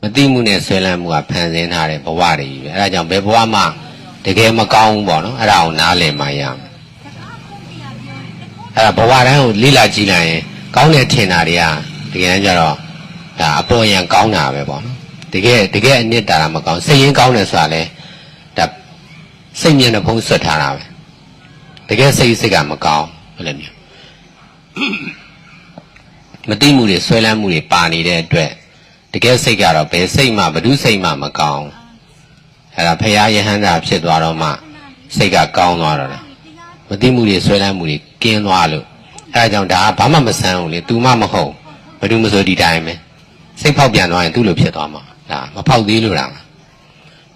B: မသိမှုနဲ့ဆွဲလန်းမှုကဖန်ဆင်းထားတဲ့ဘဝတွေကြီးပဲအဲ့ဒါကြောင့်ဘယ်ဘဝမှာတကယ်မကောင်းဘူးပေါ့နော်အဲ့ဒါကိုနားလည်မှရမယ်အဲ့ဒါဘဝတိုင်းကိုလိလာကြည့်လိုက်ရင်ကောင်းတဲ့ထင်တာတွေကတကယ်ကြတော့ဒါအပေါ်ယံကောင်းတာပဲပေါ့နော်တကယ်အနှစ်တာမကောင်းစိတ်ရင်းကောင်းတယ်ဆိုတာလေဒါစိတ်မျက်နှာဖုံးဆွတ်ထားတာပဲတကယ်စိတ်ကမကောင်းအဲ့လိုမျိုးမသိမှုတွေဆွဲလန်းမှုတွေပါနေတဲ့အတွက်တကယ်စိတ်ကတော့ဘယ်စိတ်မှဘ ᱹ စိတ်မှမကောင်းအဲ့ဒါဖရာယဟန္တာဖြစ်သွားတော့မှစိတ်ကကောင်းသွားတော့တယ်မသိမှုတွေဆွဲလန်းမှုတွေကင်းသွားလို့အဲ့ဒါကြောင့်ဒါကဘာမှမဆန်းဘူးလေ तू မှမဟုတ်ဘယ်သူမဆိုဒီတိုင်းပဲစိတ်ဖောက်ပြန်သွားရင်သူ့လိုဖြစ်သွားမှာဒါမဖောက်သေးလို့လား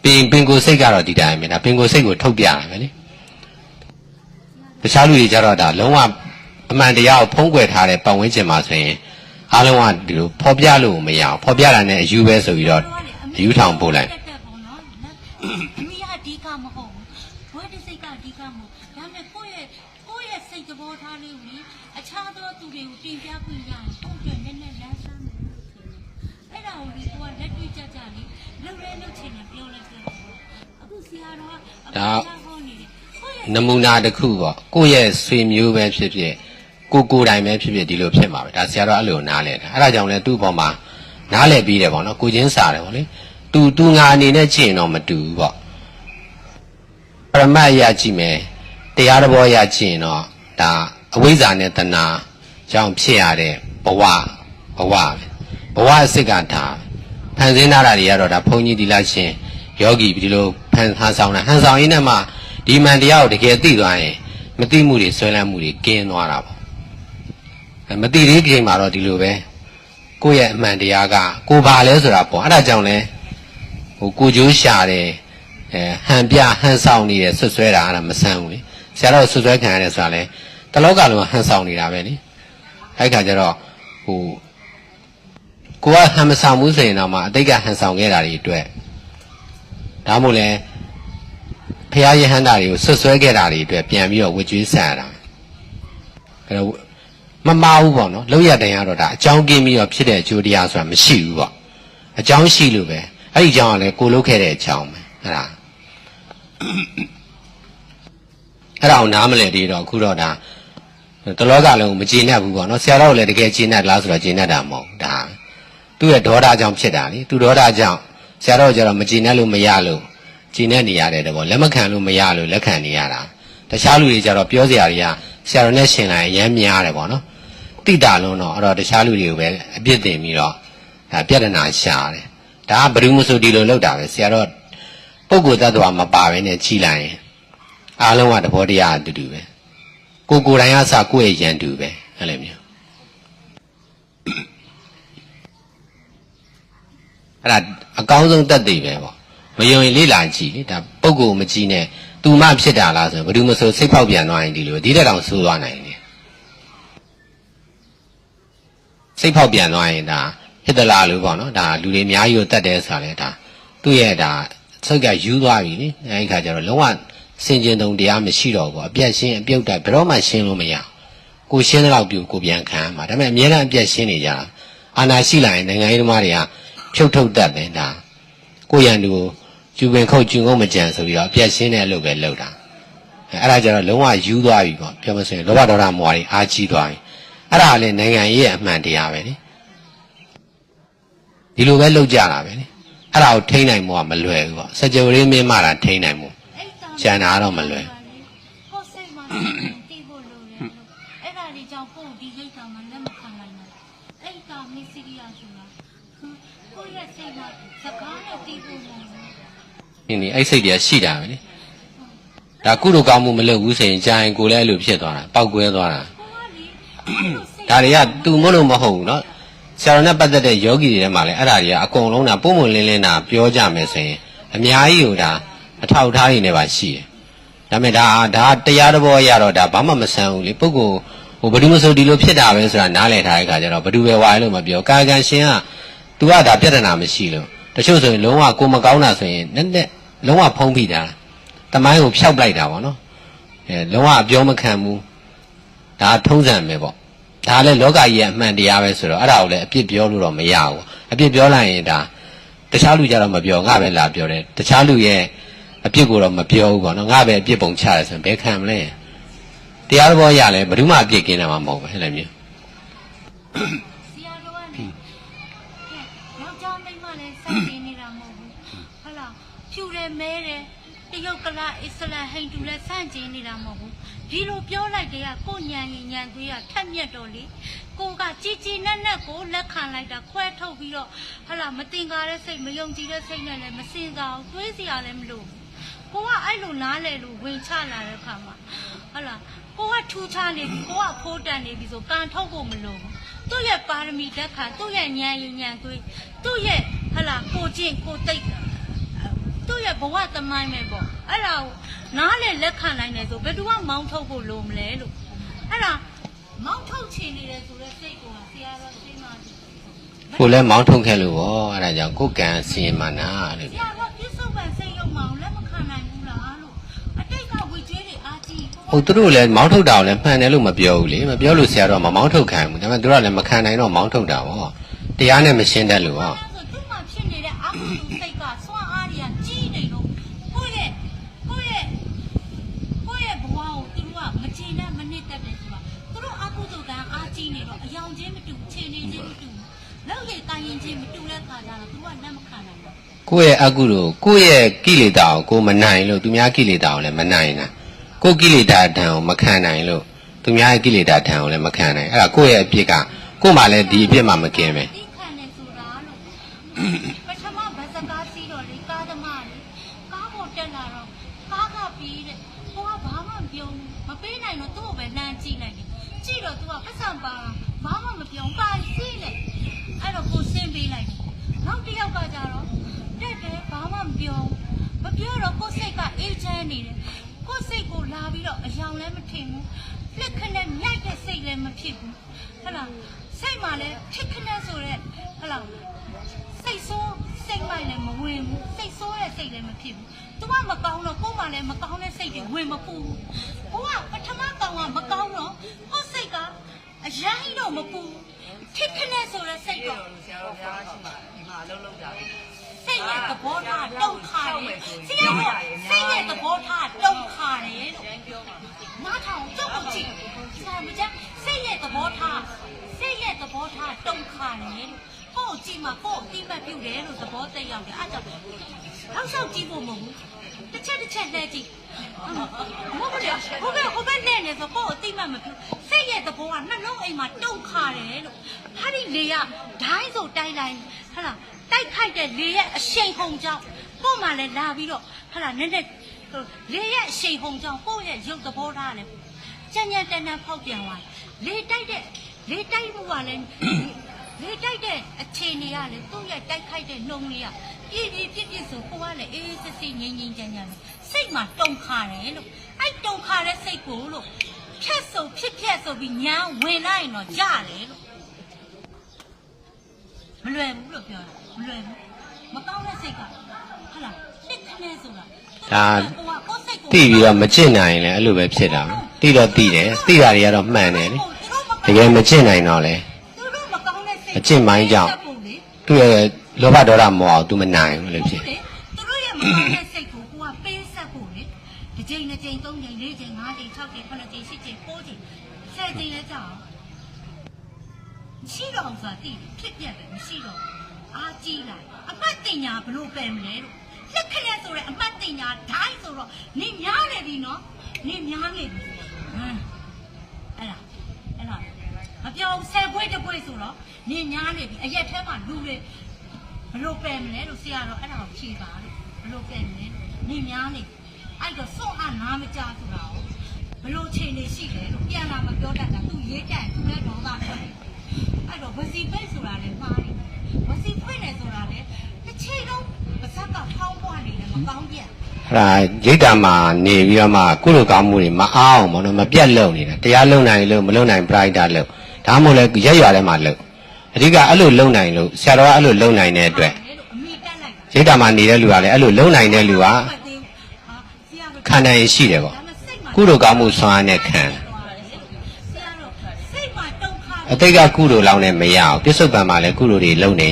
B: ပင်ကိုစိတ်ကတော့ဒီတိုင်းပဲဒါပင်ကိုစိတ်ကိုထုတ်ပြတာပဲလေတခြားလူတွေကြတော့ဒါလုံးဝအမှန်တရားကိုဖုံးကွယ်ထားတဲ့ပတ်ဝန်းကျင်မှာဆိုရင်အားလုံးကဒီလိုဖော်ပြလို့မရအောင်ဖော်ပြတာနဲ့အယူပဲဆိုပြီးတော့အယူထောင်ပို့လိုက်
A: မိရအဓိကမဟုတ်ဘူးဘဝတစ်စိတ်ကအဓိကမဟုတ်ဒါနဲ့ကိုယ့်ရဲ့စိတ်သဘောထားလေးကိုအခြားသောသူတွေကိုတင်ပြခွင့်ရရင်ကိုယ့်အတွက်နည်းနည်းလမ်းဆန်းမယ်လို့ထင်တယ်အဲ့ဒါကိုဒီကလက်တွေ့ကြကြလေးလုပ်ချင်တယ်ပြောလိုက်တယ်အခုဆရာတော်က
B: ဒါနမူနာတစ်ခုပေါ့ကိုယ့်ရဲ့ဆွေမျိုးပဲဖြစ်ဖြစ်ကိုတိုင်ပဲဖြစ်ဖြစ်ဒီလိုဖြစ်မှာပဲဒါဆရာတော်အဲ့လိုနားလဲတာအဲ့ဒါကြောင့်လဲသူ့ဘောမှာနားလဲပြီးတယ်ပေါ့နော်ကိုချင်းစားတယ်ပေါ့လေသူငါအနေနဲ့ကြည့်ရင်တော့မတူဘူးပေါ့ပရမတ်ရကြည့်မယ်တရားတော်ရကြည့်ရင်တော့ဒါအဝိဇ္ဇာနဲ့တဏှာကြောင့်ဖြစ်ရတဲ့ဘဝအစ်စ်ကဒါဖန်ဆင်းထားတာတွေကတော့ဒါဘုန်းကြီးဒီလားရှင်ယောဂီဒီလိုဖန်ဆောင်တာဟန်ဆောင်ရင်းနဲ့မှဒီမှန်တရားကိုတကယ်သိသွားရင်မသိမှုတွေဆွဲလန်းမှုတွေကင်းသွားတာပေါ့မသိသေးခင်မှာတော့ဒီလိုပဲကိုယ့်ရဲ့အမှန်တရားကကိုဘာလဲဆိုတာပေါ့အဲ့ဒါကြောင့်လဲကိုကျိုးရှာတယ်ဟန်ဆောင်နေတယ်ဆွဆွဲတာအဲ့ဒါမဆန်းဘူးလေဆရာတော်ဆွဆွဲခံရတယ်ဆိုတာလဲတလောကလုံးဟန်ဆောင်နေတာပဲလေအဲ့ခါကျတော့ကိုကဟန်မဆောင်ဘူးဆိုရင်တော့မှအတိတ်ကဟန်ဆောင်ခဲ့တာတွေအတွက်ဒါမှမဟုတ်လဲဖရာယဟန္တာတွေကိုဆွဆွဲခဲ့တာတွေအတွက်ပြန်ပြီးတော့ဝကြွေးဆန်ရတာအဲ့တော့မမှားဘူးပေါ့နော်လောက်ရတိုင်ရတော့ဒါအကြောင်းကင်းပြီးတော့ဖြစ်တဲ့အကျိုးတရားဆိုတာမရှိဘူးပေါ့အကြောင်းရှိလို့ပဲအဲ့ဒီအကြောင်းကလည်းကိုလုပ်ခဲ့တဲ့အကြောင်းပဲအဲ့ဒါကိုနားမလဲသေးတော့အခုတော့ဒါတလောကလုံးမကျေနပ်ဘူးပေါ့နော်ဆရာတော်လည်းတကယ်ကျေနပ်လားဆိုတော့ကျေနပ်တာမဟုတ်ဒါသူ့ရဲ့ဒေါသကြောင့်ဖြစ်တာလေသူဒေါသကြောင့်ဆရာတော်ကျတော့မကျေနပ်လို့မရလို့ကျေနပ်နေရတယ်တဘောလက်မခံလို့မရလို့လက်ခံနေရတာတခြားလူတွေကျတော့ပြောစရာတွေကဆရာတော်နဲ့ရှင်လိုက်ရမ်းများတယ်ပေါ့နော်တိတာလုံးတော့အဲ့တော့တခြားလူတွေကိုပဲအပြစ်တင်ပြီးတော့ဒါပြဿနာရှာတယ်ဒါကဘယ်သူမှဆိုဒီလိုလုပ်တာပဲဆရာတော်ပုဂ္ဂိုလ်တ attva မပါဘဲနဲ့ကြီးလိုက်ရင်အားလုံးကသဘောတရားအတူတူပဲကိုယ်တိုင်ကစကိုယ့်ရဲ့ယံတူပဲအဲ့လိုမျိုးအဲ့ဒါအကောင်းဆုံးတတ်သိပဲပေါ့မယုံရင်လေ့လာကြည့်လေဒါပုဂ္ဂိုလ်မကြည့်နဲ့သူမှဖြစ်တာလားဆိုဘယ်သူမှဆိုစိတ်ပေါက်ပြန်သွားရင်ဒီလိုဒီတက်တောင်ဆိုးသွားနိုင်တယ်စိတ်ပေါက်ပြန်သွားရင်ဒါဖြစ်သလားလို့ပေါ့နော်ဒါလူတွေအများကြီးကိုတတ်တယ်ဆိုတာလေဒါသူ့ရဲ့ဒါစိတ်ကယူသွားပြီလေအဲဒီခါကျတော့လုံးဝစင်ကျင်တုံတရားမရှိတော့ဘူးအပြတ်ရှင်းအပြုတ်တိုက်ဘယ်တော့မှရှင်းလို့မရကိုရှင်းတဲ့လောက်ပြကိုပြန်ခံမှာဒါပေမဲ့အများအားအပြတ်ရှင်းနေကြတာအာနာရှိလာရင်နိုင်ငံရေးသမားတွေကဖြုတ်ထုတ်တတ်တယ်ဒါကိုရန်သူကိုကျူပင်ခုတ်ကျူငုံမကြံဆိုပြီးတော့အပြတ်ရှင်းတဲ့အလုပ်ပဲလုပ်တာအဲ့ဒါကျတော့လုံးဝယူသွားပြီပေါ့ပြောမစင်လောဘဒေါသမောဟတွေအားကြီးသွားပြီအဲ့ဒါလည်းနိုင်ငံရေးရဲ့အမှန်တရားပဲလေ ဒီလိုပဲလောက်ကြတာပဲလေအဲ့ဒါကိုထိန်းနိုင်မှုကမလွယ်ဘူးပေါ့စကြဝဠာမင်းမတာထိန်းနိုင်မှုကျန်တာတော့မလွယ်
A: ကိုစိတ်မှာတည်ဖို့လိုတယ်လို့အဲ့ဒါတွေကြောင့်ကိုဒီရိတ်တာမှလက်မခံနိုင်ဘူးအဲ့ဒါမစ္စရိယဆိုတာကိုရဲ့စိတ်မှာစကားနဲ့တည်ဖို့လိုတယ်
B: နင်းအဲ့စိတ်တွေကရှိတာပဲလေဒါကုသိုလ်ကောင်းမှုမလုပ်ဘူးဆိုရင်ကြာရင်ကိုယ်လည်းအဲ့လိုဖြစ်သွားတာပောက်ကွဲသွားတာဒါတွေကသူမလို့မဟုတ်ဘူးเนาะဆရာတော်နဲ့ပတ်သက်တဲ့ယောဂီတွေထဲမှာလည်းအဲ့ဒါတွေကအကုန်လုံးတာပုံမလင်းလင်းတာပြောကြမယ်ဆိုရင်အများကြီးဟိုဒါအထောက်ထားရင်းနေပါရှိတယ်ဒါပေမဲ့ဒါတရားတော်ရတော့ဒါဘာမှမဆန်းဘူးလေပုဂ္ဂိုလ်ဟိုဘယ်သူမဆိုဒီလိုဖြစ်တာပဲဆိုတာနားလည်ထားတဲ့အခါကျတော့ဘယ်သူပဲဝိုင်းလို့မပြောကာကံရှင်က तू ကဒါပြဿနာမရှိလို့တချို့ဆိုရင်လုံးဝကိုမကောင်းတာဆိုရင်နဲ့လုံးဝဖုံးဖိတာတမိုင်းကိုဖျောက်လိုက်တာပေါ့နော်လုံးဝအပြောမခံဘူးဒါထုံးစံပဲပေါ့ဒါလည်းလောကကြီးရဲ့အမှန်တရားပဲဆိုတော့အဲ့ဒါကိုလည်းအပြစ်ပြောလို့တော့မရဘူးအပြစ်ပြောလိုက်ရင်ဒါတခြားလူကြတော့မပြောငါပဲလာပြောတယ်တခြားလူရဲ့အပြစ်ကိုတော့မပြောဘူးပေါ့နော်ငါပဲအပြစ်ပုံချတယ်ဆိုရင်ဘယ်ခံမလဲတရားတော်ရလဲဘယ်သူမှအပြစ်ကင်းတယ်မှာမဟုတ်ဘူးဟဲ့လေမျိုး
A: ဆရာတော်ကလည်းယောက်ျားမိန်းမလည်းစိုက်တင်နေတာမဟုတ်ဘူးဟုတ်လားဖြူတယ်မဲတယ်တရုတ်ကလာအစ္စလာမ်ဟိန္ဒူလည်းစန့်ကျင်နေတာမဟုတ်ဘူးဒီလိုပြောလိုက်တဲ့ကကိုညံရင်ညံသွေးကထက်မြက်တော့လေကိုကជីជីနက်နက်ကိုလက်ခံလိုက်တာခွဲထုတ်ပြီးတော့ဟုတ်လားမတင်ကားတဲ့စိတ်မယုံကြည်တဲ့စိတ်နဲ့လည်းမစင်စားဘူးတွေးစရာလည်းမလိုဘူးကိုကအဲ့လိုနားလေလို့ဝင်ချလာတဲ့ခါမှာဟုတ်လားကိုကထူချနေပြီကိုကဖိုးတန်နေပြီဆိုကန်ထုတ်ဖို့မလိုဘူးသူ့ရဲ့ပါရမီတက်ခါသူ့ရဲ့ဉာဏ်ရည်ဉာဏ်သွေးသူ့ရဲ့ဟုတ်လားကိုကျင့်ကိုသိသူ့ရဲ့ဘဝသမိုင်းပဲပေါ့အဲ့ဒါကိုနားလေလက်ခံနိုင်တယ်ဆိုဘယ်သူကမောင်းထုတ်ဖို့လိုမလဲလို့အဲ့ဒါမောင်းထုတ်ချင်နေတယ်ဆိုတော့စိတ်ကဆရာတော်သိမှ
B: ကိုလည်းမောင်းထုတ်ခဲ့လို့ပေါ့အဲ့ဒါကြောင့်ကိုကံစီရင်မာနာလို့
A: ဆရာတော်ပြစ္ဆုတ်ပန်စိတ်ရုံမောင်းလက်မခံနိုင်ဘူးလားလို့အတိတ်ကဝိကျွေးတွေအားကြီး
B: ဟုတ်သူတို့လည်းမောင်းထုတ်တာကိုလည်းမှန်တယ်လို့မပြောဘူးလေမပြောလို့ဆရာတော်မမောင်းထုတ်ခံဘူးဒါပေမဲ့သူတို့ကလည်းမခံနိုင်တော့မောင်းထုတ်တာပေါ့တရားနဲ့မရှင်းတတ်လို့ပေါ့
A: သူ့မှာဖြစ်နေတဲ့အာဟုတုစိတ်ကစွမ်းအားတွေကကြီးနေလို့ကိုယ့်ရဲ့ဘဝကိုသူတို့ကမချေနဲ့မနစ်တက်တယ်ဆိုတာသူတို့အာဟုတုကအားကြီးနေတော့အယောင်ချင်းမတူခြေနေချင်းမတူလောက်ရည်ကိုင်းရင်ချင်းမတူတဲ့ခါကျတော့သူကလက်မခံနိုင်ဘူး
B: ကိုယ့်ရဲ့အကုသိုလ်ကိုယ့်ရဲ့ကိလေသာကိုကိုမနိုင်လို့သူများကိလေသာကိုလည်းမနိုင်တာကိုယ်ကိလေသာဓာတ်ကိုမခံနိုင်လို့သူများရဲ့ကိလေသာဓာတ်ကိုလည်းမခံနိုင်အဲ့ဒါကိုယ့်ရဲ့အပြစ်ကကိုယ်မှလည်းဒီအပြစ်မှမကင်းပဲ
A: ဒီခံနေဆိုတာလို့ပထမဗစကားစီးတော့လေကားသမားလေကားပေါ်တက်လာတော့ကားကပြီးတဲ့ကိုကဘာမှမပြောဘူးမပေးနိုင်တော့သူ့ကိုပဲလမ်းကြည့်လိုက်တယ်ကြည့်တော့သူကပတ်စံပါဘာမှမပြောပါစီးလေအဲ့တော့ကိုဆင်းပေးလိုက်တယ်နောက်တစ်ယောက်ကကြတော့တက်တယ်ဘာမှမပြောတော့ကိုစိတ်ကအေးချမ်းနေတယ်ကိုစိတ်ကိုလာပြီးတော့အယောင်လည်းမထင်ဘူးလက်ခနဲ့မြိုက်တဲ့စိတ်လည်းမဖြစ်ဘူးဟုတ်လားစိတ်မှလည်းဖြစ်ခနဲ့ဆိုတော့ဟုတ်လားစိတ်ဆိုးစိတ်မိုက်လည်းမဝင်ဘူးစိတ်ဆိုးတဲ့စိတ်လည်းမဖြစ်ဘူးသူကမကောင်းတော့ကိုယ်မှလည်းမကောင်းတဲ့စိတ်တွေဝင်မပူဘူးကိုကပထမကောင်ကမကောင်းတော့ကိုယ်စိတ်ကအရင်တော့မပူဖြစ်ခနဲ့ဆိုတဲ့စိတ်တော့ဆရာတော်ဘုရားရှိမှဒီမှာအလုံးလုံးတာစိတ်ရဲ့သဘောထားတုံခါတယ်ဆရာကစိတ်ရဲ့သဘောထားတုံခါတယ်လို့နားထောင်ကြောက်ကြည့်ဆရာမကျစိတ်ရဲ့သဘောထားတုံခါတယ်လို့ကိုကြည့်မှကိုအတိမတ်ပြုတယ်လို့သဘောသိရောက်တယ်အဲ့ကြောင့်နောက်လျှောက်ကြည့်ဖို့မဟုတ်ဘူးတစ်ချက်လှည့်ကြည့်ဟုတ်ကဲ့ဟိုဘက်နဲ့နေဆိုကိုအတိမတ်မပြုစိတ်ရဲ့သဘောကနှလုံးအိမ်မှာတုံခါတယ်လို့ဟာဒီလေကဒိုင်းဆိုတိုက်လိုက်ဟလားတိုက်ခိုက်တဲ့လေရဲ့အရှိန်ဟုန်ကြောင့်ကို့မှလည်းလာပြီးတော့ဟလာနည်းနည်းလေရဲ့အရှိန်ဟုန်ကြောင့်ကို့ရဲ့ရုပ်သဘောထားလည်းကြံ့တန်းဖောက်ပြန်သွားလေတိုက်မှုကလည်းလေတိုက်တဲ့အခြေအနေကလည်းသူ့ရဲ့တိုက်ခိုက်တဲ့နှုံလေးကပြည့်ဆိုကိုကလည်းအေးစစ်စစ်ငြိမ်ချမ်းစိတ်မှာတုံခါတယ်လို့အဲ့တုံခါတဲ့စိတ်ကိုလို့ဖြတ်ဆိုပြီးညာဝင်လိုက်ရင်တော့ရတယ်လို့မလွယ်ဘူးလို့ပြောတာမလွယ်ဘူးမကောင်းတဲ့စိတ်ကဟုတ်လားတစ်ခနဲ့ဆိုတာ
B: ဒါတိပြီးတော့မကျင့်နိုင်ရင်လည်းအဲ့လိုပဲဖြစ်တာတိတော့တိတယ်တိတာတွေကတော့မှန်တယ်လေတကယ်မကျင့်နိုင်တော့လေအကျင့်မိုင်းကြောင့်သူ့ရဲ့လောဘဒေါသမောဟကို तू မနိုင်ဘူးလို့ဖြစ်
A: သူတို့ရဲ့မကောင်းတဲ့စိတ်ကိုကိုကပေးဆက်ဖို့လေတစ်ချိန်နှစ်ချိန်သုံးချိန်လေးချိန်ငါးချိန်၆ချိန်၇ချိန်၈ချိန်၉ချိန်၁၀ချိန်လည်းကြာအောင်ရှိတော့ဆိုတာတိဖြစ်ပြက်တယ်မရှိတော့ အားကြီးလာအမှတ်တင်ညာဘလို့ပဲမလဲလို့လက်ခရက်ဆိုတဲ့အမှတ်တင်ညာဓာတ်ဆိုတော့နေများနေပြီနော်နေများနေပြီအဲ့ဒါမပြောဆယ်ပွေးတစ်ပွေးဆိုတော့နေများနေပြီအရက်ထဲမှာလူတွေဘလို့ပဲမလဲလို့ဆရာတော့အဲ့ဒါကိုဖြေပါလို့ဘလို့ပဲမလဲနေများနေအဲ့တော့စွန့်အားနားမကြဆိုတာကိုဘလို့ချိန်နေရှိတယ်လို့ပြန်လာမပြောတတ်တာသူရေးကြတယ်သူလည်းဒေါသထွက်တယ်အဲ့တော့ဝစီပိတ်ဆိုတာလည်းမှားတယ်ဝစီပိတ်နေဆိုတာလည်းတစ်ချိန်လုံးပါဇက်ကဖောင်းပွားနေတယ်မကောင်းပြန်
B: အဲ့ဒါရိတ်တာမှာနေပြီးတော့မှကုလိုကောင်းမှုတွေမအားအောင်ဘောနော်မပြတ်လုံနေတာတရားလုံနိုင်လို့မလုံနိုင်ပရိုက်တာလို့ဒါမှမဟုတ်လဲရက်ရွာထဲမှာလုံအဓိကအဲ့လိုလုံနိုင်လို့ဆရာတော်ကအဲ့လိုလုံနိုင်တဲ့အတွက်ရိတ်တာမှာနေတဲ့လူကလည်းအဲ့လိုလုံနိုင်တဲ့လူကခံနိုင်ရှိတယ်ပေါ့ကုလိုကောင်းမှုဆွမ်းအားနဲ့ခံအတိတ်ကကုလိုလောင်းနဲ့မရအောင်ပြစ္ဆုတ်ပံမှာလည်းကုလိုတွေလုံနေ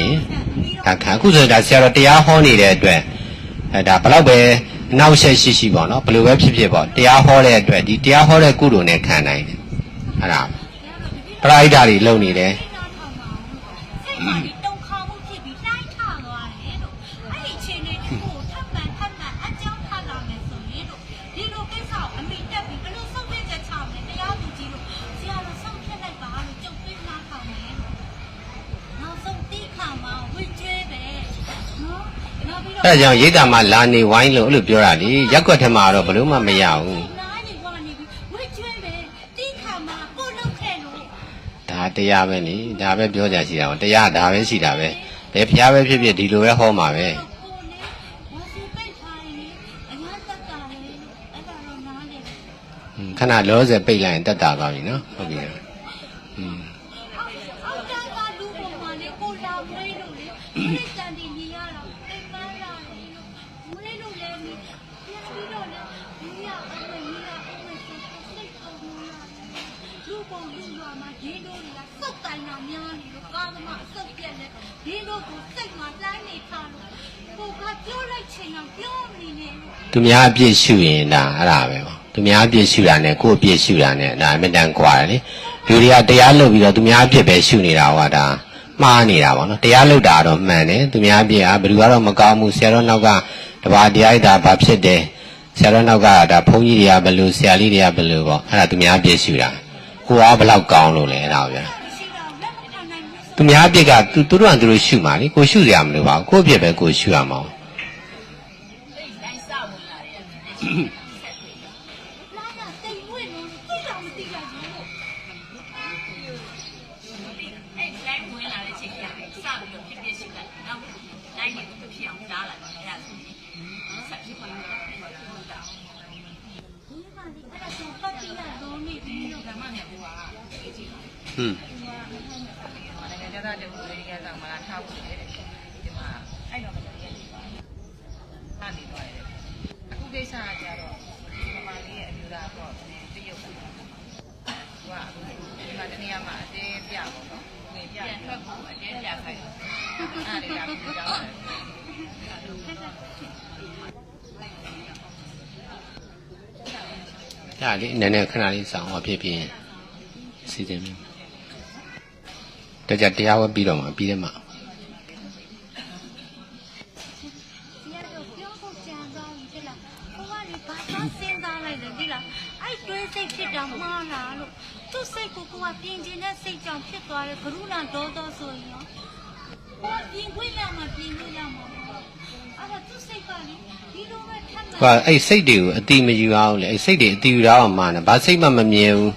B: ဒါခံအခုဆိုဒါဆရာတော်တရားဟောနေတဲ့အတွက်ဒါဘလောက်ပဲနောက်ဆက်ရှိပေါ့နော်ဘယ်လိုပဲဖြစ်ဖြစ်ပေါ့တရားဟောတဲ့အတွက်ဒီတရားဟောတဲ့ကုလိုနဲ့ခံနိုင်တယ်အဲ့ဒါပရိုက်တာတွေလုံနေတယ်
A: တုံခါမှုဖြစ်ပြီးတိုင်းထသွားတယ်လို့အဲ့ဒီချိန်လေးကိုထပ်မှန်အကြောင်းထားလာမယ်ဆိုရင်လို့ဒီလိုကိစ္စကိုအမိတက်ပြီးဘယ်လိုဆုံးဖြတ်ချက်ချမလဲတရားသူကြီးလို့ဆရာတော်ဆုံးဖြတ်လိုက်ပါလို့ကြုံတွေ့မှခေါင်းတယ်နောက်ဆုံးတိခါမှာဝိကျွဲပဲနော်နောက်ပြီးတော့
B: အဲ့ဒါကြောင့်ရိတ်တာမှာလာနေဝိုင်းလို့အဲ့လိုပြောတာလေရက်ွက်ထဲမှာတော့ဘယ်လို့မှမရဘူးဒါတရားပဲလေဒါပဲပြောကြရှိတာပေါ့တရားဒါပဲရှိတာပဲဘယ်ဖျားပဲဖြစ်ဖြစ်ဒီလိုပဲဟောမှာပဲခဏလောဆယ်ပိတ်လိုက်ရင်တက်တာပါပြီနော်ဟုတ်ပြီသူများအပြည့်ရှုရင်ဒါအဲ့ဒါပဲပေါ့သူများအပြည့်ရှုတာနဲ့ကိုယ့်အပြည့်ရှုတာနဲ့ဒါအမြဲတမ်းကွာတယ်လေလူတွေကတရားလုပ်ပြီးတော့သူများအပြည့်ပဲရှုနေတာဟောဒါမှားနေတာပေါ့နော်တရားလုပ်တာတော့မှန်တယ်သူများအပြည့်ဘယ်သူကတော့မကောင်းဘူးဆရာတော်နောက်ကတပါးတရားဒါဘာဖြစ်တယ်ဆရာတော်နောက်ကဒါဘုန်းကြီးတွေကဘယ်လိုဆရာလေးတွေကဘယ်လိုပေါ့အဲ့ဒါသူများအပြည့်ရှုတာကိုကဘယ်လောက်ကောင်းလို့လဲအဲ့ဒါဗျာသူများအပြည့်ကသူတို့ကသူတို့ရှုမှာလေကိုရှုစရာမလိုပါဘူးကိုယ့်အပြည့်ပဲကိုရှုရမှာ
D: နိုင်ငံခြားသားတွေဦးလေးကဆောင်မလားထားဖို့လေဒီမှာအဲ့တော့ကနေသွားတယ်အခုကိစ္စကကြတော့မမလေးရဲ့အမျိုးသားတော့တရုတ်ကဒီမှာတနေရာမှာအတင်းပြပေါ့နော်ဝင်ပြပြန်ထွက်ဖို့အတင်းပြခိုင်းအဲ့ဒါတွေကပြောင်းတယ်
B: ဒါလေးနည်းနည်းခဏလေးစောင့်ဟောဖြစ်ဖြစ်စီစဉ်မယ်တကြတရားဝဲပြီးတော့မှပြီးတယ်မှာ
A: ပြောဖို့ကြံသွားပြီတဲ့လားဟိုကနေဘာသာစဉ်းစားလိုက်တယ်ဒီလားအဲ့တွေးစိတ်ဖြစ်တာမှားလားလို့သူ့စိတ်ကိုကပြင်ကျင်တဲ့စိတ်ကြောင့်ဖြစ်သွားတယ်ဘုရုဏဒေါသဆိုရင်ရောပြင်ခွင့်ရမှာပြင်လို့ရမှာအဲ့ဒါသူ့စိတ်ကလေဒီလိုပဲထပ်လာ
B: အဲ့စိတ်တွေကိုအတိမယူအောင်လေအဲ့စိတ်တွေအတိယူတော့မှနဲ့ဘာစိတ်မှမမြင်ဘူး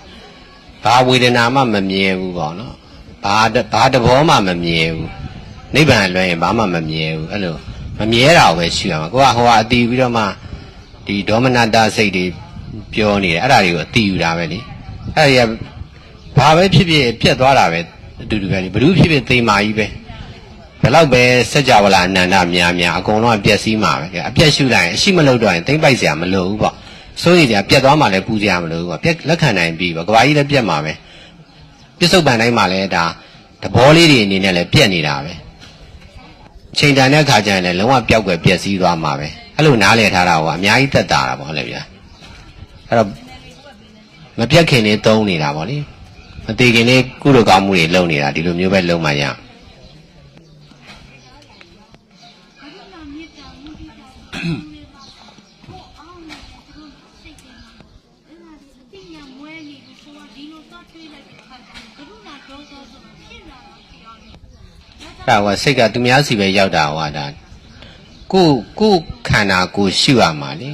B: ဘာဝေဒနာမှမမြင်ဘူးပေါ့နော်ဘာတဘောမှမမြင်ဘူးနိဗ္ဗာန်လွှဲရင်ဘာမှမမြင်ဘူးအဲ့လိုမမြဲတာကိုပဲရှုရမှာကိုကဟိုကအတိပြီးတော့မှဒီဒေါမနတစိတ်တွေပြောနေတယ်အဲ့ဒါတွေကိုအတိယူတာပဲလေအဲ့ဒါကြီးဘာပဲဖြစ်ဖြစ်ပြတ်သွားတာပဲအတူတူပဲလေဘ누구ဖြစ်ဖြစ်သိမာကြီးပဲဘယ်တော့ပဲစัจ java လာအနန္တများအကုန်လုံးကပျက်စီးမှာပဲအပြတ်ရှုလိုက်ရင်အရှိမလို့တော့ရင်သိမ့်ပိုက်စရာမလိုဘူးပေါ့စိုးရိမ်စရာပြတ်သွားမှလည်းပူစရာမလိုဘူးပေါ့ပြက်လက်ခံနိုင်ပြီပေါ့ကဘာကြီးလည်းပြတ်မှာပဲပြစ္ဆုတ်ပန်တိုင်းမှာလည်းဒါသဘောလေးတွေအနေနဲ့လည်းပြက်နေတာပဲချိန်တန်တဲ့ခါကျရင်လည်းလုံးဝပျောက်ကွယ်ပျက်စီးသွားမှာပဲအဲ့လိုနားလည်ထားတာကအများကြီးသက်သာတာပေါ့လေဗျာအဲ့တော့မပြတ်ခင်လေးသုံးနေတာပေါ့လေမသေးခင်လေးကုလိုကောင်းမှုတွေလုပ်နေတာဒီလိုမျိုးပဲလုံးမှရ
A: အောင်နေတယ်သူတို့စိတ်ကအဲ့ဒါအတိညာမွဲနေဘူးဆိုတော့ဒီလိုသွားထွေးလိုက်တဲ့အခါကျဘုရုနာတော့ဆိုဖြစ်လာတာပြောတယ်
B: ဒါကစိတ်ကသူများစီပဲရောက်တာဟောဒါကိုခန္ဓာကိုရှုရမှာလေ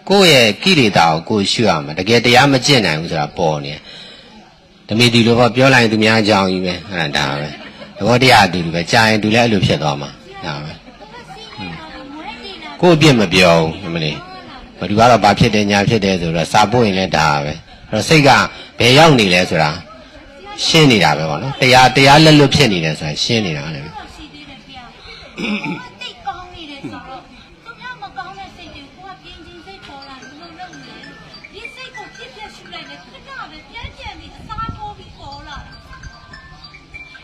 B: ကိုယ့်ရဲ့ကိလေသာကိုရှုရမှာတကယ်တရားမကျင့်နိုင်ဘူးဆိုတာပေါ်နေဓမေတီလိုပြောလိုက်ရင်သူများအကြောင်းကြီးပဲအဲ့ဒါပဲသဘောတရားအတူတူပဲကြာရင်သူလည်းအဲ့လိုဖြစ်သွားမှာဒါပဲကိုယ့်အပြစ်မပြောဘူးမလေးဘယ်သူကတော့ဘာဖြစ်တယ်ညာဖြစ်တယ်ဆိုတော့စာပို့ရင်လည်းဒါပဲအဲ့တော့စိတ်ကဘယ်ရောက်နေလဲဆိုတာရှင်းနေတာပဲပေါ့နော်တရားလက်လွတ်ဖြစ်နေတယ်ဆိုတာရှင်းနေတာလည်း
A: ရှိသေးတယ်ဗျာတိတ်ကောင်းနေတယ်ဆိုတော့သူများမကောင်းတဲ့စိတ်တွေကိုကပြင်းချင်းစိတ်ပေါ်လာဘယ်လိုလုပ်လဲဒီစိတ်ကိုပြစ်ပြတ်ရှုလိုက်တယ်ခဏပဲပြန်ကြံပြီးအစားထိုးပြီးပေါ်လာ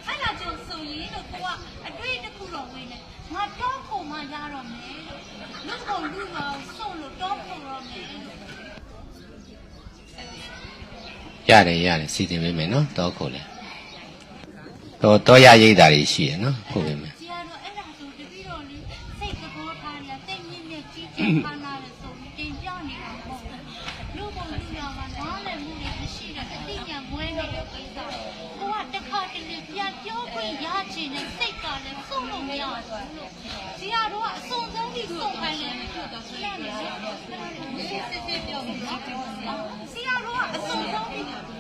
A: အဲ့ဒါကြောင့်ဆိုရင်တော့ကိုကအတွေ့တစ်ခုတော့ဝင်တယ်ငါတော့ခုမှရတော့မယ်လို့ကိုလူကဆုံးလို့တော့ခုတော့မယ်
B: ရတယ်စီစဉ်ပေးမယ်နော်တော့ခုလေတော့ရရိတ်တာတွေရှိရနော်ဟုတ်ပြီမယ်
A: ဆရာတို့အဲ့ဒါဆိုတပည့်တော်လေးစိတ်သဘောထားရတိတ်မြင့်မြတ်ကြီးကျယ်ခမ်းနားတယ်ဆိုရင်တင်ပြနေတာမဟုတ်ဘူးလူပုံလူရောကနားလည်မှုတွေမရှိတဲ့အတိညာမွဲနေတဲ့ကိစ္စကိုကတစ်ခါတလေပြန်ပြောခွင့်ရချင်တဲ့စိတ်ကလည်းဆုံးလို့မရဘူးလို့ဆရာတို့ကအစုံဆုံးပြီးဆုံးခိုင်းတယ်လို့တော့ဆိုရတယ်စစ်ပြောပြီးနော်ဆရာတို့ကအစုံဆုံးပြီးဆရာတို့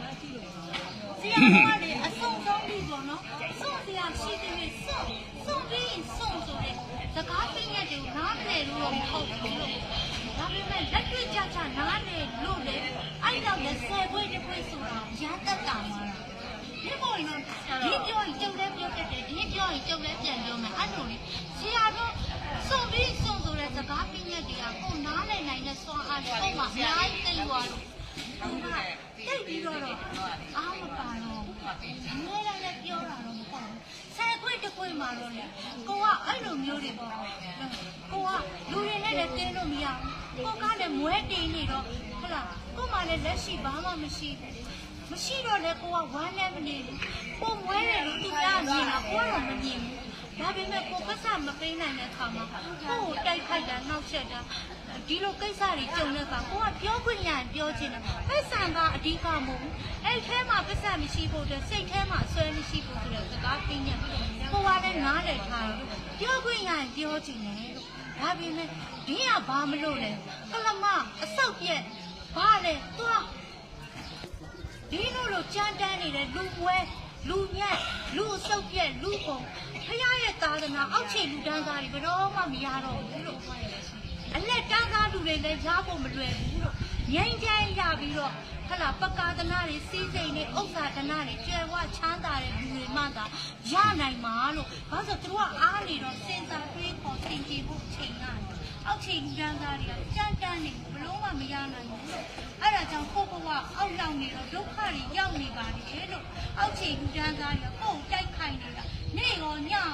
A: ကလေအစုံဆုံးပြီးပေါ့နော်ဆုံးဆရာရှိတယ်ဆုံးပြီးဆုံးဆိုတဲ့စကားပြည့်တဲ့ကိုနားမလည်လို့တော့မဟုတ်ဘူးလို့ဒါပေမဲ့လက်တွေ့ကြကြနားလည်လို့လေအဲ့တော့လည်း10ခွေတစ်ခွေဆိုတာရမ်းတက်တာမှာဒီပေါ်ရင်ဒီပြောရင်ကျုပ်လည်းပြောတတ်တယ်ဒီပြောရင်ကျုပ်လည်းပြန်ပြောမယ်အဲ့လိုလေဆရာတို့ဆုံးပြီးဆုံးဆိုတဲ့စကားပြည့်တဲ့တွေကကိုနားလည်နိုင်တဲ့စွမ်းအားတွေပုံမှာအများကြီးသိသွားလို့တိတ်ပြီးတော့အားမပါတော့ဘူးငဲလည်းပြောတာတော့မဟုတ်ဘူးဆယ်ခွေတစ်ခွေမှာတော့လေကိုကအဲ့လိုမျိုးတွေပေါ့ကိုကလူတွေနဲ့လည်းတင်းလို့မရဘူးကိုကလည်းမွဲတင်းနေတော့ဟုတ်လားကိုမှလည်းလက်ရှိဘာမှမရှိတော့လေကိုကဝမ်းနဲ့မနေဘူးကိုမွဲတယ်လို့သူကမြင်တာကိုတော့မမြင်ဘူးဒါပေမဲ့ကိုပတ်စမပေးနိုင်တဲ့အခါမှာကိုကိုတိုက်ခိုက်တာနှောက်ယှက်တာဒီလိုကိစ္စတွေကြုံတဲ့အခါကိုကပြောခွင့်ရရင်ပြောချင်တာပတ်စံကအဓိကမဟုတ်ဘူးအဲ့ထဲမှာပတ်စံမရှိဖို့တဲ့စိတ်ထဲမှာအစွဲမရှိဖို့ဆိုတဲ့စကားပြင်းညက်ကိုကလည်းနားလည်ထားတယ်ပြောခွင့်ရရင်ပြောချင်တယ်လို့ဒါပေမဲ့ဒီကဘာမလို့လဲကလမအဆုတ်ပြက်ဘာလဲသွားဒီလိုကြမ်းတမ်းနေတဲ့လူပွဲလူညက်လူအဆုတ်ပြက်လူပုံဖခင်ရဲ့သာသနာအောက်ခြေလူတန်းသားတွေဘယ်တော့မှမရတော့ဘူးလို့အလက်တန်းသားလူတွေလည်းရဖို့မလွယ်ဘူးလို့ငြိမ်းချမ်းရပြီးတော့ဟလာပကာဒနာတွေစီးစိမ်တွေဥစ္စာဒနာတွေကျွယ်ဝချမ်းသာတဲ့လူတွေမှသာရနိုင်မှာလို့ဘာလို့ဆိုသူကအားနေတော့စင်စာတွေးခေါ်သင်ကြည့်ဖို့ချိန်ရတယ်အောက်ခြေလူတန်းသားတွေကကြမ်းတမ်းနေဘလို့မှမရနိုင်ဘူးလို့အဲ့ဒါကြောင့်ကိုကအောက်လောက်နေတော့ဒုက္ခတွေရောက်နေပါတယ်လို့အောက်ခြေလူတန်းသားတွေကကိုယ်တိုက်ခိုက်နေတာနေရောညရော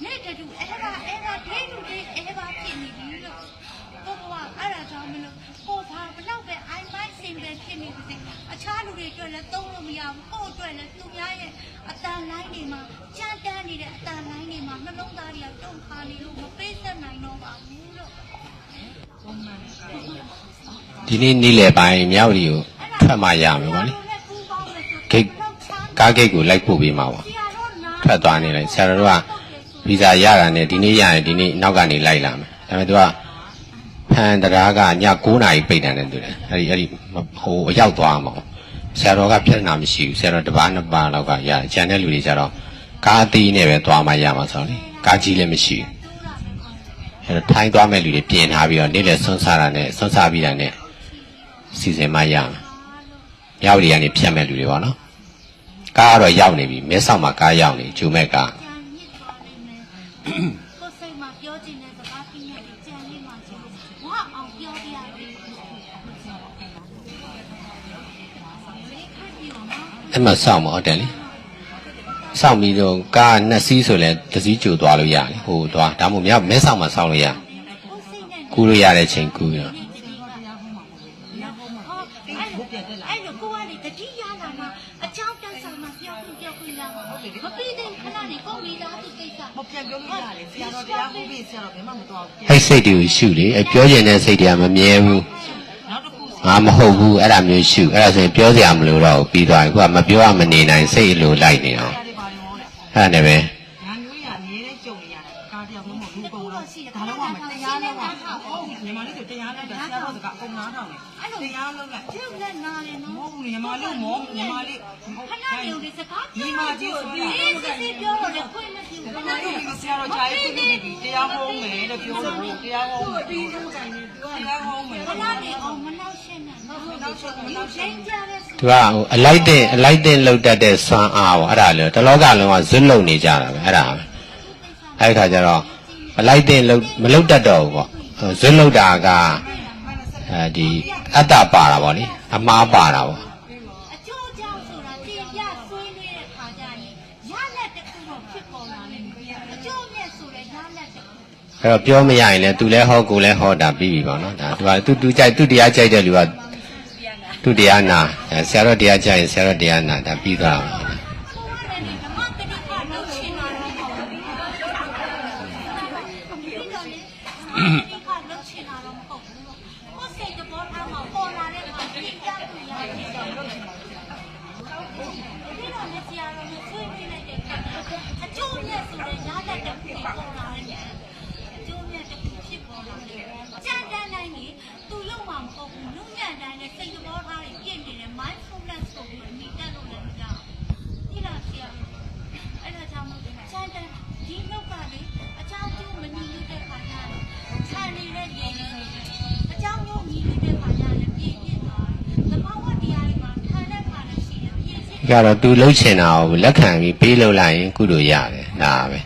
A: နေတူအဲ့ဒါဒိလူတွေအဲ့ဒါဖြစ်နေပြီလို့ကိုကအဲ့ဒါကြောင့်မလို့ကိုဘာဘလောက်ပဲအိုင်မိုက်စင်ပဲဖြစ်နေပါစေအခြားလူတွေအတွက်လည်းသုံးလို့မရဘူးကိုအတွက်လည်းသူများရဲ့အတန်လိုင်းတွေမှာကြမ်းတမ်းနေတဲ့အတန်လိုင်းတွေမှာနှလုံးသားတွေကတုန်ခါနေလို့မပေးသက်နိုင်တော့ပါဘူးလို့
B: ဒီနေ့လယ်ပိုင်းမြောက်ရီကိုထွက်မှရမယ်ဗောလေဂိတ်ကားဂိတ်ကိုလိုက်ပို့ပေးမှာပါထွက်သွားနေလိုက်ဆရာတော်ကဗီဇာရတာနဲ့ဒီနေ့ရရင်ဒီနေ့နောက်ကနေလိုက်လာမယ်ဒါပေမဲ့သူကဖန်တရားကည9 နာရီပိတ်တယ်တူတယ်အဲ့ဒီဟိုအရောက်သွားမှာဆရာတော်ကပြဿနာမရှိဘူးဆရာတော်တစ်ပါးနှစ်ပါးလောက်ကရတယ်ကျန်တဲ့လူတွေကျတော့ကားအသေးနဲ့ပဲသွားမှရမှာဆိုတော့လေကားကြီးလည်းမရှိဘူးအဲ့တော့ထိုင်းသွားမဲ့လူတွေပြင်ထားပြီးတော့နေ့လည်ဆွန်းစားတာနဲ့ဆွန်းစားပြီးတာနဲ့စီစဉ်မှရမှာရောက်ရီကနေဖြတ်မဲ့လူတွေပေါ့နော်ကားကတော့ရောက်နေပြီမဲဆောက်မှာကားရောက်နေဂျူမဲ့ကား
A: ကိုစိတ်မှာပြောချင်တဲ့စကားပြင်းတဲ့ကြံရင်းမှာကျဝအောင်ပြောပြရတယ်
B: အဲ့မှာစောင့်မဟုတ်တယ်လေစောင့်ပြီးတော့ကား2စီးဆိုလဲ1စီးကြိုသွားလို့ရတယ်ဟိုသွားဒါမှမဟုတ်မဲဆောက်မှာစောင့်လို့ရကူလို့ရတဲ့ချိန်ကူရ
A: အဲ့လိုကိုကလေတတိယလာမှာအကြောင်းတန်းဆောင်မှာပြောခွင့်ရမှာမပြီးတဲ့ခဏလေးကိုမိသားစုကိစ္စ
D: ပြန်ပြောလို့ရတယ်ဆရာတော်တရားဟောပြီးဆရာတော်ဘယ်မှမတော်ဘူး
B: အဲ့စိတ်တွေကိုရှုလေအဲ့ပြောကျင်တဲ့စိတ်တွေကမမြဲဘူး
D: နောက်တစ်ခု
B: ငါမဟုတ်ဘူးအဲ့ဒါမျိုးရှုအဲ့ဒါဆိုရင်ပြောစရာမလိုတော့ဘူးပြီးသွားပြီခုကမပြောရမနေနိုင်စိတ်လိုလိုက်နေအောင်
D: ဆရာတွေပါရောတဲ့
B: အဲ့ဒါနဲ့ပဲ
D: ညာမျိုးရအမြဲတမ်းကြုံနေရတယ်ကားတရားမဟုတ်ဘူးပုံတော့ဒါလုံးဝမတရားလုံးဝဟုတ်ညီမလေးတို့တရားလုံးကဆရာတော်ကအကုန်နားထောင်တယ်တရားလုံးက
A: ကျုပ်လည်းနားတယ်
D: မ
A: နော်
D: ဟုတ်ဘူးညီမလေးမောညီမလေး
A: ခဏလေးဦးလေးစကား
D: ညီမကြီးဆို
A: ဒီ
D: ရင်
A: စစ်ပြောတော့လည်းခွင့်မပြုဘူးခဏလေး
D: ဆရာတော်ဂျာရေးပြုလုပ်ပြီးတရားဟောမယ်လို့ပြောလို့တရားဟောမယ်တရားဟောမယ်
A: ခဏလေးအောင်မနှောက်ရှင်းနဲ့နော်မနှောက်ရှင်းကြတဲ့
B: သူကဟိုအလိုက်တဲ့လှုပ်တတ်တဲ့စွမ်းအားပေါ့အဲ့ဒါလေတလောကလုံးကဇွတ်လုံနေကြတာပဲအဲ့ဒါပဲအဲ့ဒီခါကျတော့အလိုက်တဲ့လှုပ်မလှုပ်တတ်တော့ဘူးပေါ့ဇွတ်လုံတာကဒီအတ္တပါတာပေါ့လေအမှားပါတာပေါ့
A: အကျိုးကြောင့်ဆိုတာတင်ပြဆွေးနေတဲ့ခါကျရင်ရလက်တစ်ခုတော့ဖြစ်ပေါ်လာတယ်အကျိုးနဲ့ဆိုတဲ့ရလက်တစ်ခု
B: အဲ့တော့ပြောမရရင်လည်းသူလည်းဟောကိုလည်းဟောတာပြီးပြီပေါ့နော်ဒါသူကြိုက်သူတရားကြိုက်တဲ့လူကသူတရားနာဆရာတော်တရားကြိုက်ရင်ဆရာတော်တရားနာဒါပြီးသွားတာပေါ့
A: ကိုယ်ကလည်းဓမ္မတတိကလုပ်ချင်တာလည်းမဟုတ်ဘူး။ဒီတော့လေဒီကလုပ်ချင်တာတော့မဟုတ်ဘူး။ကိုယ်စိတ်သဘောထားမှာပေါ်လာတဲ့အခါပြင်းပြလို့ရတယ်တော့လုပ်ချင်တာ။ဒီတော့လည်းဆရာတော်ကဆွေးနွေးလိုက်တဲ့အခါအကျိုးနဲ့ဆိုတဲ့ရတဲ့တစ်ခုပေါ်လာတယ်။အကျိုးနဲ့တစ်ခုဖြစ်ပေါ်လာတယ်။ကြံတန်းတိုင်းကြီးသူလုံးမှာမဟုတ်ဘူး။လူညံ့တိုင်းနဲ့စိတ်သဘောထားတွေပြည့်နေတယ် mindfulness ဆိုပြီးအမိတက်လို့လည်းမရဘူး။ဒီလားဆရာအဲ့ဒါကြောင့်ချမ်းတဲ့ဒီလောက်ကလေအကြောင်းကျိုးမညီတဲ့ခါကျတော့ခြံနေတဲ့ရေအကြောင်းမျိုးညီတဲ့ခါကျလည်းပြည့်ပြည့်သွားတယ်။သဘာဝတရားတွေမှာခံတဲ့ခါလည်းရှိတယ်။ပြည့်စစ်
B: ကတော့သူလှုပ်ချင်တာကိုလက်ခံပြီးပေးလို့လိုက်ရင်ကုသိုလ်ရတယ်ဒါပဲ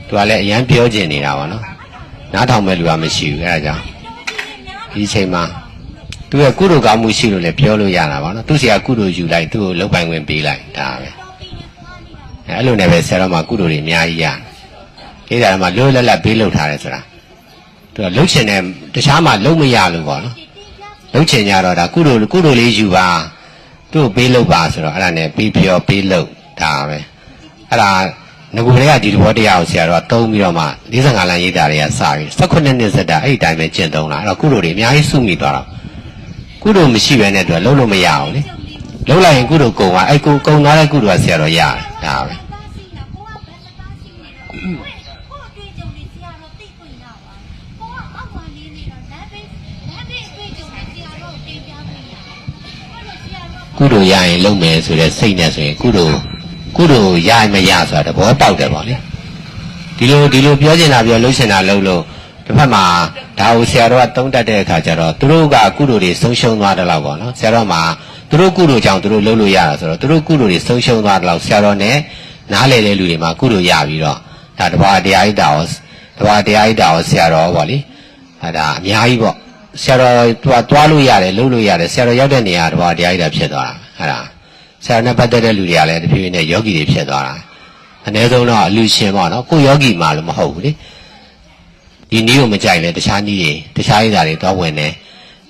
B: သူကလည်းအရန်ပြောချင်နေတာပါနော်နားထောင်မဲ့လူကမရှိဘူးအဲ့ဒါကြောင့်ဒီအချိန်မှာသူကကုသိုလ်ကောင်းမှုရှိလို့လည်းပြောလို့ရတာပါနော်သူစီကကုသိုလ်ယူလိုက်သူ့ကိုလှုပ်ပိုင်ခွင့်ပေးလိုက်ဒါပဲအဲ့လိုနဲ့ပဲဆရာတော်မှာကုသိုလ်တွေအများကြီးရတယ်ဒါမှလွတ်လပ်လပ်ပေးလို့ထားတယ်ဆိုတာသူကလှုပ်ချင်တဲ့တခြားမှာလှုပ်မရလို့ပေါ့နော်လှုပ်ချင်ကြတော့ဒါကုသိုလ်လေးယူပါသူ့ကိုပေးလို့ပါဆိုတော့အဲ့ဒါနဲ့ပြီးပြောပေးလို့ဒါပဲအဲ့ဒါငကူတွေကဒီသဘောတရားကိုဆရာတော်ကသုံးပြီးတော့မှ45လမ်းရေးတာတွေကစပြီး18နှစ်ဇက်တာအဲ့ဒီတိုင်းပဲကျင့်သုံးလာအဲ့တော့ကုသိုလ်တွေအများကြီးစုမိသွားတော့ကုသိုလ်မရှိဘဲနဲ့သူကလုံးလို့မရအောင်လေလုံးလိုက်ရင်ကုသိုလ်ကုန်သွားအဲ့ကုကုန်သွားတဲ့ကုသိုလ်ကဆရာတော်ရတယ်ဒါပဲ
A: သားစီနာကိုကဘယ်သားစီနေတော့ကိုအတွေ့အကြုံလေးဆရာတော်သိခွင့်ရပါကိုကအောက်မှာနေနေတော့ဒါပေအတွေ့အကြုံလေးဆရာတော်တင်ပြခွင့်ရတယ်အဲ့လိုဆရာတော်
B: ကုသိုလ်ရရင်လုံးမယ်ဆိုတဲ့စိတ်နဲ့ဆိုရင်ကုသိုလ်ရမရဆိုတာသဘောပေါက်တယ်ပေါ့လေဒီလိုပြောချင်တာပြောလှုပ်ချင်တာလှုပ်လို့တစ်ဖက်မှာဒါကိုဆရာတော်ကသုံးတတ်တဲ့အခါကျတော့သူတို့ကကုသိုလ်တွေဆုံးရှုံးသွားတယ်လို့ပေါ့နော်ဆရာတော်မှာသူတို့ကုသိုလ်ကြောင့်သူတို့လှုပ်လို့ရတာဆိုတော့သူတို့ကုသိုလ်တွေဆုံးရှုံးသွားတယ်လို့ဆရာတော်နဲ့နားလေတဲ့လူတွေမှာကုသိုလ်ရပြီးတော့ဒါတဘာတရားဣတာရောဆရာတော်ပေါ့လေဒါအများကြီးပေါ့ဆရာတော်သူကသွားလို့ရတယ်လှုပ်လို့ရတယ်ဆရာတော်ရောက်တဲ့နေရာတဘာတရားဣတာဖြစ်သွားတာအဲ့ဒါဆရာနဲ့ပတ်သက်တဲ့လူတွေကလည်းတဖြည်းဖြည်းနဲ့ယောဂီတွေဖြစ်သွားတာအနည်းဆုံးတော့အလူရှင်ပေါ့နော်ကိုယောဂီမှလည်းမဟုတ်ဘူးလေဒီနည်းကိုမကြိုက်လဲတခြားနည်းတွေတခြားဣတာတွေတော့ဝင်တယ်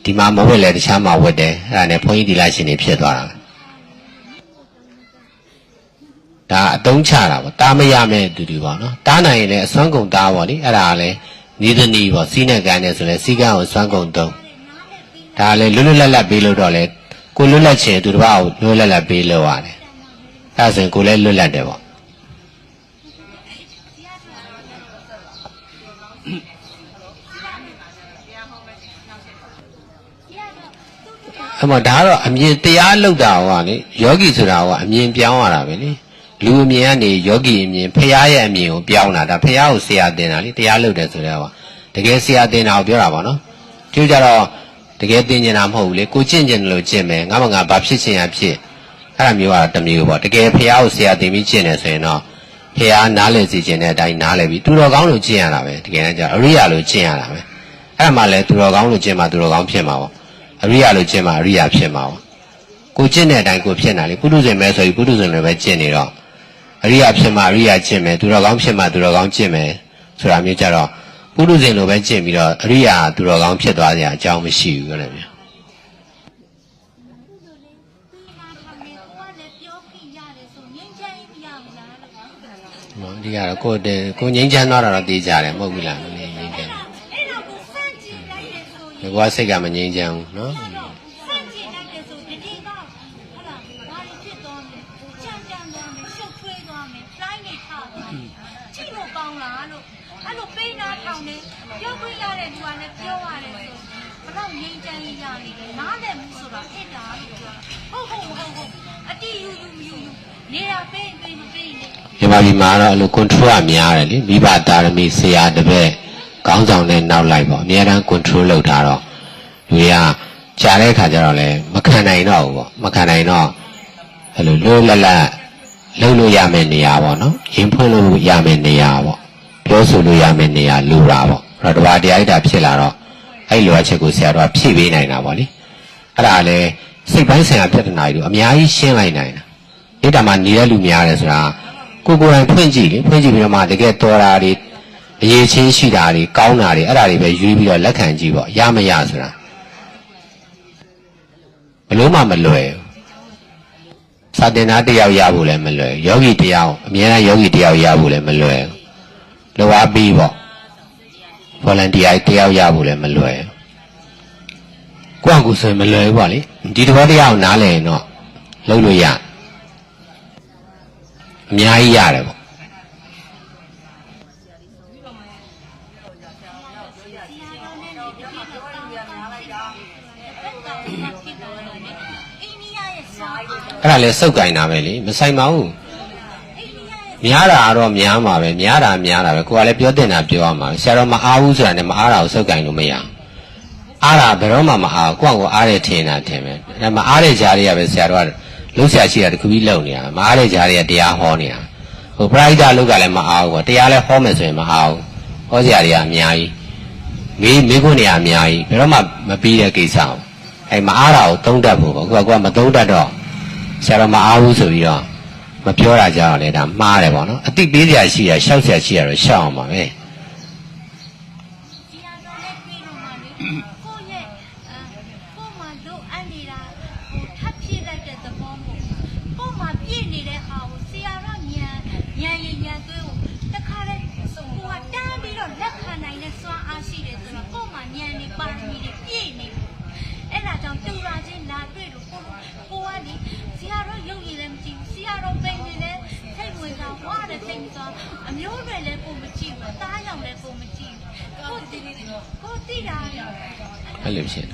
B: ဒီမှာမဝတ်လဲတခြားမှာဝတ်တယ်အဲ့ဒါနဲ့ဘုန်းကြီးဒီလာရှင်တွေဖြစ်သွားတာဒါအတုံးချတာပေါ့တားမရမဲ့တူတူပေါ့နော်တားနိုင်ရင်လည်းအစွမ်းကုန်တားပေါ့လေအဲ့ဒါကလည်းနီးသနီးပေါ့စီးနဲ့ကန်နဲ့ဆိုလဲစီးကန်းကိုစွမ်းကုန်တုံးဒါလည်းလွတ်လပ်ပေးလို့တော့လေကိုလွတ်လပ်ချင်သူတစ်ပါးကိုလွတ်လပ်ပေးလို့ရတယ်အဲ့ဒါဆိုရင်ကိုလည်းလွတ်လပ်တယ်ပေါ့အမဒါကတော့အမြင်တရားလောက်တာဟောလေယောဂီဆိုတာကအမြင်ပြောင်းရတာပဲလေလူအမြင်ကနေယောဂီအမြင်ဖရာရဲ့အမြင်ကိုပြောင်းတာဒါဖရာကိုဆရာတင်တာလေတရားလောက်တယ်ဆိုတော့တကယ်ဆရာတင်တာကိုပြောတာပါနော်ကျိုးကြတော့တကယ်တင်ကျင်တာမဟုတ်ဘူးလေကိုကျင့်ကျင်တယ်လို့ကျင့်မယ်ငါဘာဖြစ်ချင်ရဖြစ်အဲ့ဒါမျိုးကတော့တစ်မျိုးပေါ့တကယ်ဖရာကိုဆရာတင်ပြီးကျင့်တယ်ဆိုရင်တော့ဖရာနားလည်စီခြင်းတဲ့အတိုင်းနားလည်ပြီးသူတော်ကောင်းလို့ကျင့်ရတာပဲတကယ်တမ်းကျအရိယာလို့ကျင့်ရတာပဲအဲ့ဒါမှလည်းသူတော်ကောင်းလို့ကျင့်မှသူတော်ကောင်းဖြစ်မှာပေါ့အရိယာလို့ကျင့်မှအရိယာဖြစ်မှာပေါ့ကိုကျင့်တဲ့အတိုင်းကိုဖြစ်နေတာလေပုထုဇဉ်ပဲဆိုပြီးပုထုဇဉ်လည်းပဲကျင့်နေတော့အရိယာဖြစ်မှအရိယာကျင့်မယ်သူတော်ကောင်းဖြစ်မှသူတော်ကောင်းကျင့်မယ်ဆိုတာမျိုးကြတော့ပုထုဇဉ်လိုပဲကျင့်ပြီးတော့အရိယာသူတော်ကောင်းဖြစ်သွားစရာအကြောင်းမရှိဘူးကြတယ်ဗျာ ဒီကတော့ကိုငိမ့်ချမ်းသွားတာတော့သိကြတယ်မဟုတ်ဘူးလားငိမ့်ချမ်း
A: အဲ့တော့ကိုစန့်ကြည့်လိုက်တဲ့ဆိုရင်
B: ဒီကွာစိတ်ကမငိမ့်ချမ်းဘူးနော်
A: စန့်ကြည့်လိုက်တဲ့ဆိုဒီကဟုတ်လားဘာလို့ဖြစ်သွားလဲကြမ်းကြမ်းသွားမယ်ရှုပ်ထွေးသွားမယ်ဖလိုင်းနေထားသွားမယ်ကြည့်လို့ကောင်းလားလို့အဲ့လိုပေးနာထောင်နေပြောခွင့်ရတဲ့လူကလည်းပြောရတယ်ဆိုဘလောက်ငြိမ်းချမ်းရနေတယ်နားလည်းမှုဆိုတာဖြစ်တာလို့ပြောဟုတ်အတီးယူနေတာပေးမပေးနေ
B: မြန်မာပြည်မှာတော့အဲ့လို control ကများတယ်လေမိဘသားသမီးဆရာတပည့်ခေါင်းဆောင်နဲ့နောက်လိုက်ပေါ့အများအား control လုပ်ထားတော့လူတွေကကြားတဲ့အခါကျတော့လည်းမခံနိုင်တော့ဘူးပေါ့မခံနိုင်တော့အဲ့လိုလွတ်လပ်လှုပ်လို့ရမယ့်နေရာပေါ့နော်ရင်ဖွင့်လို့ရမယ့်နေရာပေါ့ပြောဆိုလို့ရမယ့်နေရာလိုတာပေါ့အဲ့တော့တဘာတရားဣတာဖြစ်လာတော့အဲ့လိုအချက်ကိုဆရာတော်ကဖြည့်ပေးနိုင်တာပေါ့လေအဲ့ဒါလည်းစိတ်ပိုင်းဆိုင်ရာပြဿနာတွေအများကြီးရှင်းလိုက်နိုင်တာဣတာမှာနေတဲ့လူများတယ်ဆိုတာကိုယ်တိုင်ဖွင့်ကြည့်လေဖွင့်ကြည့်ပြီးတော့မှတကယ်တော်တာတွေအရေးချင်းရှိတာတွေကောင်းတာတွေအဲ့ဒါတွေပဲယူပြီးတော့လက်ခံကြည့်ပေါ့ရမရဆိုတာဘလို့မှမလွယ်ဘူးစာတင်သားတယောက်ရဖို့လည်းမလွယ်ယောဂီတယောက်အများအားယောဂီတယောက်ရဖို့လည်းမလွယ်လောအားပြီးပေါ့ volunteer တယောက်ရဖို့လည်းမလွယ်ကိုယ့်အကူဆိုရင်မလွယ်ဘူးပေါ့လေဒီတစ်ဘောတယောက်နားလည်ရင်တော့လုပ်လို့ရအများကြီးရတယ်ပေါ့အဲ့ဒါလဲစုပ်ကင်တာပဲလေမဆိုင်ပါဘူးများတာတော့များမှာပဲများတာပဲကိုကလည်းပြောတင်တာပြောရမှာဆရာတော်မအားဘူးဆိုတာနဲ့မအားတာကိုစုပ်ကင်လို့မရအားတာဘယ်တော့မှမအားကိုယ့်ကိုအားရထင်တာထင်ပဲဒါမအားတဲ့ကြားတွေကပဲဆရာတော်ကလှုပ်ရှားရှိတာတခုပြီးလုံနေတာမအားတဲ့ကြားတွေကတရားဟောနေတာဟိုပရိဒါလုတ်ကလည်းမအားဘူးတရားလည်းဟောမယ်ဆိုရင်မအားဘူးဟောစရာတွေကအများကြီးမေးခွန်းတွေကအများကြီးဘယ်တော့မှမပြီးတဲ့ကိစ္စဘူးအဲမအားတာကိုသုံးတတ်ဖို့ပေါ့ကိုကမသုံးတတ်တော့ဆရာတော်မအားဘူးဆိုပြီးတော့မပြောတာကြတော့လေဒါမှားတယ်ပေါ့နော်အတိပေးစရာရှိရရှောက်စရာရှိရတော့ရှောက်အောင်ပါပဲ
A: အမျိုးတွေလည်းပုံမကြည့်ဘူးတားရောင်လည်းပုံမကြည့်ဘူးကိုတိတာ
B: အဲ့လိုဖြစ်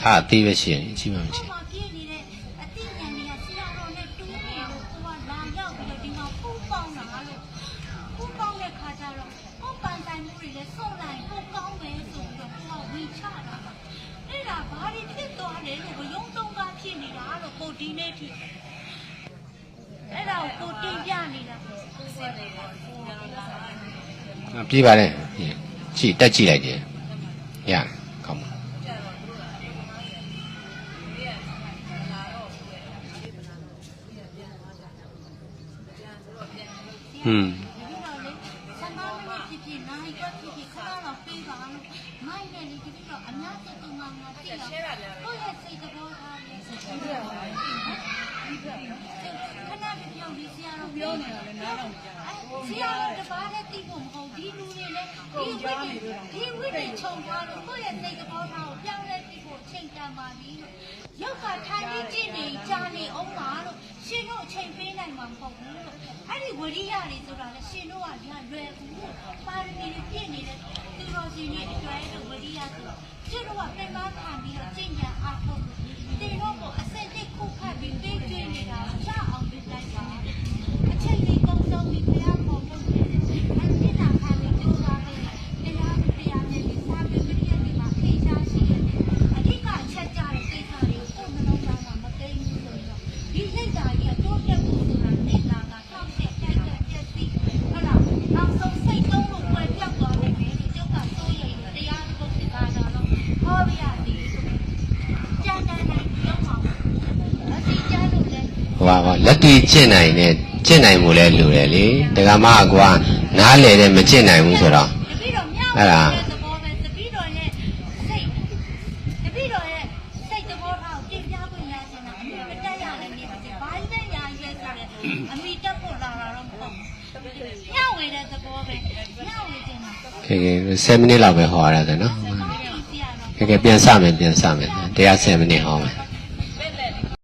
B: ခါသေးပဲရှိရင်အချိန်မှမရှိ
A: ပြည့်နေတဲ့အတိညာနေရဆရာတော်နဲ့တူးနေလို့ကိုကလာရောက်ပြီးတော့ဒီမှာဖူးပေါင်းတာလို့ဖူးပေါင်းတဲ့ခါကျတော့ကိုပန်တိုင်မှုတွေလည်းစုံလိုက်ကိုကောင်းပဲဆိုပြီးတော့ကိုကဝင်ချတာအဲ့ဒါဘာတွေဖြစ်သွားလဲလို့ဘယုံတုံးကားဖြစ်နေတာလို့ကိုဒီနေ့ထိအဲ့ဒါကိုတင်ပြနေတာ
B: ပြေးပါလေကြည့်တက်ကြည့်လိုက်တယ်ရကောင်းပါဟွန်း
A: ဆရာတော်တပါးနဲ့တိဖို့မဟုတ်ဒီလူတွေလည်းဒီဝိတ္တိခြုံသွားလို့ကိုယ့်ရဲ့စိတ်သဘောထားကိုပြောင်းလဲပြီးဖို့ချိန်တန်ပါပြီလို့ရုပ်ကထိုင်ပြီးကြည့်နေကြားနေအောင်ပါလို့ရှင်တို့အချိန်ပေးနိုင်မှာမဟုတ်ဘူးလို့အဲ့ဒီဝရိယတွေဆိုတာလည်းရှင်တို့ကလွယ်ဘူးပါရမီတွေပြည့်နေတဲ့သူတော်စင်တွေအတွက်လို့ဝရိယဆိုရှင်တို့ကပြန်မခံပြီးတော့ကျင့်ကြံအားထုတ်တင်တော့ကိုအစက်တစ်ခုဖတ်ပြီးသိကျွေးနေတာရအောင်ပြုလိုက်ပါအချိန်လေးကောင်းဆုံးပြီးဘုရားပေါ်ဖို့အတိနာခံပြီးကြိုးစားပြီးတရားနဲ့ဒီစားပြီးပြည့်နေမှာခေချာရှိတယ်အဓိကချက်ကြတဲ့ကိစ္စတွေကိုနှလုံးသားမှာမသိဘူးဆိုတော့ဒီစိတ်ဓာတ်ကြီးအတိုးပြတ်ဖို့ဆိုတာနေတာကတော့ဆက်တိုက်ပြည့်စည်ဟုတ်လားနောက်ဆုံးစိတ်သုံးလို့ပွဲပြောက်သွားတယ်လေဒီကျုပ်ကစိုးရိမ်တရားပုဒ်စကားတော့ဟောပြရသည်ကြမ်းတမ်းတဲ့ရုံမှာအစီကြလို့လဲ
B: ဟိုပါလက်တွေ့ကျင့်နိုင်တဲ့ကျင့်နိုင်မှုလဲလူတယ်လေဒကာမကွာနားလေတဲ့မကျင့်နိုင်ဘူးဆိုတော့အဲ့ဒါ
A: တပည့်တော်ရဲ့စိတ်သဘောထားကိုပြင်ပြခွင့်ရချင်တာအမိမတက်ရလည်းနေပါစေဘာလို့လဲညာရဲဆိုတဲ့အမိတက်ဖို့လာတာတော့မဟုတ်ဘူး ညဝေတဲ့သဘောပဲညဝေတင်တာ
B: ကဲ10မိနစ်လောက်ပဲဟောရတယ်နော်
A: စီရတော့
B: ကဲပြန်စမယ်တရား10မိနစ်ဟောမယ်